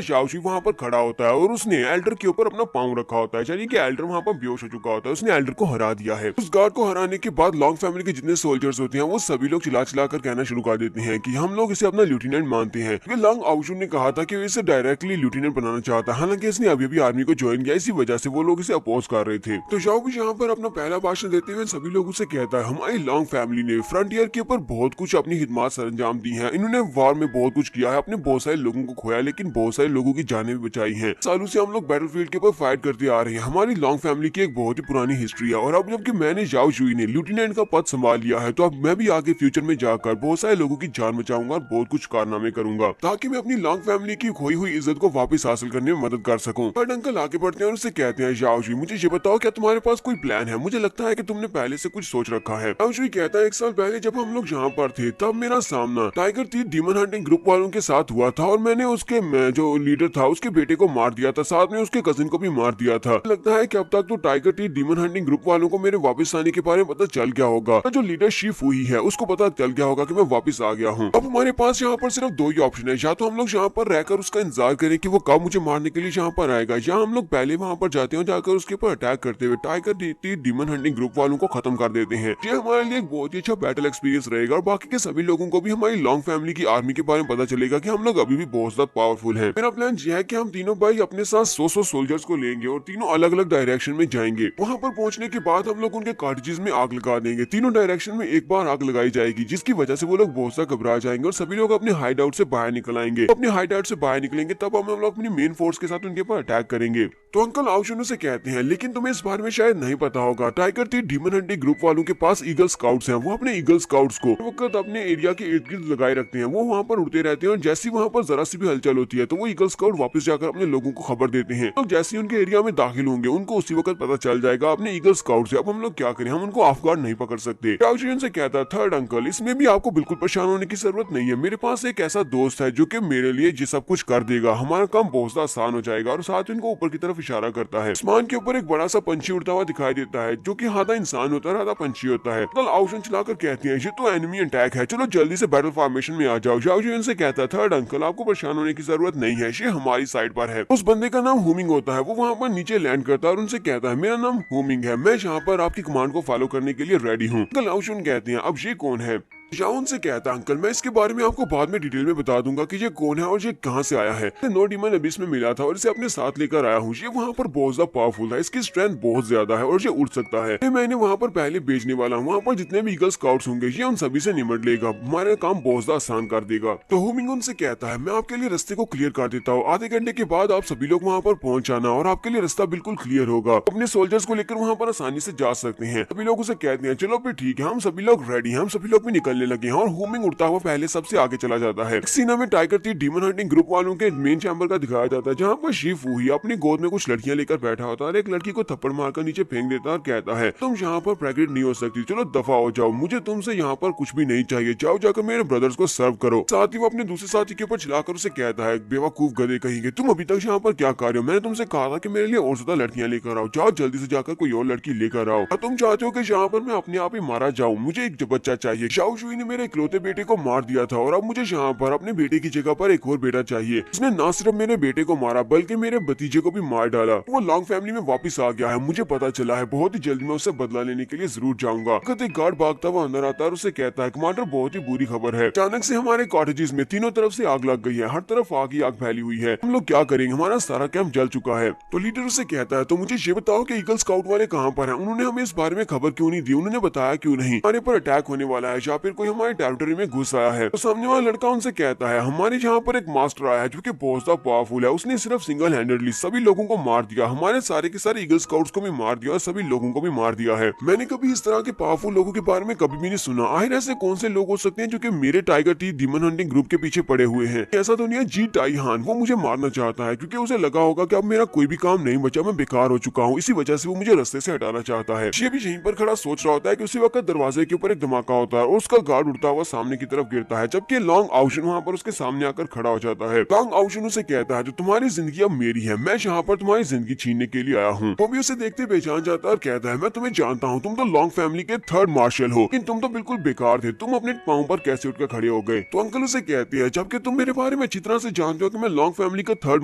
शाओ शुई वहां पर खड़ा होता है और उसने एल्डर के ऊपर अपना पाँव रखा होता है, यानी कि एल्डर वहां पर बेहोश हो चुका होता है। उसने एल्डर को हरा दिया है। उस गार्ड को हराने के बाद लॉन्ग फैमिली के जितने सोल्जर्स होते हैं वो सभी लोग चिल्ला चिल्ला कर कहना शुरू कर देते हैं कि हम लोग इसे अपना लेफ्टिनेंट मानते हैं। क्योंकि लॉन्ग आउशुन ने कहा था कि वो इसे डायरेक्टली लेफ्टिनेंट बनाना चाहता है, हालांकि इसने अभी भी आर्मी को ज्वाइन किया, इसी वजह से वो लोग इसे अपोज कर रहे थे। तो शाओ भी यहाँ पर अपना पहला भाषण देते हुए सभी लोगों से कहता है हमारी लॉन्ग फैमिली ने फ्रंटियर के ऊपर बहुत कुछ अपनी खिदमत सरंजाम दी है। इन्होंने वॉर में बहुत कुछ किया है, अपने बहुत सारे लोगों को खोया लेकिन बहुत सारे लोगों की जानें भी बचाई हैं। सालों से हम लोग बैटलफील्ड के ऊपर फाइट करते आ रहे हैं। हमारी लॉन्ग फैमिली की एक बहुत ही पुरानी हिस्ट्री है और अब जबकि मैंने शाओ शुई ने लेफ्टिनेंट का पद संभाल लिया है तो अब मैं भी आगे फ्यूचर में जाकर बहुत सारे लोगों की जान बचाऊंगा और बहुत कुछ कारनामे करूंगा ताकि मैं अपनी लॉन्ग फैमिली की खोई हुई इज्जत को वापस हासिल करने में मदद कर सकूं। बट अंकल आगे बढ़ते हैं और उससे कहते हैं शाओ शुई मुझे ये बताओ क्या तुम्हारे पास कोई प्लान है? मुझे लगता है कि तुमने पहले से कुछ सोच रखा है। शाओ शुई कहता है 1 साल पहले जब हम लोग यहाँ पर थे तब मेरा सामना tiger teeth demon hunting group वालों के साथ हुआ था और मैंने उसके जो लीडर था उसके बेटे को मार दिया था, साथ में उसके कजिन को भी मार दिया था। लगता है कि अब तक तो tiger teeth demon hunting group वालों को मेरे वापस आने के बारे में पता चल गया होगा। जो लीडरशिप हुई है उसको पता चल गया होगा कि मैं वापस आ गया हूँ। अब हमारे पास यहाँ पर सिर्फ 2 ही ऑप्शन है, या तो हम लोग यहाँ पर रहकर उसका इंतजार करें कि वो कब मुझे मारने के लिए यहाँ पर आएगा, या हम लोग पहले वहाँ पर जाते हैं जाकर उसके ऊपर अटैक करते हुए tiger teeth demon hunting group वालों को खत्म कर देते हैं। ये हमारे लिए एक बहुत ही अच्छा बैटल एक्सपीरियंस रहेगा और बाकी के सभी लोगों को भी हमारी लॉन्ग फैमिली की आर्मी के बारे में पता चलेगा कि हम लोग अभी भी बहुत ज्यादा पावरफुल हैं। मेरा प्लान ये है कि हम तीनों भाई अपने साथ 100 सोल्जर्स को लेंगे और तीनों अलग अलग डायरेक्शन में जाएंगे। वहाँ पर पहुंचने के बाद हम लोग उनके कार्टेजेस में आग लगा देंगे। तीनों डायरेक्शन में एक बार आग लगाई जाएगी जिसकी वजह से वो लोग बहुत सा घबरा जाएंगे और सभी लोग अपने हाइड आउट से बाहर निकल आएंगे। अपने हाइड आउट से बाहर निकलेंगे तब हम लोग अपनी मेन फोर्स के साथ उनके ऊपर अटैक करेंगे। तो अंकल आउशुन से कहते हैं लेकिन तुम्हें इस बारे में शायद नहीं पता होगा, tiger teeth demon hunting group वालों के पास ईगल स्काउट्स हैं। वो अपने ईगल स्काउट्स को वक्त अपने एरिया के इर्द गिर्द लगाए रखते हैं। वो वहाँ पर उड़ते रहते हैं और जैसी वहाँ पर जरा सी भी हलचल होती है तो वो ईगल स्काउट वापस जाकर अपने लोगों को खबर देते हैं। तो जैसे ही उनके एरिया में दाखिल होंगे उनको उसी वक्त पता चल जाएगा अपने ईगल स्काउट से। अब हम लोग क्या करें, हम उनको ऑफ गार्ड नहीं पकड़ सकते। शाओ शुई से कहता है थर्ड अंकल इसमें भी आपको बिल्कुल परेशान होने की जरूरत नहीं है। मेरे पास एक ऐसा दोस्त है जो कि मेरे लिए ये सब कुछ कर देगा, हमारा काम बहुत ज्यादा आसान हो जाएगा। और साथ ही उनको ऊपर की तरफ इशारा करता है। आसमान के ऊपर एक बड़ा सा पंछी उड़ता हुआ दिखाई देता है जो कि आधा इंसान होता है आधा पंछी होता है। कल आउशन चलाकर कहते हैं ये तो एनिमी अटैक है, चलो जल्दी से बैटल फॉर्मेशन में आ जाओ। शाओ शुई से कहता है थर्ड अंकल आपको परेशान होने की जरूरत नहीं है, ये हमारी साइड पर है। उस बंदे का नाम हुमिंग होता है। वो वहाँ पर नीचे लैंड करता है और उनसे कहता है मेरा नाम हुमिंग है, मैं यहाँ पर आपकी कमांड को फॉलो करने के लिए रेडी हूँ। कल आउशन कहते हैं अब ये कौन है? शाओन से कहता अंकल मैं इसके बारे में आपको बाद में डिटेल में बता दूंगा कि ये कौन है और ये कहां से आया है। नो डीमन अबिस में मिला था और इसे अपने साथ लेकर आया हूँ। ये वहाँ पर बहुत ज्यादा पावरफुल है, इसकी स्ट्रेंथ बहुत ज्यादा है और ये उड़ सकता है। मैं इन्हें वहाँ पर पहले भेजने वाला हूँ। वहाँ पर जितने भी ईगल स्काउट्स होंगे ये उन सभी से निमट लेगा, हमारा काम बहुत ज्यादा आसान कर देगा। तो हुमिंग उनसे कहता है मैं आपके लिए रास्ते को क्लियर कर देता हूँ, आधे घंटे के बाद आप सभी लोग वहाँ पर पहुंच जाना और आपके लिए रास्ता बिल्कुल क्लियर होगा। अपने सोल्जर्स को लेकर वहाँ पर आसानी से जा सकते हैं। सभी लोग उसे कहते हैं चलो फिर ठीक है, हम सभी लोग रेडी हैं। हम सभी लोग भी निकलने लगे हैं और उड़ता हुआ पहले सबसे आगे चला जाता है। सीना में tiger teeth demon hunting group वालों के मेन चैम्बर का दिखाया जाता है जहाँ पर शिफू ही अपनी गोद में कुछ लड़कियां लेकर बैठा होता है और एक लड़की को थप्पड़ मारकर नीचे फेंक देता है और कहता है तुम यहाँ पर प्रेग्नेंट नहीं हो सकती, चलो दफा हो जाओ, मुझे तुमसे यहाँ पर कुछ भी नहीं चाहिए, जाओ जाकर मेरे ब्रदर्स को सर्व करो। साथ ही वो अपने दूसरे साथी के ऊपर चिल्लाकर उसे कहता है बेवकूफ गधे कहेंगे, तुम अभी तक यहाँ पर क्या कर रहे हो? मैंने तुमसे कहा था कि मेरे लिए और ज्यादा लड़कियां लेकर आओ, जाओ जल्दी से जाकर कोई और लड़की लेकर आओ। तुम चाहते हो कि यहाँ पर मैं अपने आप ही मारा जाऊँ? मुझे एक बच्चा चाहिए। शाओ शुई ने मेरे इकलौते बेटे को मार दिया था और अब मुझे यहाँ पर अपने बेटे की जगह पर एक और बेटा चाहिए। उसने न सिर्फ मेरे बेटे को मारा बल्कि मेरे भतीजे को भी मार डाला। वो लॉन्ग फैमिली में वापस आ गया है, मुझे पता चला है। बहुत ही जल्दी मैं उससे बदला लेने के लिए जरूर जाऊंगा। एक गार्ड भागता हुआ अंदर आता है और उसे कहता है कमांडर बहुत ही बुरी खबर है, अचानक से हमारे कॉटेजेस में तीनों तरफ से आग लग गई है, हर तरफ आग ही आग फैली हुई है, हम लोग क्या करेंगे? हमारा सारा कैंप जल चुका है। तो लीडर उसे कहता है तो मुझे ये बताओ कि ईगल स्काउट वाले कहाँ पर हैं? उन्होंने हमें इस बारे में खबर क्यों नहीं दी? उन्होंने बताया क्यों नहीं? हमारे पर अटैक होने वाला है या फिर कोई हमारे टेरिटरी में घुस आया है। तो सामने वाला लड़का उनसे कहता है हमारे यहाँ पर एक मास्टर आया है जो कि बहुत ज्यादा पावरफुल है, उसने सिर्फ सिंगल हैंडेडली सभी लोगों को मार दिया, हमारे सारे के सारे ईगल स्काउट्स को भी मार दिया और सभी लोगों को भी मार दिया है। मैंने कभी इस तरह के पावरफुल लोगों के बारे में कभी भी नहीं सुना। आखिर ऐसे कौन से लोग हो सकते हैं जो कि मेरे tiger teeth demon hunting group के पीछे पड़े हुए हैं? ऐसा तो नहीं है जी टाई हान वो मुझे मारना चाहता है क्योंकि उसे लगा होगा कि अब मेरा कोई भी काम नहीं बचा, मैं बेकार हो चुका हूँ, इसी वजह से वो मुझे रास्ते से हटाना चाहता है। ये भी यहीं पर खड़ा सोच रहा होता है कि उसी वक्त दरवाजे के ऊपर एक धमाका होता है और उसका गार्ड उड़ता हुआ सामने की तरफ गिरता है, जबकि लॉन्ग आउशन वहां पर उसके सामने आकर खड़ा हो जाता है। लॉन्ग आउशन उसे कहता है जो तुम्हारी जिंदगी अब मेरी है, मैं यहाँ पर तुम्हारी जिंदगी छीनने के लिए आया हूँ। वो भी उसे देखते पहचान जाता है और कहता है मैं तुम्हें जानता हूँ, तुम तो लॉन्ग फैमिली के थर्ड मार्शल हो, लेकिन तुम तो बिल्कुल बेकार थे, तुम अपने पाँव पर कैसे उठकर खड़े हो गए? तो अंकल उसे कहते हैं जबकि तुम मेरे बारे में अच्छी तरह से जानते हो कि मैं लॉन्ग फैमिली का थर्ड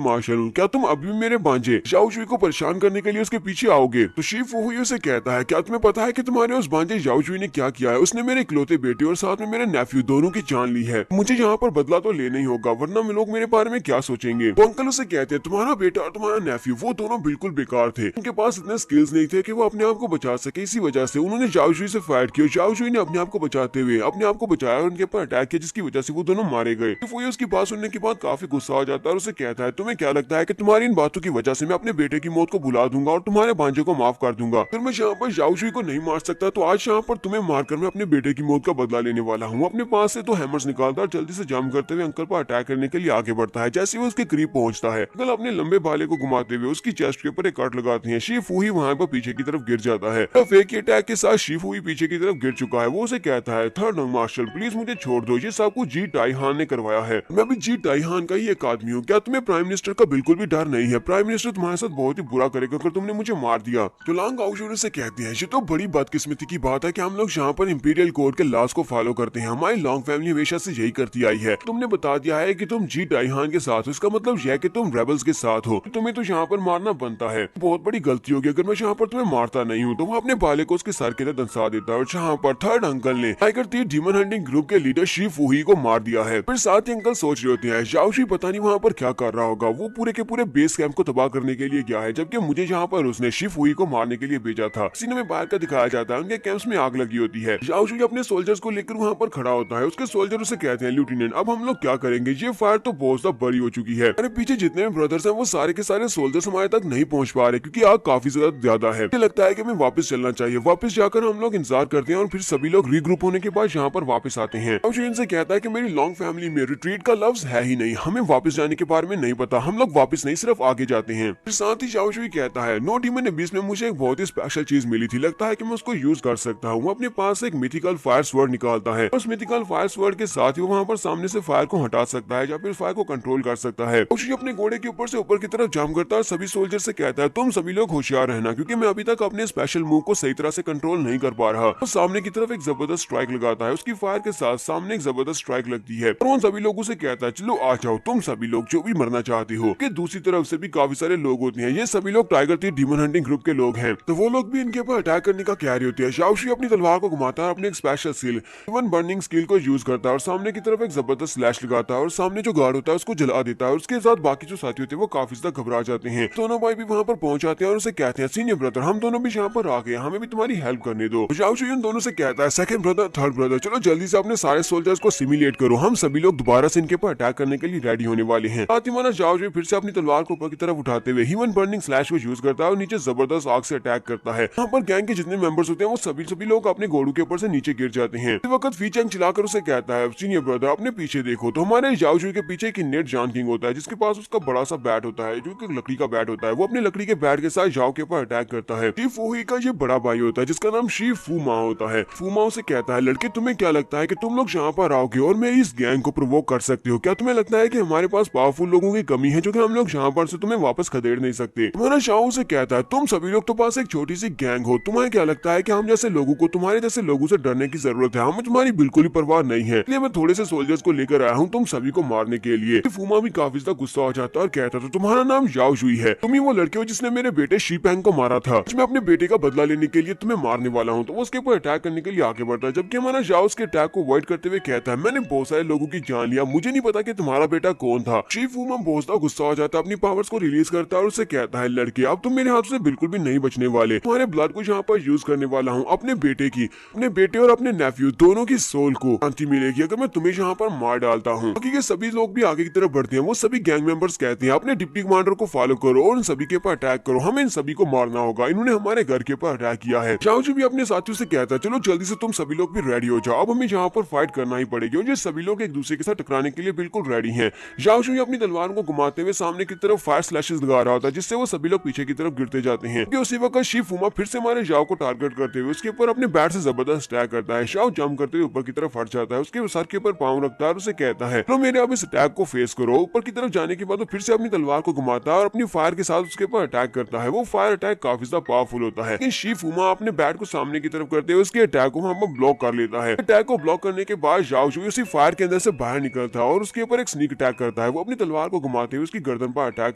मार्शल हूँ, क्या तुम अभी भी मेरे भांजे जाओ शुई को परेशान करने के लिए उसके पीछे आओगे? तो शी फुहुई उसे कहता है क्या तुम्हें पता है कि तुम्हारे उस भांजे जाओ शुई ने क्या किया है? उसने मेरे इकलौते बेटे और साथ में मेरे नेफ्यू दोनों की जान ली है। मुझे यहाँ पर बदला तो लेना ही होगा वरना लोग मेरे बारे में क्या सोचेंगे? तो अंकल उसे कहते हैं तुम्हारा बेटा और तुम्हारा नेफ्यू वो दोनों बिल्कुल बेकार थे, उनके पास इतने स्किल्स नहीं थे कि वो अपने आप को बचा सके, इसी वजह से उन्होंने जाओ शुई से फाइट किया। जाओ शुई ने अपने आप को बचाते हुए अपने आप को बचाया और उनके ऊपर अटैक किया, जिसकी वजह से वो दोनों मारे गए। तो वो उसकी बात सुनने के बाद काफी गुस्सा हो जाता है और उसे कहता है तुम्हें क्या लगता है कि तुम्हारी इन बातों की वजह से मैं अपने बेटे की मौत को भुला दूंगा और तुम्हारे भांजे को माफ कर दूंगा? फिर मैं यहाँ पर जाओ शुई को नहीं मार सकता तो आज यहाँ पर तुम्हें मारकर मैं अपने बेटे की मौत का बदला लेने वाला हूँ। अपने पास से तो हैमर्स निकालता और जल्दी से जंप करते हुए अंकल पर अटैक करने के लिए आगे बढ़ता है। जैसे वो उसके करीब पहुंचता है अंकल अपने लंबे भाले को घुमाते हुए उसकी चेस्ट के ऊपर एक कट लगाते हैं। शी फुही वहां पर पीछे की तरफ गिर जाता है। फेक अटैक के साथ शी फुही पीछे की तरफ गिर चुका है। वो उसे कहता है थर्ड मार्शल प्लीज मुझे छोड़ दो, ये सब कुछ जी टाई हान ने करवाया है, मैं भी जी टाई हान का ही एक आदमी हूँ। क्या तुम्हें प्राइम मिनिस्टर का बिल्कुल भी डर नहीं है? प्राइम मिनिस्टर तुम्हारे साथ बहुत ही बुरा करेगा अगर तुमने मुझे मार दिया। तो लॉन्ग आउशर से कहते हैं ये तो बड़ी बदकिस्मती की बात है कि हम लोग यहाँ पर इंपीरियल कोड के लॉज को फॉलो करते हैं, हमारी लॉन्ग फैमिली हमेशा से यही करती आई है। तुमने बता दिया है कि तुम जी टाई हान के साथ हो, इसका मतलब यह है कि तुम रेबल्स के साथ हो, तुम्हें तो यहाँ पर मारना बनता है। बहुत बड़ी गलती होगी अगर मैं यहाँ पर तुम्हें मारता नहीं हूँ। तो वो अपने भाले को उसके सर के अंदर दंसा देता है और जहाँ पर थर्ड अंकल ने tiger teeth demon hunting group के लीडर शी फुही को मार दिया है। फिर साथ ही अंकल सोच रहे होते हैं जाओ शुई पता नहीं वहाँ पर क्या कर रहा होगा, वो पूरे के पूरे बेस कैंप को तबाह करने के लिए गया है, जबकि मुझे यहाँ पर उसने शी फुही को मारने के लिए भेजा था। सीने में बाहर का दिखाया जाता है उनके कैंप्स में आग लगी होती है। जाओ शुई अपने सोल्जर्स को लेकर वहाँ पर खड़ा होता है। उसके सोल्जर उसे कहते हैं लेफ्टिनेंट अब हम लोग क्या करेंगे, ये फायर तो बहुत ज्यादा बड़ी हो चुकी है, अरे पीछे जितने भी ब्रदर्स हैं वो सारे के सारे सोल्जर्स हमारे तक नहीं पहुंच पा रहे क्योंकि आग काफी ज्यादा है। मुझे लगता है कि हमें वापस चलना चाहिए। वापस जाकर हम लोग इंतजार करते हैं और फिर सभी लोग रीग्रुप होने के बाद यहाँ पर वापस आते हैं। अब इनसे कहता है कि मेरी लॉन्ग फैमिली में रिट्रीट का लफ्ज है ही नहीं, हमें वापस जाने के बारे में नहीं पता, हम लोग वापस नहीं सिर्फ आगे जाते हैं। फिर साथ ही जाओ शुई कहता है नो डीमन एबिस में मुझे एक बहुत ही स्पेशल चीज मिली थी, लगता है कि मैं उसको यूज कर सकता हूँ। अपने पास एक मिथिकल फायर स्वर्ड निकालता है, उस मिथिकल फायर स्वर्ड के साथ ही वो वहाँ पर सामने से फायर को हटा सकता है या फिर फायर को कंट्रोल कर सकता है। उसी अपने घोड़े के ऊपर से ऊपर की तरफ जंप करता है, सभी सोल्जर से कहता है तुम सभी लोग होशियार रहना क्योंकि मैं अभी तक अपने स्पेशल मूव को सही तरह से कंट्रोल नहीं कर पा रहा। तो सामने की तरफ एक जबरदस्त स्ट्राइक लगाता है, उसकी फायर के साथ सामने एक जबरदस्त स्ट्राइक लगती है और उन सभी लोगों से कहता है चलो आ जाओ तुम सभी लोग जो भी मरना चाहते हो। कि दूसरी तरफ से भी काफी सारे लोग होते हैं, ये सभी लोग tiger teeth demon hunting group के लोग हैं, तो वो लोग भी इनके ऊपर अटैक करने का कह रही होती है। जाओ शुई अपनी तलवार को घुमाता है, अपने एक special skill even burning skill को यूज करता है और सामने की तरफ एक जबरदस्त स्लैश लगाता है और सामने जो गार्ड होता है उसको जला देता है। उसके साथ बाकी जो साथी होते हैं वो काफी ज्यादा घबरा जाते हैं। दोनों भाई भी वहाँ पर पहुंच जाते हैं और उसे कहते हैं सीनियर ब्रदर हम दोनों भी यहाँ पर आ गए, हमें भी तुम्हारी हेल्प करने दो। जाओ शुई उन दोनों से कहता है सेकंड ब्रदर थर्ड ब्रदर चलो जल्दी से अपने सारे सोल्जर्स को सिमुलेट करो, हम सभी लोग दोबारा से इनके ऊपर अटैक करने के लिए रेडी होने वाले हैं। साथ ही माना जाओ शुई फिर से अपनी तलवार को ऊपर की तरफ उठाते हुए ह्यूमन बर्निंग स्लैश को यूज करता है और नीचे जबरदस्त आग से अटैक करता है। यहाँ पर गैंग के जितने मेंबर्स होते हैं वो सभी लोग अपने घोड़ों के ऊपर से नीचे गिर जाते हैं। इस वक्त फीचेंग चिल्लाकर उसे कहता है सीनियर ब्रदर अपने पीछे देखो। तो हमारे जाओ शुई के पीछे एक नेट जान किंग होता है जिसके पास उसका बड़ा सा बैट होता है जो कि लकड़ी का बैट होता है। वो अपने लकड़ी के बैट के साथ जाओ के ऊपर अटैक करता है। शी फुही का ये बड़ा भाई होता है जिसका नाम शी फूमा होता है। फूमा उसे कहता है लड़के तुम्हें क्या लगता है कि तुम लोग यहाँ पर आओगे और मेरी इस गैंग को प्रोवोक कर सकते हो? क्या तुम्हें लगता है कि हमारे पास पावरफुल लोगों की कमी है जो कि हम लोग यहाँ पर से तुम्हें वापस खदेड़ नहीं सकते? तुम्हारा शाओ से कहता है तुम सभी लोग तो पास एक छोटी सी गैंग हो, तुम्हें क्या लगता है कि हम जैसे लोगों को तुम्हारे जैसे लोगों से डरने की जरूरत है? हमें तुम्हारी बिल्कुल ही परवाह नहीं है, इसलिए मैं थोड़े से सोल्जर्स को लेकर आया हूँ तुम सभी को मारने के लिए। फूमा भी काफी ज्यादा गुस्सा हो जाता है और कहता है तुम्हारा नाम जाओ शुई है, तुम ही वो लड़के हो जिसने मेरे बेटे शीपैंग को मारा था, मैं अपने बेटे का बदला लेने के लिए तुम्हें मारने वाला हूँ। तो वो उसके ऊपर अटैक करने के लिए आगे बढ़ता है जबकि हमारा जाओ उसके अटैक को अवॉइड करते हुए कहता है मैंने बहुत सारे लोगों की जान लिया, मुझे नहीं पता कि तुम्हारा बेटा कौन था। शी फूमा बहुत ज्यादा गुस्सा हो जाता है, अपनी पावर्स को रिलीज करता है और उसे कहता है लड़के अब तुम मेरे हाथों से बिल्कुल भी नहीं बचने वाले, तुम्हारे ब्लड को यहाँ पर यूज करने वाला हूँ अपने बेटे की, अपने बेटे और अपने नेफ्यू दोनों की सोल को शांति मिलेगी अगर मैं तुम्हें यहाँ पर मार डालता हूँ। बाकी के सभी लोग भी आगे की तरफ बढ़ते हैं। वो सभी गैंग मेंबर्स कहते हैं अपने डिप्टी कमांडर को फॉलो करो और इन सभी के ऊपर अटैक करो, हमें इन सभी को मारना होगा, इन्होंने हमारे घर के ऊपर अटैक किया है। शाओजू भी अपने साथियों से कहता है चलो जल्दी से तुम सभी लोग भी रेडी हो जाओ, अब हमें यहाँ पर फाइट करना ही पड़ेगी। और ये सभी लोग एक दूसरे के साथ टकराने के लिए बिल्कुल रेडी हैं। शाओजू अपनी तलवारों को घुमाते हुए सामने की तरफ फायर स्लैशेस लगा रहा होता है जिससे वो सभी लोग पीछे की तरफ गिरते जाते हैं। उसी वक्त शिफुमा फिर से हमारे जाओ को टारगेट करते हुए उसके ऊपर अपने बैट से जबरदस्त अटैक करता है। शाओ जंप करते हुए ऊपर की तरफ हट जाता है, उसके सर के ऊपर पांव रखता है और उसे कहता है लो मेरे आप इस अटैक को फेस करो। ऊपर की तरफ जाने के बाद वो फिर से अपनी तलवार को घुमाता है और अपनी फायर के साथ उसके ऊपर अटैक करता है। वो फायर अटैक काफी ज्यादा पावरफुल होता है, लेकिन शिफुमा अपने बैट को सामने की तरफ करते हुए उसके अटैक को वहां पर ब्लॉक कर लेता है। अटैक को ब्लॉक करने के बाद जाओ उसी फायर के अंदर से बाहर निकलता है और उसके ऊपर एक स्नीक अटैक करता है। वो अपनी तलवार को घुमाते हुए उसकी गर्दन पर अटैक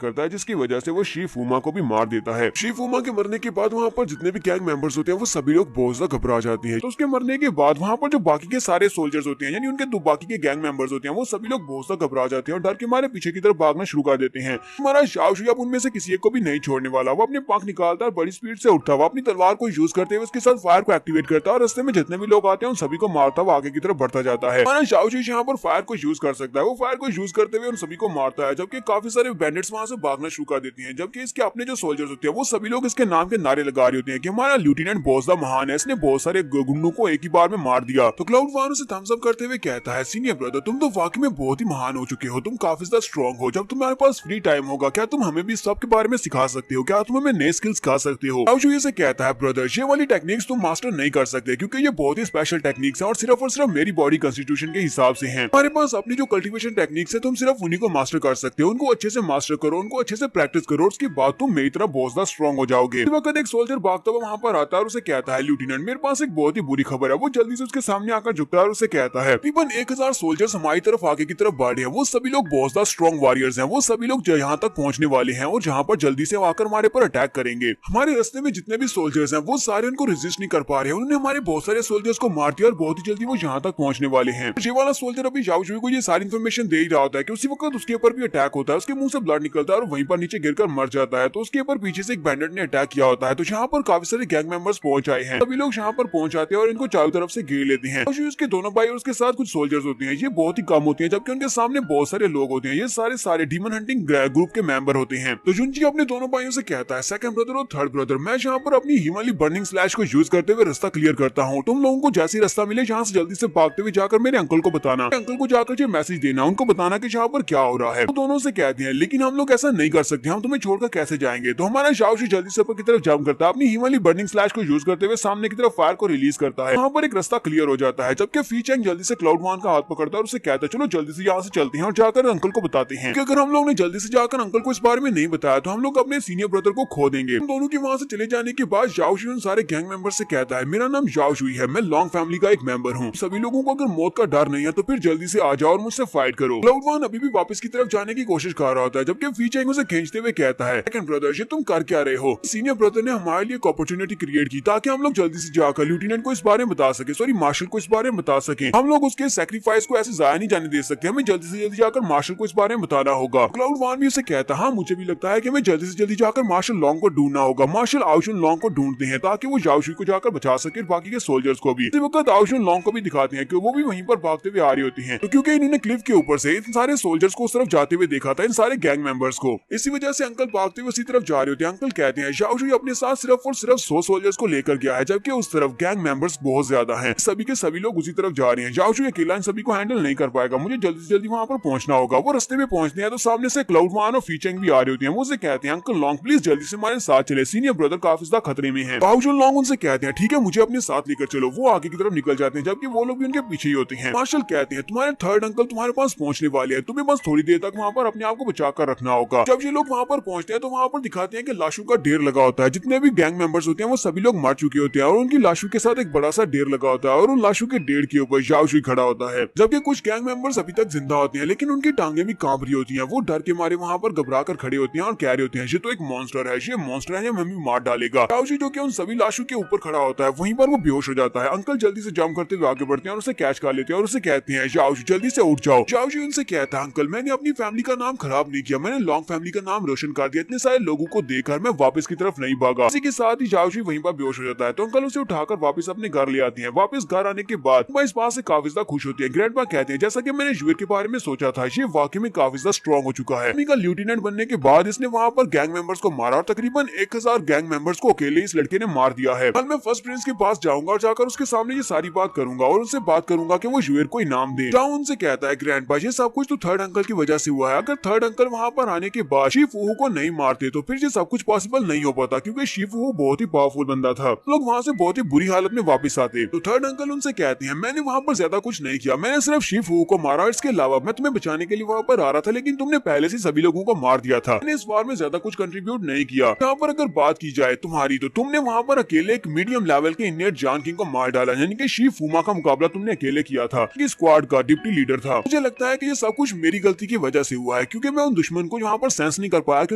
करता है जिसकी वजह से वो शिफुमा को भी मार देता है। शिफुमा के मरने के बाद वहां पर जितने भी गैंग मेंबर्स होते हैं वो सभी लोग बहुत ज्यादा घबरा जाते हैं। तो उसके मरने के बाद वहां पर जो बाकी के सारे सोल्जर्स होते हैं यानी उनके दो बाकी के गैंग मेंबर्स होते हैं वो सभी लोग बहुत ज्यादा घबरा जाते हैं और डर के मारे पीछे की तरफ भागना शुरू कर देते हैं। हमारा शाओशु अब उनमें से किसी एक को भी नहीं छोड़ने वाला। वो अपने पंख निकालता है, बड़ी स्पीड से उठता हुआ अपनी तलवार को यूज करते हुए उसके साथ फायर को एक्टिवेट करता है और रास्ते में जितने भी लोग आते हैं उन सभी को मारता हुआ आगे की तरफ बढ़ता जाता है। हमारा शाओशु यहाँ पर फायर को यूज कर सकता है। वो फायर को यूज करते हुए उन सभी को मारता है जबकि काफी सारे बैंडिट्स वहां से भागना शुरू कर देती हैं। जबकि इसके अपने जो सोल्जर्स होते हैं वो सभी लोग इसके नाम के नारे लगा रहे होते हैं कि हमारा लेफ्टिनेंट बोसदा महान है, इसने बहुत सारे गुंडों को एक ही बार में मार दिया। तो क्लाउड वन उसे थम्स अप करते हुए कहता है सीनियर ब्रदर तुम तो वाकई में बहुत ही महान हो चुके हो, तुम काफी ज्यादा स्ट्रॉन्ग हो। जब तुम्हारे पास फ्री टाइम होगा क्या तुम हमें भी सब के बारे में सिखा सकते हो, क्या तुम हमें नए स्किल्स सिखा सकते हो। शाओशु से कहता है ब्रदर ये वाली टेक्निक्स तुम मास्टर नहीं कर सकते क्योंकि ये बहुत ही स्पेशल टेक्निक्स है और सिर्फ मेरी बॉडी कंस्टिट्यूशन के हिसाब से है। हमारे पास अपनी जो कल्टीवेशन टेक्निक्स है तुम सिर्फ उन्हीं को मास्टर कर सकते हो, उनको अच्छे से मास्टर करो, उनको अच्छे से प्रैक्टिस करो, उसके बाद तुम मेरी तरह बहुत ज्यादा स्ट्रॉन्ग हो जाओगे। इस वक्त एक सोल्जर भागता हुआ वहां पर आता है और उसे कहता है लेफ्टिनेंट मेरे पास एक बहुत ही बुरी खबर है। वो जल्दी से उसके सामने आकर झुकता है और उसे कहता है तकरीबन 1000 सोल्जर्स हमारी तरफ आगे की तरफ बढ़े हैं। वो सभी लोग बहुत ज्यादा स्ट्रॉन्ग वॉरियर्स हैं, वो सभी लोग यहाँ तक पहुंचने वाले हैं और जहाँ पर जल्दी से आकर हमारे पर अटैक करेंगे। हमारे रास्ते में जितने भी सोल्जर्स हैं वो सारे उनको रेजिस्ट नहीं कर पा रहे हैं, उन्होंने हमारे बहुत सारे सोल्जर्स को मार दिया और बहुत ही जल्दी वो यहाँ तक पहुंचने वाले हैं। ये वाला सोल्जर अभी शाओशु को ये सारी इन्फॉर्मेशन दे ही रहा होता है कि उसी वक्त उसके ऊपर भी अटैक होता है, उसके मुंह से ब्लड निकलता है और वहीं पर नीचे गिरकर मर जाता है। तो उसके ऊपर पीछे से एक बैंडिट ने अटैक किया होता है। तो यहाँ पर काफी सारे गैंग मेंबर्स पहुंच आए हैं, सभी लोग यहाँ पर पहुंच आते हैं और इनको चारों तरफ से घेर लेते हैं। उसके दोनों भाई और उसके साथ कुछ सोल्जर्स होते हैं, ये बहुत ही कम होते हैं जबकि उनके सामने बहुत सारे लोग होते हैं। ये सारे डीमन हंटिंग ग्रुप के मेंबर होते हैं। तो जुनजी अपने दोनों भाइयों से कहता है सेकंड ब्रदर और थर्ड ब्रदर मैं यहाँ पर अपनी हिमालय बर्निंग स्लैश को यूज करते हुए रास्ता क्लियर करता हूँ। तुम लोगों को जैसे रास्ता मिले यहाँ से जल्दी से भागते हुए जाकर मेरे अंकल को बताना, अंकल को जाकर ये मैसेज देना, उनको बताना कि यहाँ पर क्या हो रहा है। तो दोनों से कहते हैं लेकिन हम लोग ऐसा नहीं कर सकते, हम तुम्हें छोड़कर कैसे जाएंगे। तो हमारा शाओशु जल्दी से ऊपर की तरफ जंप करता है, अपनी हिमालय बर्निंग स्लैश को यूज करते हुए सामने की तरफ फायर को रिलीज करता है। वहाँ पर एक रास्ता क्लियर हो जाता है जबकि फीचेंग जल्दी से क्लाउड वन का हाथ पकड़ता है और उसे कहता है चलो जल्दी से यहाँ से चलते हैं और जाकर अंकल को बताते हैं कि अगर हम लोग ने जल्दी से जाकर अंकल को इस बारे में नहीं बताया तो हम लोग अपने सीनियर ब्रदर को खो देंगे। दोनों के वहां से चले जाने के बाद शाओशु सारे गैंग मेंबर से कहता है मेरा नाम शाओशु है, मैं लॉन्ग फैमिली का एक मेंबर हूँ, सभी लोगों को अगर मौत का डर नहीं है तो फिर जल्दी से आ जाओ और मुझसे फाइट करो। क्लाउड वन अभी भी वापस की तरफ जाने की कोशिश कर रहा होता है जबकि फीचेंग उसे खींचते हुए कहता है सेकंड ब्रदर ये तुम कर क्या रहे हो। सीनियर ब्रदर ने हमारे लिए एक अपॉर्चुनिटी क्रिएट की ताकि हम लोग जल्दी से जाकर लेफ्टिनेंट को इस बारे में बता सके, सॉरी मार्शल को इस बारे में बता सके। हम लोग उसके सैक्रिफाइस को ऐसे जाया नहीं जाने दे सकते, हमें जल्दी से जल्दी जाकर मार्शल को इस बारे में बताना होगा। क्लाउड वन भी उसे कहता है हाँ मुझे भी लगता है कि हमें जल्दी से जल्दी जाकर मार्शल लॉन्ग को ढूंढना होगा। मार्शल आउशुन लॉन्ग को ढूंढते हैं ताकि वो शाओशु को जाकर बचा सके और बाकी के सोल्जर्स को भी। इसी वक्त आउशुन लॉन्ग को भी दिखाते हैं कि वो भी वहीं पर भागते हुए आ रही होती हैं। तो क्योंकि इन्होंने क्लिफ के ऊपर से इन सारे सोल्जर्स को उस तरफ जाते हुए देखा था, इन सारे गैंग मेंबर्स को, इसी वजह से अंकल भागते हुए उसी तरफ जा रहे होते हैं। अंकल कहते हैं शाओशु अपने साथ सिर्फ और सिर्फ 100 सोल्जर्स को लेकर गया है जबकि उस तरफ गैंग मेंबर्स बहुत ज्यादा हैं, सभी के सभी लोग उसी तरफ जा रहे हैं। शाओशु अकेला इन सभी को हैंडल नहीं कर पाएगा, मुझे जल्दी से जल्दी वहां पर पहुंचना होगा। वो रास्ते में पहुंचते हैं तो सामने से क्लाउड वन और फीचेंग भी आ रही होती हैं। वो उसे कहते हैं अंकल लॉन्ग प्लीज जल्दी से हमारे साथ चले, सीनियर ब्रदर काफी ज्यादा खतरे में है। आउशुन लॉन्ग उनसे कहते हैं ठीक है मुझे अपने साथ लेकर चलो। वो आगे की तरफ निकल जाते हैं जबकि वो लोग भी उनके पीछे ही होते हैं। मार्शल कहते हैं तुम्हारे थर्ड अंकल तुम्हारे पास पहुंचने वाले हैं, तुम्हें बस थोड़ी देर तक वहां पर अपने आप को बचा कर रखना होगा। जब ये लोग वहां पर पहुंचते हैं तो वहां पर दिखाते हैं कि लाशों का ढेर लगा होता है, जितने भी गैंग मेंबर्स होते हैं वो सभी लोग मर चुके होते हैं और उनकी लाशों के साथ एक बड़ा सा ढेर लगा होता है और उन लाशों के ढेर के ऊपर शाओशु खड़ा होता है। जबकि कुछ गैंग मेंबर्स अभी तक जिंदा होते हैं लेकिन उनकी टांगे भी कांप रही होती हैं, वो डर के मारे वहां पर घबरा कर खड़े होते हैं और कह रहे होते हैं ये तो एक मॉन्स्टर है, ये मॉन्स्टर है, हमें मार डालेगा। शाओशु जो कि उन सभी लाशों के ऊपर खड़ा होता है वहीं पर वो बेहोश हो जाता है। अंकल जल्दी से जंप करते हुए आगे बढ़ते हैं और उसे कैच कर लेते हैं और उसे कहते हैं शाओशु जल्दी से उठ जाओ। शाओशु उनसे कहता है अंकल मैंने अपनी फैमिली का नाम खराब नहीं किया, मैंने लॉन्ग फैमिली का नाम रोशन कर दिया, इतने सारे लोगों को देखकर मैं वापस की तरफ नहीं भागा। इसी के साथ ही शाओशु वहीं पर बेहोश हो जाता है। तो अंकल उसे उठाकर वापस अपने घर ले आते हैं। वापस घर बाहर आने के बाद माँ इस बात से काफी ज्यादा खुश होती है। ग्रैंडपा कहते हैं जैसा कि मैंने जुएर के बारे में सोचा था, ये वाकई में काफी ज्यादा स्ट्रॉन्ग हो चुका है। आर्मी का लेफ्टिनेंट बनने के बाद इसने वहाँ पर गैंग मेंबर्स को मारा और तकरीबन 1000 गैंग मेंबर्स को अकेले इस लड़के ने मार दिया है। कल मैं फर्स्ट प्रिंस के पास जाऊंगा और जाकर उसके सामने ये सारी बात करूंगा और उनसे बात करूंगा कि वो जुएर को इनाम दे। जाओ उनसे कहता है ग्रैंडपा ये सब कुछ तो थर्ड अंकल की वजह से हुआ है। अगर थर्ड अंकल वहाँ पर आने के बाद शीफूहू को नहीं मारते तो फिर ये सब कुछ पॉसिबल नहीं हो पाता, क्योंकि शीफूहू बहुत ही पावरफुल बंदा था। लोग वहाँ से बहुत ही बुरी हालत में वापस आते। तो थर्ड अंकल उनसे कहते हैं मैंने वहाँ पर ज्यादा कुछ नहीं किया, मैंने सिर्फ शीफूहू को मारा। इसके अलावा मैं तुम्हें बचाने के लिए वहाँ पर आ रहा था, लेकिन तुमने पहले से सभी लोगों को मार दिया था। मैंने इस बार में ज्यादा कुछ कंट्रीब्यूट नहीं किया। यहाँ पर अगर बात की जाए तुम्हारी, तो तुमने वहाँ पर अकेले एक मीडियम लेवल के इंडियन जान किंग को मार डाला, यानी कि शीफूमा का मुकाबला तुमने अकेले किया था। ये स्क्वाड का डिप्टी लीडर था। मुझे लगता है कि ये सब कुछ मेरी गलती की वजह से हुआ है, क्योंकि मैं उन दुश्मन को यहाँ पर सेंस नहीं कर पाया कि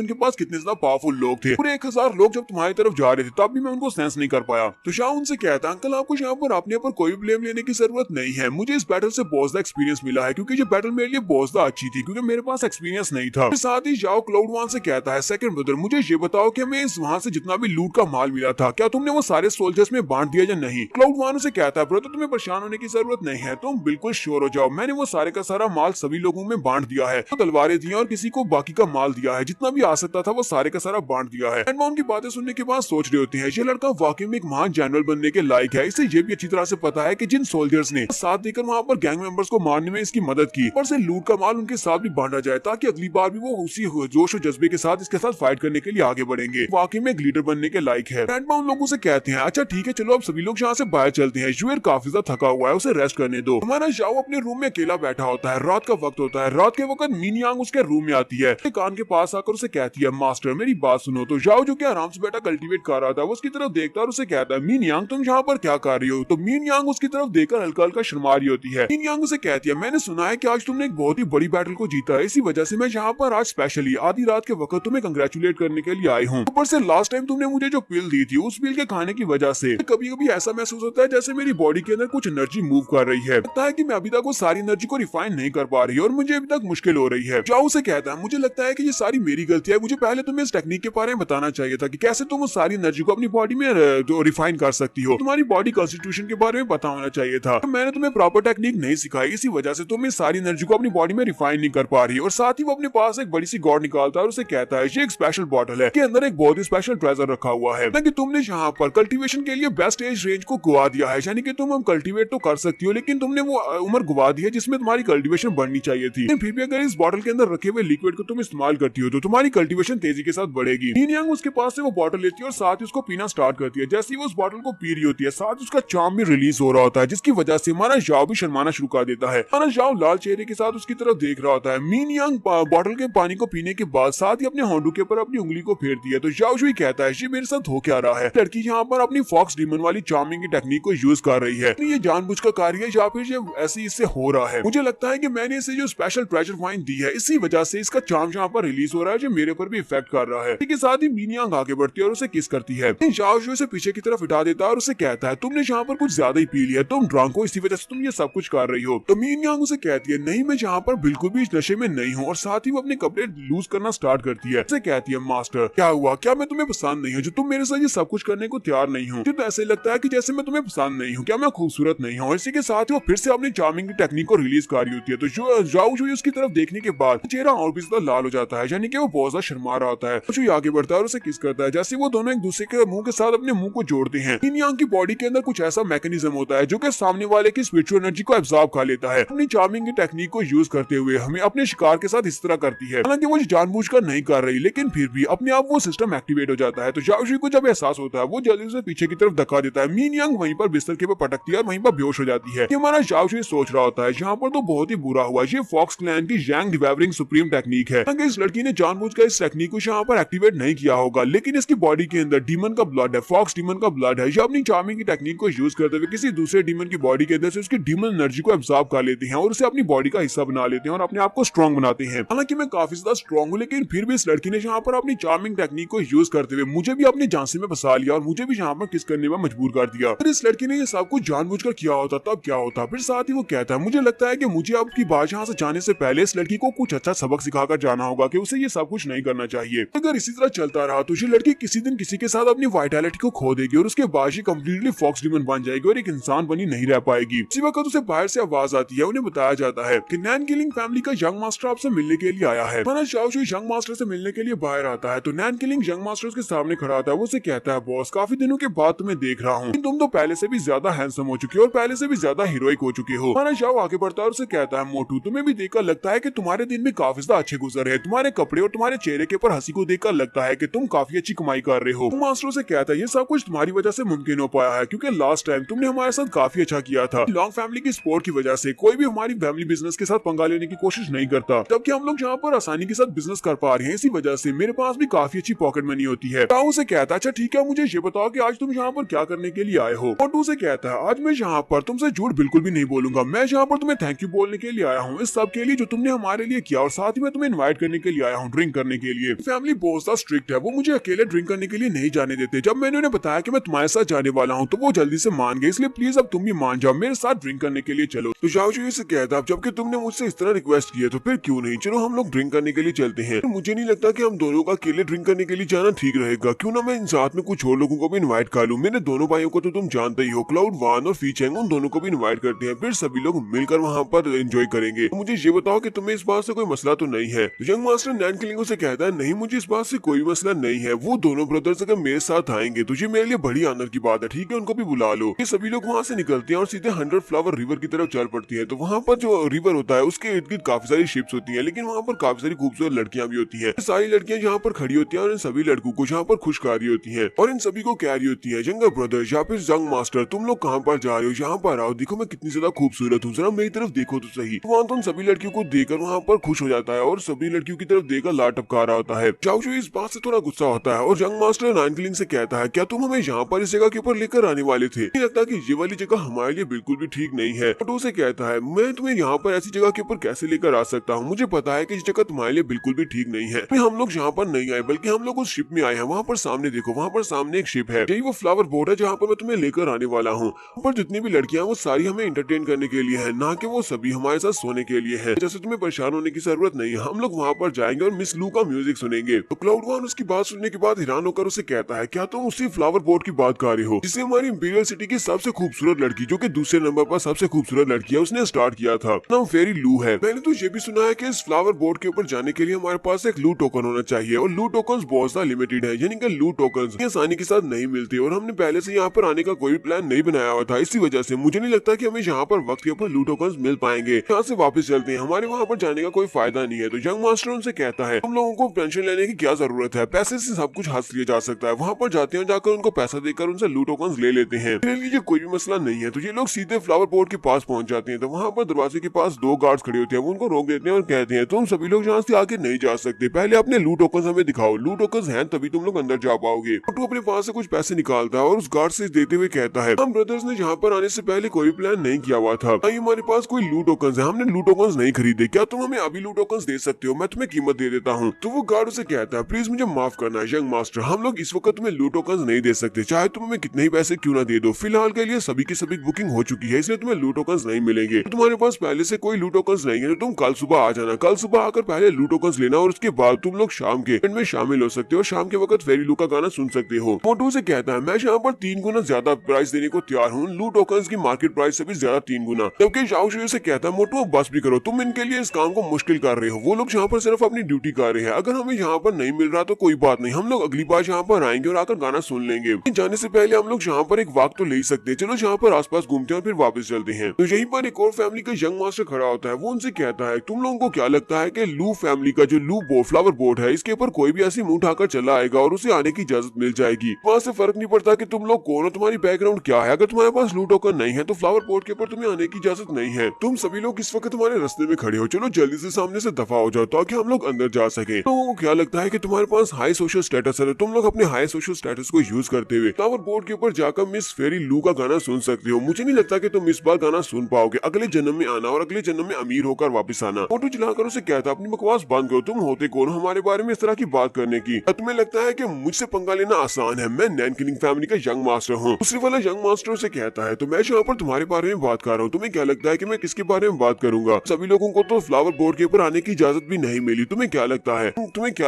उनके पास कितने ज्यादा पावरफुल लोग थे। पूरे 1000 लोग जब तुम्हारी तरफ जा रहे थे तब भी मैं उनको सेंस नहीं कर पाया। तो शाह उनसे कहता अंकल आपको यहाँ पर अपने ऊपर कोई ब्लेम लेने की जरूरत नहीं है। मुझे इस बैटल से बहुत ज्यादा एक्सपीरियंस मिला है, क्योंकि ये बैटल मेरे लिए बहुत ज्यादा अच्छी थी, क्योंकि मेरे पास एक्सपीरियंस नहीं था। साथ ही जाओ क्लाउड वन से कहता है सेकंड ब्रदर मुझे ये बताओ कि हमें इस वहाँ से जितना भी लूट का माल मिला था क्या तुमने वो सारे सोल्जर्स में बांट दिया या नहीं। क्लाउड वन से कहता है ब्रदर तुम्हें परेशान होने की जरूरत नहीं है, तुम बिल्कुल श्योर हो जाओ, मैंने वो सारे का सारा माल सभी लोगों में बांट दिया है। तो तलवारें दी और किसी को बाकी का माल दिया है, जितना भी आ सकता था वो सारे का सारा बांट दिया है। एंड उनकी बातें सुनने के बाद सोच रहे होते हैं ये लड़का वाकई में एक महान जनरल बनने के लायक है। इसे ये भी अच्छी तरह से पता है कि जिन सोल्जर्स ने साथ देकर वहाँ पर गैंग मेंबर्स को मारने में इसकी मदद की, पर से लूट का माल उनके साथ भी बांटा जाए, ताकि अगली बार भी वो उसी जोश और जज्बे के साथ इसके साथ फाइट करने के लिए आगे बढ़ेंगे। वाकई में एक लीडर बनने के लायक है। ग्रैंडपा उन लोगों से कहते हैं अच्छा ठीक है चलो अब सभी लोग यहाँ से बाहर चलते हैं, जुएर काफी ज्यादा थका हुआ है, उसे रेस्ट करने दो। हमारा जाओ अपने रूम में अकेला बैठा होता है, रात का वक्त होता है। रात के वक्त मीन यांग उसके रूम में आती है, कान के पास आकर उसे कहती है मास्टर मेरी बात सुनो। तो जाओ जो कि आराम से बैठा कल्टीवेट कर रहा था वो उसकी तरफ देखता है और उसे कहता है मीन यांग तुम यहाँ पर क्या कर रही हो। तो मीन यांग उसकी तरफ देखकर हल्का हल्का शर्मा रही होती है। मीन यांग उसे कहती है मैंने सुना है कि आज तुमने एक बहुत ही बड़ी बैटल को जीता है, इसी वजह से मैं यहाँ पर आज स्पेशली आधी रात के वक्त तुम्हें कंग्रेचुलेट करने के लिए आई हूँ। ऊपर से लास्ट टाइम तुमने मुझे जो पिल दी थी उस पिल के खाने की वजह से कभी कभी ऐसा महसूस होता है जैसे मेरी बॉडी के अंदर कुछ एनर्जी मूव कर रही है। लगता है कि मैं अभी तक वो सारी एनर्जी को रिफाइन नहीं कर पा रही और मुझे अभी तक मुश्किल हो रही है। जाओ उसे कहता है मुझे लगता है कि ये सारी मेरी गलती है, मुझे पहले तुम्हें इस टेक्निक के बारे में बताना चाहिए था कि कैसे तुम उस सारी एनर्जी को अपनी बॉडी में जो रिफाइन कर सकती हो। तुम्हारी बॉडी कॉन्स्टिट्यूशन के बारे में पता होना चाहिए था। मैंने तुम्हें प्रॉपर टेक्निक नहीं सिखाई, इसी वजह से तुम इस सारी एनर्जी को अपनी बॉडी में रिफाइन नहीं कर पा रही। और साथ ही वो अपने पास एक बड़ी सी गॉड निकालता है और उसे कहता है ये एक स्पेशल बॉटल है, के अंदर एक बहुत ही स्पेशल ट्रेजर रखा हुआ है कि तुमने यहाँ पर कल्टीवेशन के लिए बेस्ट एज रेंज को गुआ दिया है, यानी कि तुम हम कल्टीवेट तो कर सकती हो लेकिन तुमने वो उम्र गुआ दी है जिसमें तुम्हारी कल्टीवेशन बढ़नी चाहिए थी। फिर भी अगर इस बॉटल के अंदर रखे हुए लिक्विड को तुम इस्तेमाल करती हो तो तुम्हारी कल्टीवेशन तेजी के साथ बढ़ेगी। मीन यांग उसके पास से वो बॉटल लेती है और साथ ही उसको पीना स्टार्ट करती है। जैसे ही वो उस बॉटल को पी रही होती है साथ उसका चार्म भी रिलीज हो रहा होता है, जिसकी वजह से हमारा जाओ भी शर्माना शुरू कर देता है। हमारा जाओ लाल चेहरे के साथ उसकी तरफ देख रहा होता है। मीन यांग बॉटल के पानी को पीने के बाद साथ ही अपने होंडू के ऊपर अपनी उंगली को फेरती है। तो जाओ शुई कहता है ये मेरे साथ हो क्या रहा है, लड़की यहाँ पर अपनी फॉक्स डीमन वाली चार्मिंग की टेक्निक को यूज कर रही है, ये जानबूझ कर कार्य है या फिर ये ऐसे इससे हो रहा है। मुझे लगता है कि मैंने इसे जो स्पेशल ट्रेजर फाइन दी है इसी वजह से इसका चार्म यहाँ पर रिलीज हो रहा है जो मेरे पर भी इफेक्ट कर रहा है। इसके साथ ही मीन यांग आगे बढ़ती है और उसे किस करती है। जाओ शुई उसे पीछे की तरफ हटा देता है और उसे कहता है तुमने यहाँ पर कुछ ज्यादा ही पी लिया, तुम ड्रंक हो, इसी वजह से तुम ये सब कुछ कर रही हो। तो मीन यांग उसे कहती है नहीं मैं यहाँ पर बिल्कुल भी इस नशे में नहीं हूँ, और साथ ही वो अपने कपड़े लूज करना स्टार्ट करती है। उसे कहती है मास्टर क्या हुआ, क्या मैं तुम्हें पसंद नहीं हूँ जो तुम मेरे साथ ये सब कुछ करने को तैयार नहीं हूँ। तो ऐसे लगता है कि जैसे मैं तुम्हें पसंद नहीं हूँ, क्या मैं खूबसूरत नहीं हूँ। इसी के साथ वो फिर से अपनी चार्मिंग की टेक्निक को रिलीज कर रही होती है। तो जाओ शुई उसकी तरफ देखने के बाद चेहरा और भी ज्यादा लाल हो जाता है, यानी कि वो बहुत ज्यादा शर्मा रहा होता है। शुई आगे बढ़ता है और उसे किस करता है। जैसे वो दोनों एक दूसरे के मुंह के साथ अपने मुंह को जोड़ते हैं, मीन यांग की बॉडी के अंदर कुछ ऐसा मैकेनिज्म होता है जो कि सामने वाले की स्पिरिचुअल एनर्जी को एब्जॉर्ब कर लेता है। अपनी चार्मिंग की टेक्निक को यूज करते हुए हमें अपने शिकार के साथ इस तरह करती है, हालांकि वो जानबूझकर नहीं कर रही लेकिन फिर भी अपने आप वो सिस्टम एक्टिवेट हो जाता है। तो जाओ शुई को जब एहसास होता है वो जल्दी से पीछे की तरफ धक्का देता है। मीन यांग वहीं पर बिस्तर के ऊपर पटकती है और वहीं पर बेहोश हो जाती है। हमारा जाओ शुई सोच रहा होता है यहाँ पर तो बहुत ही बुरा हुआ, ये फॉक्स क्लैन की यांग डिवाइवरिंग सुप्रीम टेक्निक है। इस लड़की ने जानबूझकर इस टेक्निक को यहाँ पर एक्टिवेट नहीं किया होगा, लेकिन इसकी बॉडी के अंदर डीमन का ब्लड है, फॉक्स डीमन का ब्लड है। ये अपनी चार्मिंग की टेक्निक को यूज करते हुए किसी दूसरे डीमन की बॉडी के अंदर से उसकी डीमन एनर्जी को एब्जॉर्ब कर लेते हैं और उसे अपनी बॉडी का हिस्सा बना लेते हैं और अपने आप को स्ट्रॉन्ग बनाते हैं। हालांकि मैं काफी ज्यादा स्ट्रॉन्ग हूँ लेकिन फिर भी इस लड़की ने यहाँ पर अपनी चार्मिंग टेक्निक को यूज करते हुए मुझे भी अपनी झांसे में फंसा लिया और मुझे भी यहाँ पर किस करने में मजबूर कर दिया। फिर इस लड़की ने ये सब कुछ जानबूझकर किया होता तब क्या होता। फिर साथ ही वो कहता है मुझे लगता है कि मुझे आपकी बात यहाँ से जाने से पहले इस लड़की को कुछ अच्छा सबक सिखाकर जाना होगा कि उसे ये सब कुछ नहीं करना चाहिए। अगर इसी तरह चलता रहा तो ये लड़की किसी दिन किसी के साथ अपनी वाइटैलिटी को खो देगी और उसके बाद ही कंप्लीटली फॉक्स डीमन बन जाएगी और एक एक इंसान बनी नहीं रह पाएगी। इसी वक्त उसे बाहर से आवाज आती है। उन्हें बताया जाता है कि नैन किलिंग फैमिली का यंग मास्टर आपसे मिलने के लिए आया है। हमारा शाओशुई यंग मास्टर से मिलने के लिए बाहर आता है तो नैन किलिंग यंग मास्टर उसके सामने खड़ा आता है। वो उसे कहता है, बॉस काफी दिनों के बाद तुम्हें देख रहा हूँ, तुम तो पहले से भी ज्यादा हैंडसम हो चुके हो और पहले से भी ज्यादा हीरोइक हो चुके हो। हमारा शाओ आगे बढ़ता है और उसे कहता है, मोटू तुम्हें भी देखकर लगता है कि तुम्हारे दिन भी काफी ज्यादा अच्छे गुजर है। तुम्हारे कपड़े और तुम्हारे चेहरे के ऊपर हंसी को देखकर लगता है कि तुम काफी अच्छी कमाई कर रहे हो। मास्टर से कहता है, ये सब कुछ तुम्हारी वजह से मुमकिन हो पाया है क्योंकि लास्ट टाइम तुमने हमारे साथ काफी अच्छा किया था। लॉन्ग फैमिली की सपोर्ट की वजह से कोई भी हमारी फैमिली बिजनेस के साथ पंगा लेने की कोशिश नहीं करता, जबकि हम लोग यहाँ पर आसानी के साथ बिजनेस कर पा रहे हैं। इसी वजह से मेरे पास भी काफी अच्छी पॉकेट मनी होती है। टाऊ से कहता है, अच्छा ठीक है, मुझे ये बताओ कि आज तुम यहाँ पर क्या करने के लिए आए हो। मोटू से कहता है, आज मैं यहाँ पर तुमसे झूठ बिल्कुल भी नहीं बोलूंगा। मैं यहाँ पर तुम्हें थैंक यू बोलने के लिए आया हूँ, इस सब के लिए जो तुमने हमारे लिए किया, और साथ ही मैं तुम्हें इनवाइट करने के लिए आया हूँ ड्रिंक करने के लिए। फैमिली बहुत ज्यादा स्ट्रिक्ट है, वो मुझे अकेले ड्रिंक करने के लिए नहीं जाने देते। जब मैंने उन्हें बताया कि मैं तुम्हारे साथ जाने वाला हूँ तो वो जल्दी से मान गए, इसलिए प्लीज अब तुम भी मान जाओ, मेरे साथ ड्रिंक करने के लिए चलो। तो शाओशुई से कहता है, जबकि तुमने मुझसे इस तरह रिक्वेस्ट की है तो फिर क्यों नहीं, चलो हम लोग ड्रिंक करने के लिए चलते हैं। मुझे नहीं लगता कि हम दोनों का अकेले ड्रिंक करने के लिए जाना ठीक रहेगा, क्यों ना मैं इन साथ में कुछ और लोगों को भी इनवाइट कर लूं। मेरे दोनों भाइयों को तो तुम जानते ही हो, क्लाउड वान और फीचेंग, उन दोनों को भी इनवाइट करते हैं, फिर सभी लोग मिलकर वहाँ पर एंजॉय करेंगे। तो मुझे ये बताओ कि तुम्हें इस बात से कोई मसला तो नहीं है। यंग मास्टर नैन किलिंग से कहता है, नहीं मुझे इस बात से कोई मसला नहीं है, वो दोनों ब्रदर्स अगर मेरे साथ आएंगे तो ये मेरे लिए बड़ी आनंद की बात है, ठीक है, उनको भी बुला लो। ये सभी लोग वहाँ से निकलते हैं और सीधे 100 फ्लावर रिवर की तरफ चल पड़ती है। तो वहाँ पर जो रिवर होता है उसके इर्द गिर्द काफी सारी शिप्स होती है, लेकिन वहाँ पर काफी सारी खूबसूरत लड़कियां भी होती हैं। सारी लड़कियां यहाँ पर खड़ी होती हैं और इन सभी लड़कों को यहाँ पर खुश कर रही होती हैं, और इन सभी को कह रही होती है, यंगर ब्रदर या फिर यंग मास्टर, तुम लोग कहाँ पर जा रहे हो, यहाँ पर आओ, देखो मैं कितनी ज्यादा खूबसूरत हूँ, जरा मेरी तरफ देखो तो सही। वहाँ तो उन सभी लड़कियों को देखकर वहाँ पर खुश हो जाता है और सभी लड़कियों की तरफ देखकर लार टपका रहा होता है। शाओशुई इस बात से थोड़ा गुस्सा होता है और यंग मास्टर नैन किलिंग से कहता है, क्या तुम हमें यहाँ पर इस जगह के ऊपर लेकर आने वाले थे? नहीं लगता कि ये वाली जगह हमारे लिए बिल्कुल भी ठीक नहीं है। मोटू से कहता है, मैं तुम्हें यहाँ पर ऐसी जगह के ऊपर कैसे लेकर आ सकता हूँ, मुझे पता है कि इस जगह तुम्हारे लिए बिल्कुल भी ठीक नहीं है। हम लोग यहाँ पर नहीं आए, बल्कि हम लोग उस शिप में आए हैं। वहाँ पर सामने देखो, वहाँ पर सामने एक शिप है, यही वो फ्लावर बोट है जहाँ पर मैं तुम्हें लेकर आने वाला हूँ। पर जितनी भी लड़कियां वो सारी हमें एंटरटेन करने के लिए है, ना कि वो सभी हमारे साथ सोने के लिए है। जैसे तुम्हें परेशान होने की जरूरत नहीं है, हम लोग वहाँ पर जाएंगे और मिस लू का म्यूजिक सुनेंगे। तो क्लाउड वन उसकी बात सुनने के बाद हैरान होकर उसे कहता है, क्या तुम उसी फ्लावर बोट की बात कर रहे हो जिसे हमारी इंपीरियल सिटी की सबसे खूबसूरत लड़की, जो कि दूसरे नंबर पर सबसे खूबसूरत लड़की है, उसने स्टार्ट किया था। नाम फेरी लू है। मैंने तो ये भी सुना है कि इस फ्लावर बोट के ऊपर जाने के लिए हमारे पास एक लू टोकन होना चाहिए, और लू टोकन बहुत ज्यादा लिमिटेड है, यानी कि लू टोकन आसानी के साथ नहीं मिलते, और हमने पहले से यहाँ पर आने का कोई प्लान नहीं बनाया हुआ था। इसी वजह से मुझे नहीं लगता कि हमें यहाँ पर वक्त के ऊपर लू टोकन मिल पाएंगे। यहाँ से वापस चलते हैं, हमारे वहाँ पर जाने का कोई फायदा नहीं है। तो यंग मास्टर उनसे कहता है, हम लोगों को टेंशन लेने की क्या जरूरत है, पैसे से सब कुछ हासिल किया जा सकता है। वहाँ पर जाते हैं, जाकर उनको पैसा देकर उनसे लू टोकन ले लेते हैं, मेरे लिए कोई भी मसला नहीं है। तो ये लोग सीधे फ्लावर बोट के पास पहुंच जाते हैं। तो वहाँ पर दरवाजे के पास दो गार्ड्स खड़े होते हैं, वो उनको रोक देते हैं और कहते हैं, तुम सभी लोग यहाँ से आगे नहीं जा सकते, पहले अपने लू टोकन हमें दिखाओ, लू टोकन हैं तभी तुम लोग अंदर जा पाओगे। तो अपने पास से कुछ पैसे निकालता है और उस गार्ड से देते हुए कहता है, हम ब्रदर्स ने यहाँ पर आने से पहले कोई प्लान नहीं किया हुआ था, हमारे पास कोई लू टोकन है, हमने लू टोकन नहीं खरीदे, क्या तुम हमें अभी लू टोकन दे सकते हो, मैं तुम्हें कीमत दे देता हूँ। तो वो गार्ड उसे कहता है, प्लीज मुझे माफ करना है यंग मास्टर, हम लोग इस वक्त तुम्हें लू टोकन नहीं दे सकते, चाहे तुम हमें कितने ही पैसे क्यों ना दे दो, फिलहाल के लिए सभी की सभी बुकिंग हो चुकी है, इसलिए तुम्हें लू टोकन नहीं मिलेंगे। तो तुम्हारे पास पहले से कोई लू टोकन नहीं है, तो तुम कल सुबह आ जाना, कल सुबह आकर पहले लू टोकन लेना, और उसके बाद तुम लोग शाम के इवेंट में शामिल हो सकते हो, शाम के वक्त फेरी लू का गाना सुन सकते हो। मोटू से कहता है, मैं यहाँ पर 3 गुना ज्यादा प्राइस देने को तैयार हूँ, लू टोकन की मार्केट प्राइस से भी ज्यादा 3 गुना। जबकि शाओशुई से कहता है, मोटू अब बस भी करो, तुम इनके लिए इस काम को मुश्किल कर रहे हो, वो लोग यहाँ पर सिर्फ अपनी ड्यूटी कर रहे हैं, अगर हमें यहाँ पर नहीं मिल रहा तो कोई बात नहीं, हम लोग अगली बार यहाँ पर आएंगे और आकर गाना सुन लेंगे। जाने से पहले हम लोग यहाँ पर एक वक्त तो ले सकते हैं, चलो यहाँ पर आसपास घूमते हैं और फिर वापस चलते हैं। तो यहीं पर एक और फैमिली का यंग मास्टर खड़ा होता है, वो उनसे कहता है, तुम लोगों को क्या लगता है कि लू फैमिली का जो लू फ्लावर बोट है, इसके ऊपर कोई भी ऐसी मुंह उठाकर चला आएगा और उसे आने की इजाजत मिल जाएगी, वहाँ से फर्क नहीं पड़ता कि तुम लोग कौन हो, तुम्हारी बैकग्राउंड क्या है, अगर तुम्हारे पास लू टोकन नहीं है तो फ्लावर बोट के ऊपर तुम्हें आने की इजाजत नहीं है, तुम सभी लोग इस वक्त तुम्हारे रास्ते में खड़े हो, चलो जल्दी से सामने से दफा हो जाओ ताकि हम लोग अंदर जा सके। तो लोगों को क्या लगता है कि तुम्हारे पास हाई सोशल स्टेटस है, तुम लोग अपने हाई सोशल स्टेटस को यूज करते हुए फ्लावर बोट के ऊपर जाकर मिस फेरी लू का गाना सुन सकते हो। मुझे नहीं लगता कि तुम इस बार गाना सुन पाओगे, अगले जन्म में आना और अगले जन्म में अमीर होकर वापस आना। मोटू चिल्लाकर उसे कहता, अपनी बकवास बंद करो, तुम होते कौन हमारे बारे में इस तरह की बात करने की, तुम्हें लगता है कि मुझसे पंगा लेना आसान है, मैं नैन किलिंग फैमिली का यंग मास्टर हूँ। दूसरे वाला यंग मास्टर से कहता है, तो मैं यहाँ पर तुम्हारे बारे में बात कर रहा हूँ, तुम्हें क्या लगता है कि मैं किसके बारे में बात करूंगा, सभी लोगों को तो फ्लावर बोट के ऊपर आने की इजाजत भी नहीं मिली, तुम्हें क्या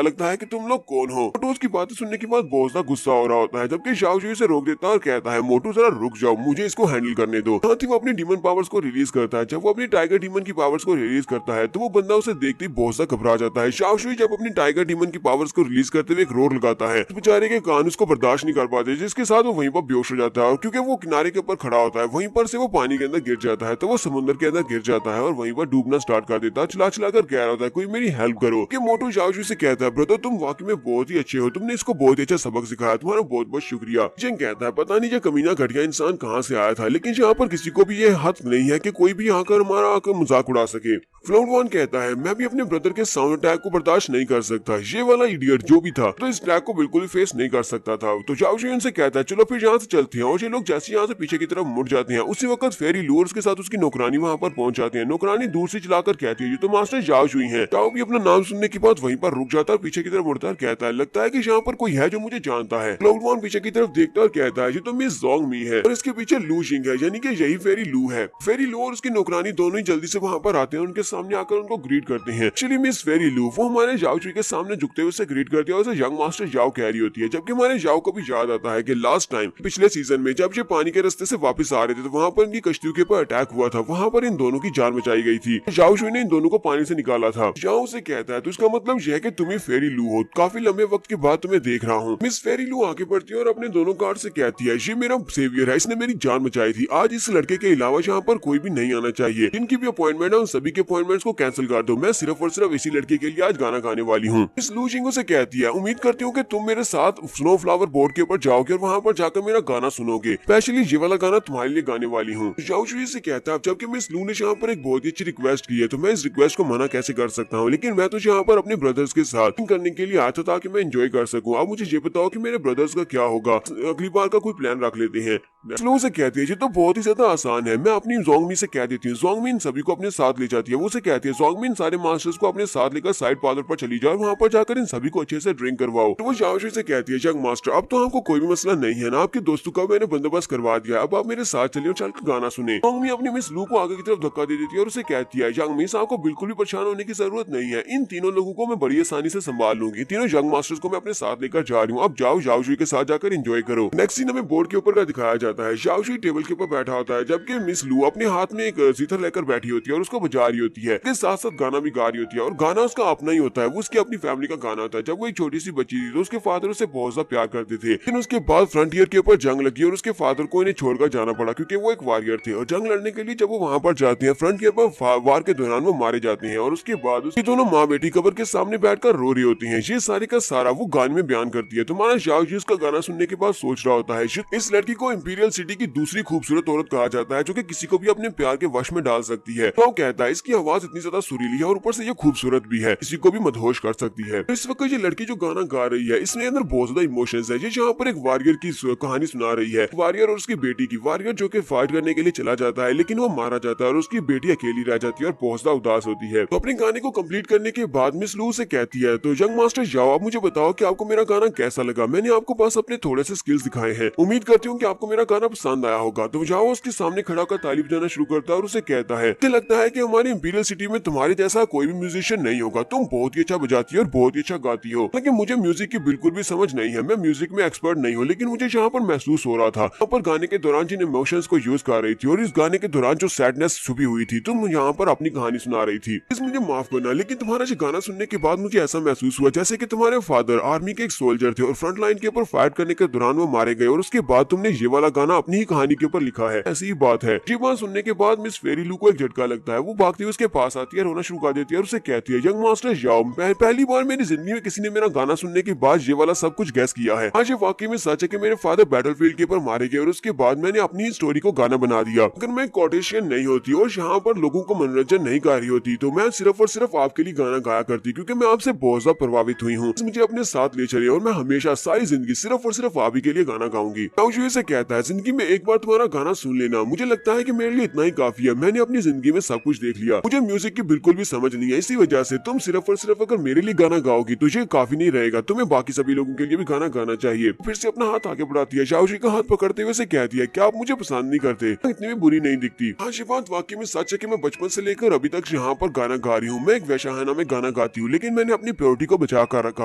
लगता है कि तुम लोग कौन हो। मोटू उसकी बातें सुनने के बाद बहुत ज्यादा गुस्सा हो रहा होता है, जबकि शाओशुई से रोक देता है और कहता है, मोटू जरा रुक जाओ, जाओ, मुझे इसको हैंडल करने दो। साथ ही वो अपनी डीमन पावर्स को रिलीज करता है। जब वो अपनी टाइगर डीमन की पावर्स को रिलीज करता है तो वो बंदा उसे देखते ही बहुत सा घबरा जाता है। शाओशुई जब अपनी टाइगर डीमन की पावर्स को रिलीज करते हुए एक रोर लगाता है, बेचारे के कान उसको बर्दाश्त नहीं कर पाते, जिसके साथ वो वहीं पर बेहोश हो जाता है। और क्योंकि वो किनारे के ऊपर खड़ा होता है, वहीं पर से वो पानी के अंदर गिर जाता है, तो वो समुद्र के अंदर गिर जाता है और वहीं पर डूबना स्टार्ट कर देता है। चिल्ला चिल्ला कर कह रहा होता है, कोई मेरी हेल्प करो। कि मोटू शाओशुई से कहता है, ब्रदर तुम वाकई में बहुत ही अच्छे हो, तुमने इसको बहुत ही अच्छा सबक सिखाया, तुम्हारा बहुत बहुत शुक्रिया। जिंग कहता है, पता नहीं ये कमीना घटिया इंसान कहाँ से आया था, लेकिन यहाँ पर किसी को भी ये हक नहीं है कि कोई भी आकर हमारा आकर मजाक उड़ा सके। फ्लाउड वन कहता है, मैं भी अपने ब्रदर के साउंड अटैक को बर्दाश्त नहीं कर सकता, ये वाला इडियट जो भी था तो इस अटैक को बिल्कुल भी फेस नहीं कर सकता था। तो शाओशुई उनसे कहता है, चलो फिर यहाँ से चलते हैं। और ये लोग जैसे यहाँ से पीछे की तरफ मुड़ जाते हैं, उसी वक्त फेरी लू और उसके साथ उसकी नौकरानी वहाँ पर पहुंच जाती है। नौकरानी दूर से चलाकर कहती है, ये तो मास्टर शाओशुई हैं। शाओ भी अपना नाम सुनने के बाद वहीं पर रुक जाता है, पीछे की तरफ मुड़ता है, कहता है, लगता है कि यहाँ पर कोई है जो मुझे जानता है। क्लाउड वन पीछे की तरफ देखता है और कहता है, ये तो मिस जोंगमी है और इसके पीछे लू जिंग है, यानी कि यही फेरी लू है। फेरी लू और उसकी नौकरानी दोनों ही जल्दी से वहाँ पर आते हैं, उनके सामने आकर उनको ग्रीट करते हैं। एक्चुअली मिस फेरी लू वो हमारे शाओशुई के सामने झुकते हुए उसे ग्रीट करती है और उसे यंग मास्टर जाओ कह रही होती है। जबकि हमारे जाओ को भी याद आता है कि लास्ट टाइम पिछले सीजन में जब ये पानी के रास्ते से वापस आ रहे थे तो वहाँ पर इनकी कश्तियों के ऊपर अटैक हुआ था, वहाँ पर इन दोनों की जान बचाई गई थी। शाओशुई ने इन दोनों को पानी से निकाला था। जाओ से कहता है, तो इसका मतलब यह है कि तुम ही फेरी लू हो, काफी लंबे वक्त के बाद तुम्हें देख रहा हूँ। मिस फेरी लू आगे बढ़ती है और अपने दोनों गार्ड से कहती है, ये मेरा सेवियर है, इसने मेरी जान बचाई थी, आज इस लड़के के अलावा यहाँ पर कोई भी नहीं आना चाहिए। जिनकी भी अपॉइंटमेंट है उन सभी के अपॉइंटमेंट्स को कैंसिल कर दो, मैं सिर्फ और सिर्फ इसी लड़के के लिए आज गाना गाने वाली हूँ। मिस लू जिंग से कहती है, उम्मीद करती हूँ कि तुम मेरे साथ स्नो फ्लावर बोर्ड के ऊपर जाओगे और वहाँ पर जाकर मेरा गाना सुनोगे, स्पेशली ये वाला गाना तुम्हारे लिए गाने वाली हूँ। शाओशुई से कहता है, जबकि मिस लू ने यहाँ पर एक बहुत ही अच्छी रिक्वेस्ट की है तो मैं इस रिक्वेस्ट को मना कैसे कर सकता हूँ, लेकिन मैं तो यहाँ पर अपने ब्रदर्स के साथ करने के लिए आया था ताकि मैं एंजॉय कर सकूँ। अब मुझे ये बताओ कि मेरे ब्रदर्स का क्या होगा, अगली बार का कोई प्लान रख लेते हैं। स्लो से कहती है, ये तो बहुत ही ज्यादा आसान है, मैं अपनी जोंगमी से कह देती हूँ, जोंगमी इन सभी को अपने साथ ले जाती है। वो से कहती है, जोंगमी इन सारे मास्टर्स को अपने साथ लेकर साइड पार्लर पर चली जाओ, वहाँ पर जाकर इन सभी को अच्छे से ड्रिंक करवाओ। तो वो शाओशुई से कहती है, यंग मास्टर अब तो हमको कोई भी मसला नहीं है ना, आपके दोस्तों का मैंने बंदोबस्त करवा दिया, अब आप मेरे साथ चलिए और चलकर गाना सुने। जोंगमी अपनी मिस लू को आगे की तरफ धक्का दे देती है और उसे कहती है, यंग मिस आपको बिल्कुल भी परेशान होने की जरूरत नहीं है, इन तीनों लोगों को मैं बड़ी आसानी से संभाल लूंगी, तीनों यंग मास्टर्स को मैं अपने साथ लेकर जा रही हूँ, अब जाओ शाओशुई के साथ जाकर एंजॉय करो। नेक्स्ट सीन हमें बोर्ड के ऊपर का दिखाया जाता है। शाओशुई टेबल के ऊपर बैठा होता है, जबकि मिस लू अपने हाथ में एक सीथर लेकर बैठी होती है और उसको बजा रही होती है, इसके साथ साथ गाना भी गा रही होती है और गाना उसका अपना ही होता है, वो उसकी अपनी फैमिली का गाना होता है। जब वो एक छोटी सी बच्ची थी तो उसके फादर उसे बहुत ज्यादा प्यार करते थे, लेकिन उसके बाद फ्रंटियर के ऊपर जंग लगी और उसके फादर को इन्हें छोड़कर जाना पड़ा क्योंकि वो एक वॉरियर थे और जंग लड़ने के लिए जब वो वहां पर जाते हैं फ्रंटियर पर वार के दौरान वो मारे जाते हैं और उसके बाद उसकी दोनों माँ बेटी कब्र के सामने बैठकर रो रही होती है। ये सारे का सारा वो गाने में बयान करती है। तुम्हारा शाओशुई उसका गाना सुनने के बाद सोच रहा होता है, इस लड़की को इंपीरियल सिटी की दूसरी खूबसूरत औरत कहा जाता है जो कि किसी को भी अपने प्यार के वश में डाल सकती है। तो कहता है, इसकी आवाज इतनी ज्यादा सुरीली है और ऊपर से ये खूबसूरत भी है, किसी को भी मदहोश कर सकती है। तो इस वक्त ये लड़की जो गाना गा रही है इसमें अंदर बहुत ज्यादा इमोशंस है। ये यहाँ पर एक वॉरियर की कहानी सुना रही है, वॉरियर और उसकी बेटी की। वॉरियर जो कि फाइट करने के लिए चला जाता है लेकिन वो मारा जाता है और उसकी बेटी अकेली रह जाती है और बहुत ज्यादा उदास होती है। तो अपने गाने को कंप्लीट करने के बाद मिस लू से कहती है, तो यंग मास्टर जाओ आप मुझे बताओ कि आपको मेरा गाना कैसा लगा, मैंने आपको बस अपने थोड़े से स्किल्स दिखाए हैं, उम्मीद करती हूँ कि आपको मेरा गाना पसंद आया होगा। तो जाओ उसके सामने खड़ा होकर ताली बजाना शुरू करता है और उसे कहता है, मुझे लगता है कि हमारी इंपीरियल सिटी में तुम्हारे जैसा कोई भी म्यूजिशियन नहीं होगा, तुम बहुत ही अच्छा बजाती हो और बहुत ही अच्छा गाती हो, लेकिन मुझे म्यूजिक की बिल्कुल भी समझ नहीं है, मैं म्यूजिक में एक्सपर्ट नहीं हूँ, लेकिन मुझे यहाँ पर महसूस हो रहा था यहाँ पर गाने के दौरान जिन इमोशंस को यूज कर रही थी और इस गाने के दौरान जो सैडनेस छुपी हुई थी, तुम यहाँ पर अपनी कहानी सुना रही थी, इस मुझे माफ करना, लेकिन तुम्हारा ये गाना सुनने के बाद मुझे ऐसा महसूस हुआ जैसे कि तुम्हारे फादर आर्मी के एक सोल्जर थे और फ्रंट लाइन के ऊपर फाइट करने के दौरान वो मारे गए और उसके बाद तुमने ये वाला गाना अपनी ही कहानी के ऊपर लिखा है, ऐसी ही बात है। ये बात सुनने के बाद मिस फेरी लू को एक झटका लगता है, वो भागती हुई उसके पास आती है, रोना शुरू कर देती है और उसे कहती है, यंग मास्टर जाओ, पहली बार मेरी जिंदगी में किसी ने मेरा गाना सुनने के बाद ये वाला सब कुछ गैस किया है। आज ये वाकई में सच है कि मेरे फादर बैटलफील्ड के ऊपर मारे गए और उसके बाद मैंने अपनी ही स्टोरी को गाना बना दिया। अगर मैं कॉटेशियन नहीं होती और यहाँ पर लोगों को मनोरंजन नहीं कर रही होती तो मैं सिर्फ और सिर्फ आपके लिए गाना गाया करती, क्योंकि मैं आपसे बहुत ज्यादा प्रभावित हुई हूँ, मुझे अपने साथ ले चले और मैं हमेशा सारी जिंदगी सिर्फ और सिर्फ आप ही के लिए गाना गाऊंगी। शाओशुई से कहता है, जिंदगी में एक बार तुम्हारा गाना सुन लेना, मुझे लगता है कि मेरे लिए इतना ही काफी है, मैंने अपनी जिंदगी में सब कुछ देख लिया, मुझे म्यूजिक की बिल्कुल भी समझ नहीं है, इसी वजह से तुम सिर्फ और सिर्फ अगर मेरे लिए गाना गाओगी तो ये काफी नहीं रहेगा, तुम्हें बाकी सभी लोगों के लिए भी गाना गाना चाहिए। फिर से अपना हाथ आगे बढ़ाती है, शाओशुई का हाथ पकड़ते हुए से कहती है, क्या आप मुझे पसंद नहीं करते, इतनी भी बुरी नहीं दिखती। हाँ ये बात वाकई में सच है कि मैं बचपन से लेकर अभी तक यहाँ पर गाना गा रही हूँ, मैं एक वैशाहाना में गाना गाती हूँ, लेकिन मैंने अपनी प्योरिटी को बचा कर रखा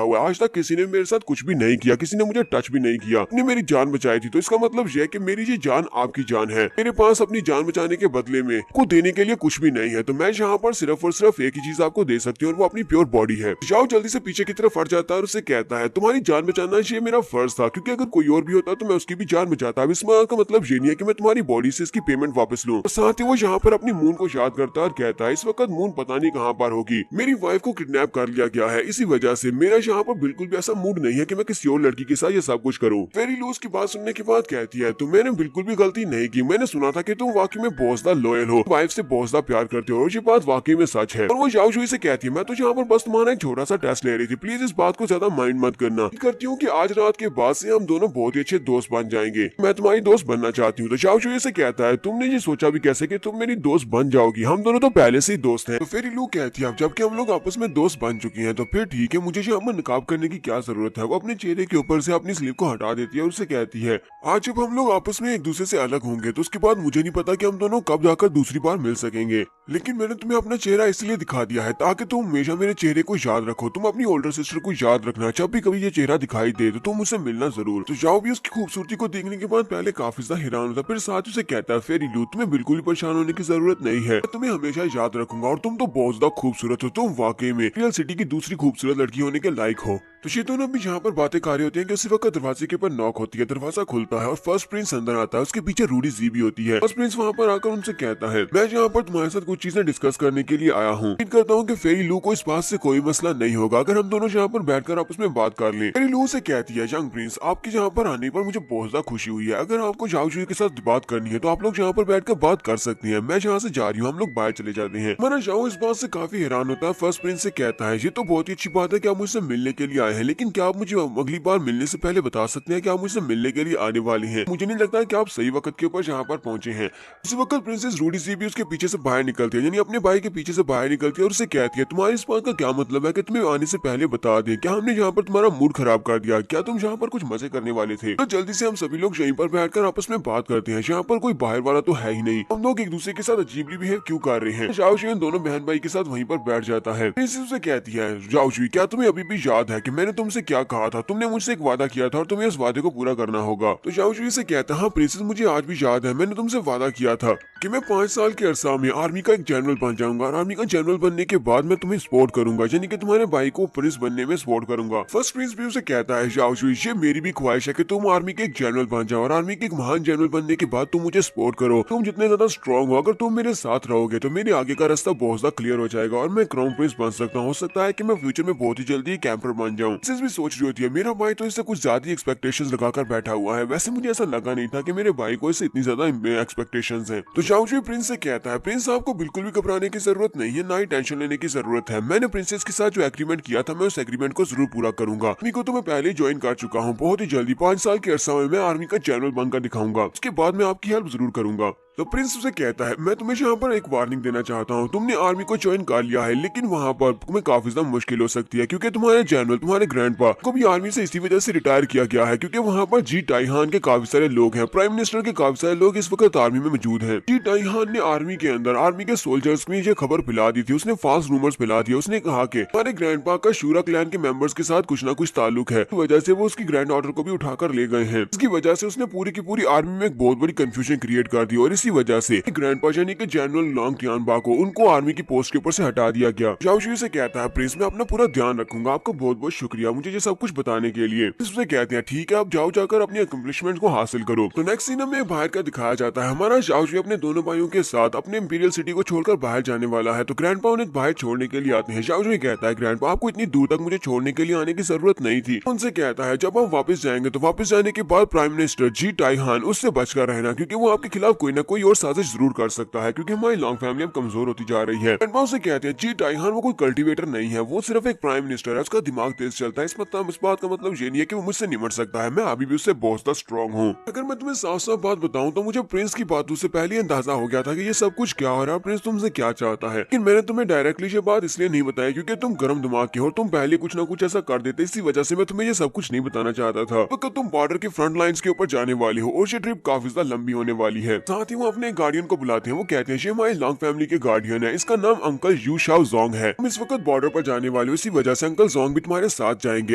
हुआ है, आज तक किसी ने मेरे साथ कुछ भी नहीं किया, किसी ने मुझे टच भी नहीं किया, अपनी मेरी जान बचाई थी, तो इसका मतलब यह है कि मेरी ये जान आपकी जान है, मेरे पास अपनी जान बचाने के बदले में को देने के लिए कुछ भी नहीं है, तो मैं यहाँ पर सिर्फ और सिर्फ एक ही चीज आपको दे सकती हूँ और वो अपनी प्योर बॉडी है। जाओ जल्दी से पीछे की तरफ हट जाता है और उसे कहता है तुम्हारी जान बचाना ये मेरा फर्ज था, क्योंकि अगर कोई और भी होता तो मैं उसकी भी जान बचाता। अब इस बात का मतलब ये नहीं है कि मैं तुम्हारी बॉडी से इसकी पेमेंट वापस लूं। साथ ही वो यहाँ पर अपनी मून को याद करता है और कहता है इस वक्त मून पता नहीं कहाँ पर होगी, मेरी वाइफ को किडनैप कर लिया गया है, इसी वजह से मेरा यहाँ पर बिल्कुल भी ऐसा मूड नहीं है कि मैं किसी और लड़की के साथ ये सब कुछ करूँ। फेरी लू उसकी बात सुनने के बाद कहती है तो मैंने बिल्कुल भी गलती नहीं की, मैंने सुना था कि तुम वाकई में बहुत ज्यादा लॉयल हो, वाइफ से बहुत ज्यादा प्यार करते हो और ये बात वाकई में सच है। और वो जाओ जुई से कहती है मैं तो यहाँ पर बस तुम्हारा एक छोटा सा टेस्ट ले रही थी, प्लीज इस बात को ज्यादा माइंड मत करना, करती हूँ कि आज रात के बाद से हम दोनों बहुत ही अच्छे दोस्त बन जाएंगे, मैं तुम्हारी दोस्त बनना चाहती हूँ। तो जाओ जुई से कहता है तुमने ये सोचा भी कैसे कि तुम मेरी दोस्त बन जाओगी, हम दोनों तो पहले से ही दोस्त हैं। तो फेरी लू कहती है अब जबकि हम लोग आपस में दोस्त बन चुके हैं तो फिर ठीक है, मुझे यहाँ पर नकाब करने की क्या जरूरत है। वो अपने चेहरे के ऊपर से अपनी स्लीव को हटा देती है और उससे कहती है आज जब हम लोग आपस में एक दूसरे से अलग होंगे तो उसके बाद मुझे नहीं पता कि हम दोनों कब जाकर दूसरी बार मिल सकेंगे, लेकिन मैंने तुम्हें अपना चेहरा इसलिए दिखा दिया है ताकि तुम हमेशा मेरे चेहरे को याद रखो। तुम अपनी ओल्डर सिस्टर को याद रखना, जब भी कभी ये चेहरा दिखाई दे तो तुम मुझसे मिलना जरूर। तो जाओ भी उसकी खूबसूरती को देखने के बाद पहले काफी ज्यादा हैरान होता, फिर साथ उसे कहता है फेरी लू तुम्हें बिल्कुल भी परेशान होने की जरूरत नहीं है, तुम्हें हमेशा याद रखूंगा और तुम तो बहुत ज्यादा खूबसूरत हो, तुम वाकई में रियल सिटी की दूसरी खूबसूरत लड़की होने के लायक हो। तो ये दोनों भी यहाँ पर बातें कर रहे होते हैं कि उसी वक्त दरवाजे के ऊपर नॉक होती है, दरवाजा खुलता है और फर्स्ट प्रिंस अंदर आता है, उसके पीछे रूडी जी भी होती है। फर्स्ट प्रिंस वहाँ पर आकर उनसे कहता है मैं यहाँ पर तुम्हारे साथ कुछ चीजें डिस्कस करने के लिए आया हूँ, उम्मीद करता हूँ कि फेरी लू को इस बात से कोई मसला नहीं होगा अगर हम दोनों यहाँ पर बैठकर आपस में बात कर लें। फेरी लू से कहती है यंग प्रिंस आपके यहाँ पर आने पर मुझे बहुत ज्यादा खुशी हुई है, अगर आपको जाओ जुई के साथ बात करनी है तो आप लोग यहाँ पर बैठकर बात कर सकती हैं, मैं यहाँ से जा रही हूँ, हम लोग बाहर चले जाते हैं। हमारा जाओ इस बात से काफी हैरान होता है। फर्स्ट प्रिंस से कहता है ये तो बहुत ही अच्छी बात है कि आप मुझसे मिलने के लिए आए हैं, लेकिन क्या आप मुझे अगली बार मिलने से पहले बता सकते हैं कि आप मुझसे मिलने के लिए आने वाले हैं, मुझे नहीं लगता है कि आप सही वक्त के ऊपर यहाँ पर पहुंचे हैं। इसी वक्त प्रिंसेस रूडी सी भी उसके पीछे से बाहर निकलती है, यानी अपने भाई के पीछे से बाहर निकलती है और उसे कहती है तुम्हारी इस बात का क्या मतलब है कि तुम्हें आने से पहले बता दें, क्या हमने यहाँ पर तुम्हारा मूड खराब कर दिया, क्या तुम यहाँ पर कुछ मजे करने वाले थे। तो जल्दी से हम सभी लोग यहीं पर बैठकर आपस में बात करते हैं, यहाँ पर कोई बाहर वाला तो है ही नहीं, हम लोग एक दूसरे के साथ अजीबली बिहेव क्यों कर रहे हैं। जाओ जुई दोनों बहन भाई के साथ वहीं पर बैठ जाता है। प्रिंसेस उसे कहती है जाओ जुई क्या तुम्हें अभी भी याद है कि मैंने तुमसे क्या कहा था, तुमने मुझसे एक वादा किया था और तुम्हें उस वादे को पूरा करना होगा। तो जाओ जुई से कहता है हाँ प्रिंसेस मुझे आज भी याद है, मैंने तुमसे वादा किया था कि मैं 5 साल के अरसा में आर्मी का एक जनरल बन जाऊंगा और आर्मी का जनरल बनने के बाद मैं तुम्हें सपोर्ट करूंगा, यानी कि तुम्हारे भाई को प्रिंस बनने में सपोर्ट करूंगा। फर्स्ट प्रिंस भी उसे कहता है जाओ जुई ये मेरी भी ख्वाहिश है कि तुम आर्मी के एक जनरल बन जाओ और आर्मी के एक महान जनरल बनने के बाद तुम मुझे सपोर्ट करो, तुम जितने ज्यादा स्ट्रॉन्ग हो, अगर तुम मेरे साथ रहोगे तो मेरे आगे का रास्ता बहुत ज्यादा क्लियर हो जाएगा और मैं क्राउन प्रिंस बन सकता हूँ, हो सकता है कि मैं फ्यूचर में बहुत ही जल्दी कैंपर बन जाऊँ। प्रिंसेस भी सोच रही होती है मेरा भाई तो इससे कुछ ज्यादा एक्सपेक्टेशंस लगाकर बैठा हुआ है, वैसे मुझे ऐसा लगा नहीं था कि मेरे भाई को इससे इतनी ज्यादा एक्सपेक्टेशंस हैं। तो जाओ जुई प्रिंस से कहता है प्रिंस आपको बिल्कुल भी घबराने की जरूरत नहीं है, ना ही टेंशन लेने की जरूरत है, मैंने प्रिंसेस के साथ जो एग्रीमेंट किया था मैं उस एग्रीमेंट को जरूर पूरा करूंगा, आर्मी को तो मैं पहले ज्वाइन कर चुका हूँ, बहुत ही जल्दी 5 साल के अरसा में मैं आर्मी का जनरल बनकर दिखाऊंगा, उसके बाद मैं आपकी हेल्प जरूर करूंगा। तो प्रिंस उसे कहता है मैं तुम्हें यहाँ पर एक वार्निंग देना चाहता हूँ, तुमने आर्मी को ज्वाइन कर लिया है लेकिन वहाँ पर तुम्हें काफी ज्यादा मुश्किल हो सकती है, क्योंकि तुम्हारे जनरल तुम्हारे ग्रैंडपा को भी आर्मी से इसी वजह से रिटायर किया गया है, क्योंकि वहाँ पर जी टाइहान के काफी सारे लोग हैं, प्राइम मिनिस्टर के काफी सारे लोग इस वक्त आर्मी में मौजूद हैं। जी टाइहान ने आर्मी के अंदर आर्मी के सोल्जर्स में ये खबर फैला दी थी, उसने फास्ट रूमर्स फैला दिया, उसने कहा कि हमारे ग्रैंडपा का शूरा क्लैन के मेंबर्स के साथ कुछ ना कुछ ताल्लुक है, इस वजह से वो उसकी ग्रैंड ऑर्डर को भी उठाकर ले गए हैं, इसकी वजह से उसने पूरी की पूरी आर्मी में एक बहुत बड़ी कंफ्यूजन क्रिएट कर दी और इसी वजह से ग्रैंडपा यानी कि जनरल लॉन्ग टियानबा को उनको आर्मी की पोस्ट के ऊपर से हटा दिया गया। जाओ जुई से कहता है प्रिंस मैं अपना पूरा ध्यान रखूंगा, आपका बहुत बहुत शुक्रिया मुझे ये सब कुछ बताने के लिए। उससे कहते हैं ठीक है आप जाओ जाकर अपनी अकम्पलिशमेंट को हासिल करो। तो नेक्स्ट सीन में बाहर का दिखाया जाता है, हमारा जाओ जुई अपने दोनों भाइयों के साथ अपने इंपीरियल सिटी को छोड़कर बाहर जाने वाला है, तो ग्रैंडपा उन्हें बाहर छोड़ने के लिए आते हैं। जाओ जुई कहता है ग्रैंडपा आपको इतनी दूर तक मुझे छोड़ने के लिए आने की जरूरत नहीं थी। उनसे कहता है जब हम वापस जाएंगे तो वापस जाने के बाद प्राइम मिनिस्टर जी टाइहान उससे बचकर रहना, क्योंकि वो आपके खिलाफ कोई ना कोई और साजिश जरूर कर सकता है, क्योंकि हमारी लॉन्ग फैमिली अब कमजोर होती जा रही है। ग्रैंडपा उसे कहते हैं जी टाइहान वो कोई कल्टीवेटर नहीं है, वो सिर्फ एक प्राइम मिनिस्टर है, उसका दिमाग तेज चलता है, इस बात का मतलब ये नहीं है कि वो मुझसे निमट सकता है, मैं अभी भी उससे बहुत ज्यादा स्ट्रॉन्ग हूँ। अगर मैं तुम्हें साफ साफ बात बताऊं तो मुझे प्रिंस की बातों से पहले अंदाजा हो गया था कि ये सब कुछ क्या हो रहा है, प्रिंस तुमसे क्या चाहता है, लेकिन मैंने तुम्हें डायरेक्टली ये बात इसलिए नहीं बताया क्योंकि तुम गर्म दिमाग के हो, तुम पहले कुछ ना कुछ ऐसा कर देते, इसी वजह से मैं तुम्हें ये सब कुछ नहीं बताना चाहता था। तो तुम बॉर्डर के फ्रंट लाइंस के ऊपर जाने वाली हो और ये ट्रिप काफी ज्यादा लंबी होने वाली है। साथ ही वो वो अपने गार्डियन को बुलाते हैं। वो कहते हैं ये हमारी लॉन्ग फैमिली के गार्डियन है, इसका नाम अंकल यू शाओ जोंग है। हम इस वक्त बॉर्डर पर जाने वाले हो, इसी वजह से अंकल जोंग भी तुम्हारे साथ जाएंगे।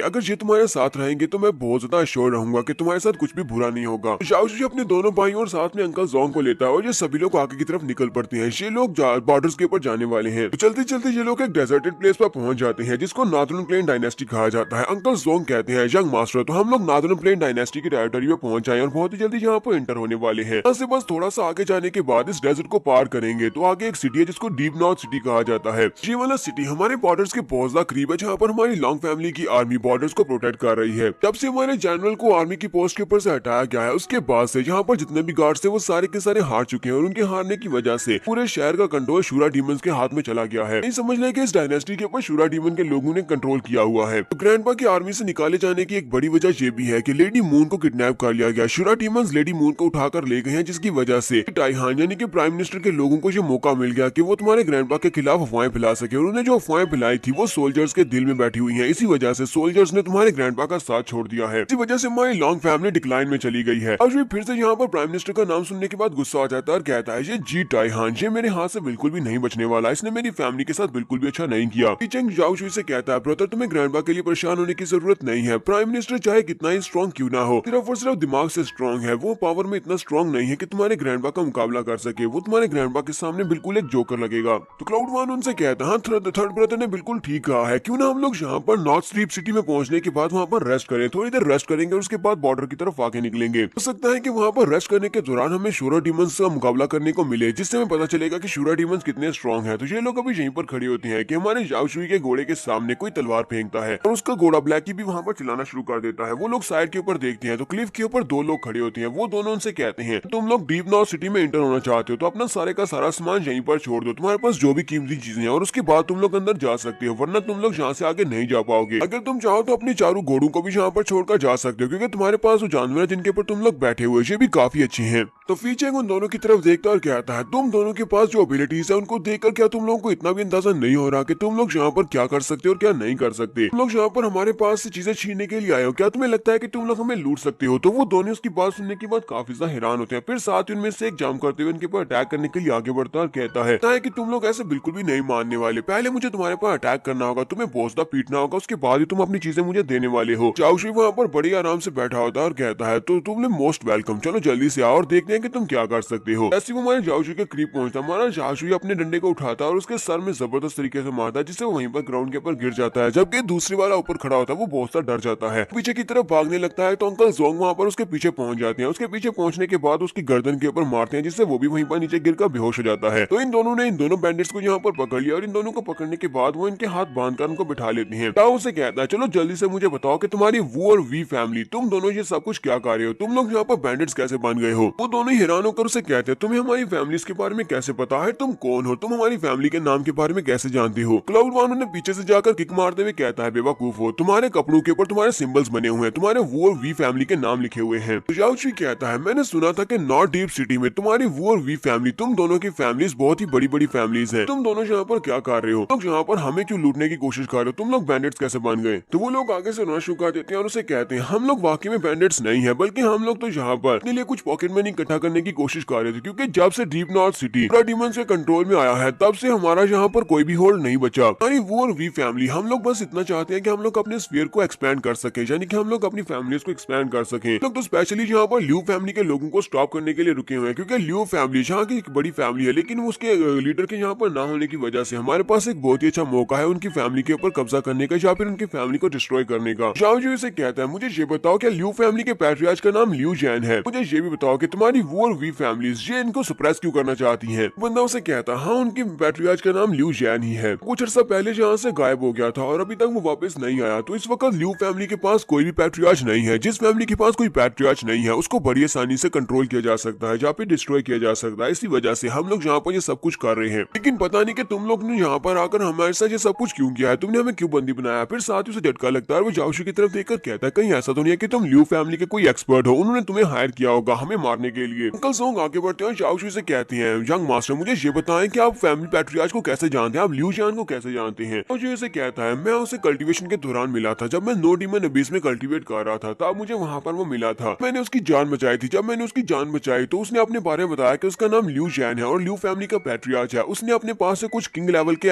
अगर ये तुम्हारे साथ रहेंगे तो मैं बहुत ज्यादा श्योर रहूंगा कि तुम्हारे साथ कुछ भी बुरा नहीं होगा। शाओ जी अपने दोनों भाइयों और साथ में अंकल जोंग को लेता है और ये सभी लोग आगे की तरफ निकल पड़ते हैं। ये लोग बॉर्डर्स के ऊपर जाने वाले हैं। तो चलते चलते ये लोग एक डेजर्टेड प्लेस पर पहुंच जाते हैं जिसको नॉर्दर्न प्लेन डायनेस्टी कहा जाता है। अंकल जोंग कहते हैं यंग मास्टर, तो हम लोग नॉर्दर्न प्लेन डायनेस्टी की टेरिटरी में पहुंच आए और बहुत ही जल्दी यहाँ पर एंटर होने वाले हैं। यहाँ से बस थोड़ा सा आगे जाने के बाद इस डेजर्ट को पार करेंगे तो आगे एक सिटी है जिसको डीप नॉर्थ सिटी कहा जाता है। ये वाला सिटी हमारे बॉर्डर्स के बहुत ज्यादा करीब है, जहाँ पर हमारी लॉन्ग फैमिली की आर्मी बॉर्डर्स को प्रोटेक्ट कर रही है। जब से हमारे जनरल को आर्मी की पोस्ट के ऊपर से हटाया गया है उसके बाद से यहाँ पर जितने भी गार्ड्स थे वो सारे के सारे हार चुके हैं और उनके हारने की वजह से पूरे शहर का कंट्रोल शूरा डीमंस के हाथ में चला गया है। नहीं समझ रहे कि इस डायनेस्टी के ऊपर शूरा डीमन के लोगों ने कंट्रोल किया हुआ है। तो ग्रैंडपा की आर्मी से निकाले जाने की एक बड़ी वजह ये भी है कि लेडी मून को किडनैप कर लिया गया। शूरा डीमंस लेडी मून को उठाकर ले गए हैं, जिसकी वजह से टाइहान यानी कि प्राइम मिनिस्टर के लोगों को ये मौका मिल गया कि वो तुम्हारे ग्रैंडपा के खिलाफ अफवाहें फैला सके। और उन्होंने जो अफवाहें फैलाई थी वो सोल्जर्स के दिल में बैठी हुई हैं। इसी वजह से सोल्जर्स ने तुम्हारे ग्रैंडपा का साथ छोड़ दिया है। इसी वजह से हमारी लॉन्ग फैमिली डिक्लाइन में चली गई है। अब फिर से यहाँ पर प्राइम मिनिस्टर का नाम सुनने के बाद गुस्सा आ जाता है और कहता है ये जी टाइहान ये मेरे हाथ से बिल्कुल भी नहीं बचने वाला, इसने मेरी फैमिली के साथ बिल्कुल भी अच्छा नहीं किया। चेंग जाओशुई से कहता है ब्रदर तुम्हें ग्रैंडपा के लिए परेशान होने की जरूरत नहीं है। प्राइम मिनिस्टर चाहे कितना ही स्ट्रॉन्ग क्यों ना हो, सिर्फ और सिर्फ दिमाग से स्ट्रॉन्ग है। वो पावर में इतना स्ट्रॉन्ग नहीं है कि तुम्हारे ग्रैंडपा का मुकाबला कर सके। वो तुम्हारे ग्रैंडपा के सामने बिल्कुल एक जोकर लगेगा। तो क्लाउड वन उनसे कहता है हाँ थर्ड ब्रदर ने बिल्कुल ठीक कहा है, क्यों ना हम लोग यहाँ पर नॉर्थ स्ट्रीप सिटी में पहुंचने के बाद वहाँ पर रेस्ट करें, थोड़ी देर रेस्ट करेंगे और उसके बाद बॉर्डर की तरफ आगे निकलेंगे। हो सकता है कि वहाँ पर रेस्ट करने के दौरान हमें शूरा डीमंस का मुकाबला करने को मिले, जिससे हमें पता चलेगा कि शूरा डीमंस कितने स्ट्रॉन्ग है। तो ये लोग अभी यहीं पर खड़े होते हैं कि हमारे जाओशुई के घोड़े के सामने कोई तलवार फेंकता है और उसका घोड़ा ब्लैकी भी वहाँ पर चलाना शुरू कर देता है। वो लोग साइड के ऊपर देखते हैं तो क्लिफ के ऊपर दो लोग खड़े होते हैं। वो दोनों उनसे कहते हैं तुम लोग डीप नॉर्थ सिटी में एंटर होना चाहते हो तो अपना सारे का सारा सामान यहीं पर छोड़ दो, तुम्हारे पास जो भी कीमती चीजें हैं, और उसके बाद तुम लोग अंदर जा सकते हो, वरना तुम लोग यहाँ से आगे नहीं जा पाओगे। अगर तुम चाहो तो अपनी चारों घोड़ों को भी यहाँ पर छोड़कर जा सकते हो, क्योंकि तुम्हारे पास जो जानवर है जिनके ऊपर तुम लोग बैठे हुए ये भी काफी अच्छे हैं। तो फीचेंग उन दोनों की तरफ देखता और कहता है तुम दोनों के पास जो एबिलिटीज है उनको देखकर क्या तुम लोगों को इतना भी अंदाजा नहीं हो रहा कि तुम लोग यहाँ पर क्या कर सकते हो और क्या नहीं कर सकते। तुम लोग यहाँ पर हमारे पास से चीजें छीनने के लिए आए हो, क्या तुम्हें लगता है कि तुम लोग हमें लूट सकते हो? तो वो दोनों उसकी बात सुनने के बाद काफी ज्यादा हैरान होते हैं। फिर साथ ही उनमें से एक जाम करते हुए उनके ऊपर अटैक करने के लिए आगे बढ़ता और कहता है कि तुम लोग ऐसे बिल्कुल भी नहीं मानने वाले, पहले मुझे तुम्हारे पर अटैक करना होगा, तुम्हें बहुत ज्यादा पीटना होगा, उसके बाद ही तुम अपनी चीजें मुझे देने वाले हो। जाओशुई वहाँ पर बड़ी आराम से बैठा होता है और कहता है तो तुमने मोस्ट वेलकम, चलो जल्दी से आओ और देखते हैं कि तुम क्या कर सकते हो। ऐसे वो हमारे जाओशुई के करीब पहुंचता, हमारा जाओशुई अपने डंडे को उठाता और उसके सर में जबरदस्त तरीके से मारता है, जिससे वो वहीं पर ग्राउंड के ऊपर गिर जाता है। जबकि दूसरी वाला ऊपर खड़ा होता है वो बहुत सा डर जाता है, पीछे की तरफ भागने लगता है। तो अंकल जोंग वहाँ पर उसके पीछे पहुंच जाते हैं। उसके पीछे पहुंचने के बाद उसकी गर्दन के ऊपर मारते हैं, जिससे वो भी वहीं पर नीचे गिरकर बेहोश हो जाता है। तो इन दोनों ने इन दोनों बैंडिट्स को यहाँ पर पकड़ लिया और इन दोनों को पकड़ने के बाद वो इनके हाथ बांधकर उनको बिठा लेते हैं। ताओ से कहता है चलो जल्दी से मुझे बताओ कि तुम्हारी वो और वी फैमिली, तुम दोनों ये सब कुछ क्या कर रहे हो, तुम लोग यहाँ पर बैंडिट्स कैसे बन गए हो? वो दोनों हैरान होकर उसे कहते हैं तुम्हें हमारी फैमिलीज के बारे में कैसे पता है, तुम कौन हो, तुम हमारी फैमिली के नाम के बारे में कैसे जानते हो? क्लाउड वन ने पीछे से जाकर किक मारते हुए कहता है बेवकूफ हो, तुम्हारे कपड़ों के ऊपर तुम्हारे सिंबल्स बने हुए हैं, तुम्हारे वो और वी फैमिली के नाम लिखे हुए हैं। तो जाओशुई कहता है मैंने सुना था कि नॉर्थ डीप सिटी में तुम्हारी वो और वी फैमिली, तुम दोनों की फैमिलीज बहुत ही बड़ी बड़ी फैमिलीज हैं, तुम दोनों यहाँ पर क्या कर रहे हो, लोग यहाँ पर हमें क्यों लूटने की कोशिश कर रहे हो, तुम लोग बैंडिट्स कैसे बन गए? तो वो लोग आगे से रोना शुरू कर देते हैं और उसे कहते हैं हम लोग वाकई में बैंडिट्स नहीं है, बल्कि हम लोग तो यहाँ पर अपने लिए कुछ पॉकेट मनी इकट्ठा करने की कोशिश कर रहे थे, क्योंकि जब से डीप नॉर्थ सिटी पूरा डीमन से कंट्रोल में आया है तब से हमारा यहाँ पर कोई भी होल्ड नहीं बचा। हमारी वो और वी फैमिली, हम लोग बस इतना चाहते हैं कि हम लोग अपने स्फीयर को एक्सपैंड कर सके, यानी कि हम लोग अपनी फैमिलीज को एक्सपैंड कर सके। लोग तो स्पेशली यहाँ पर ल्यू फैमिली के लोगों को स्टॉप करने के लिए रुके हुए हैं, क्योंकि ल्यू फैमिली यहाँ की एक बड़ी फैमिली है, लेकिन उसके लीडर के यहाँ पर ना होने की वजह से हमारे पास एक बहुत ही अच्छा मौका है उनकी फैमिली के ऊपर कब्जा करने का या फिर उनकी फैमिली को डिस्ट्रॉय करने का। जाओशुई से कहता है मुझे ये बताओ क्या ल्यू फैमिली के पैट्रियार्च का नाम ल्यू जैन है, मुझे ये भी बताओ कि तुम्हारी वो और वी फैमिलीज ये इनको सप्रेस क्यों करना चाहती हैं? बंदा उसे कहता हाँ उनकी पैट्रियार्च का नाम ल्यू जैन ही है, कुछ अर्सा पहले यहाँ से गायब हो गया था और अभी तक वो वापस नहीं आया। तो इस वक्त ल्यू फैमिली के पास कोई भी पैट्रियार्च नहीं है। जिस फैमिली के पास कोई पैट्रियार्च नहीं है उसको बड़ी आसानी से कंट्रोल किया जा सकता है या फिर डिस्ट्रॉय किया जा सकता है। इसी वजह से हम लोग यहाँ पर ये सब कुछ कर रहे हैं, लेकिन पता नहीं कि तुम लोग ने यहाँ पर आकर हमारे साथ ये सब कुछ क्यों किया है, तुमने हमें क्यों बंदी बनाया? फिर साथ ही उसे झटका लगता है और वो जाओशुई की तरफ देखकर कहता है कहीं ऐसा तो नहीं है कि तुम ल्यू फैमिली के कोई एक्सपर्ट हो, उन्होंने तुम्हें हायर किया होगा हमें मारने के लिए। अंकल जोंग आगे बढ़ते हैं, जाओशुई से कहते हैं यंग मास्टर मुझे ये बताएं कि आप फैमिली पैट्रियार्च को कैसे जानते हैं, आप ल्यू जैन को कैसे जानते हैं? और जो इसे कहता है मैं उसे कल्टीवेशन के दौरान मिला था, जब मैं नो डीमन अबीस में कल्टीवेट कर रहा था तब मुझे वहां पर वो मिला था, मैंने उसकी जान बचाई थी। जब मैंने उसकी जान बचाई तो उसने अपने अपने बारे में बताया कि उसका नाम ल्यू जैन है और ल्यू फैमिली का पैट्रियार्च है। उसने अपने पास से कुछ किंग लेवल के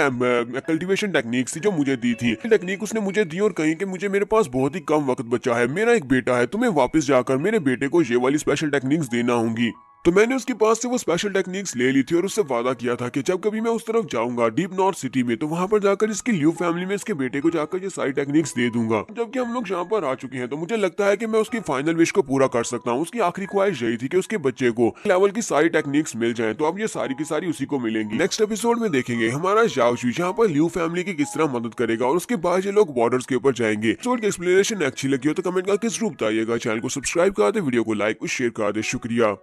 कल्टीवेशन टेक्निक्स थी जो मुझे दी थी। टेक्निक उसने मुझे दी और कही कि मुझे मेरे पास बहुत ही कम वक्त बचा है, मेरा एक बेटा है, तुम्हें वापस जाकर मेरे बेटे को ये वाली स्पेशल टेक्निक्स देना होंगी। तो मैंने उसके पास से वो स्पेशल टेक्निक्स ले ली थी और उससे वादा किया था कि जब कभी मैं उस तरफ जाऊंगा डीप नॉर्थ सिटी में, तो वहां पर जाकर इसकी ल्यू फैमिली में इसके बेटे को जाकर ये सारी टेक्निक्स दे दूंगा। जबकि हम लोग यहाँ पर आ चुके हैं तो मुझे लगता है कि मैं उसकी फाइनल विश को पूरा कर सकता हूँ। उसकी आखिरी ख्वाहिश यही थी कि उसके बच्चे को लेवल की सारी टेक्निक्स मिल जाए, तो अब ये सारी की सारी उसी को मिलेंगी। नेक्स्ट एपिसोड में देखेंगे हमारा जाओशू यहाँ पर ल्यू फैमिली की किस तरह मदद करेगा और उसके बाद ये लोग बॉर्डर्स के ऊपर जाएंगे। एपिसोड की एक्सप्लेनेशन अच्छी लगी हो तो कमेंट करके जरूर बताइएगा। चैनल को सब्सक्राइब कर दे, वीडियो को लाइक और शेयर कर दे। शुक्रिया।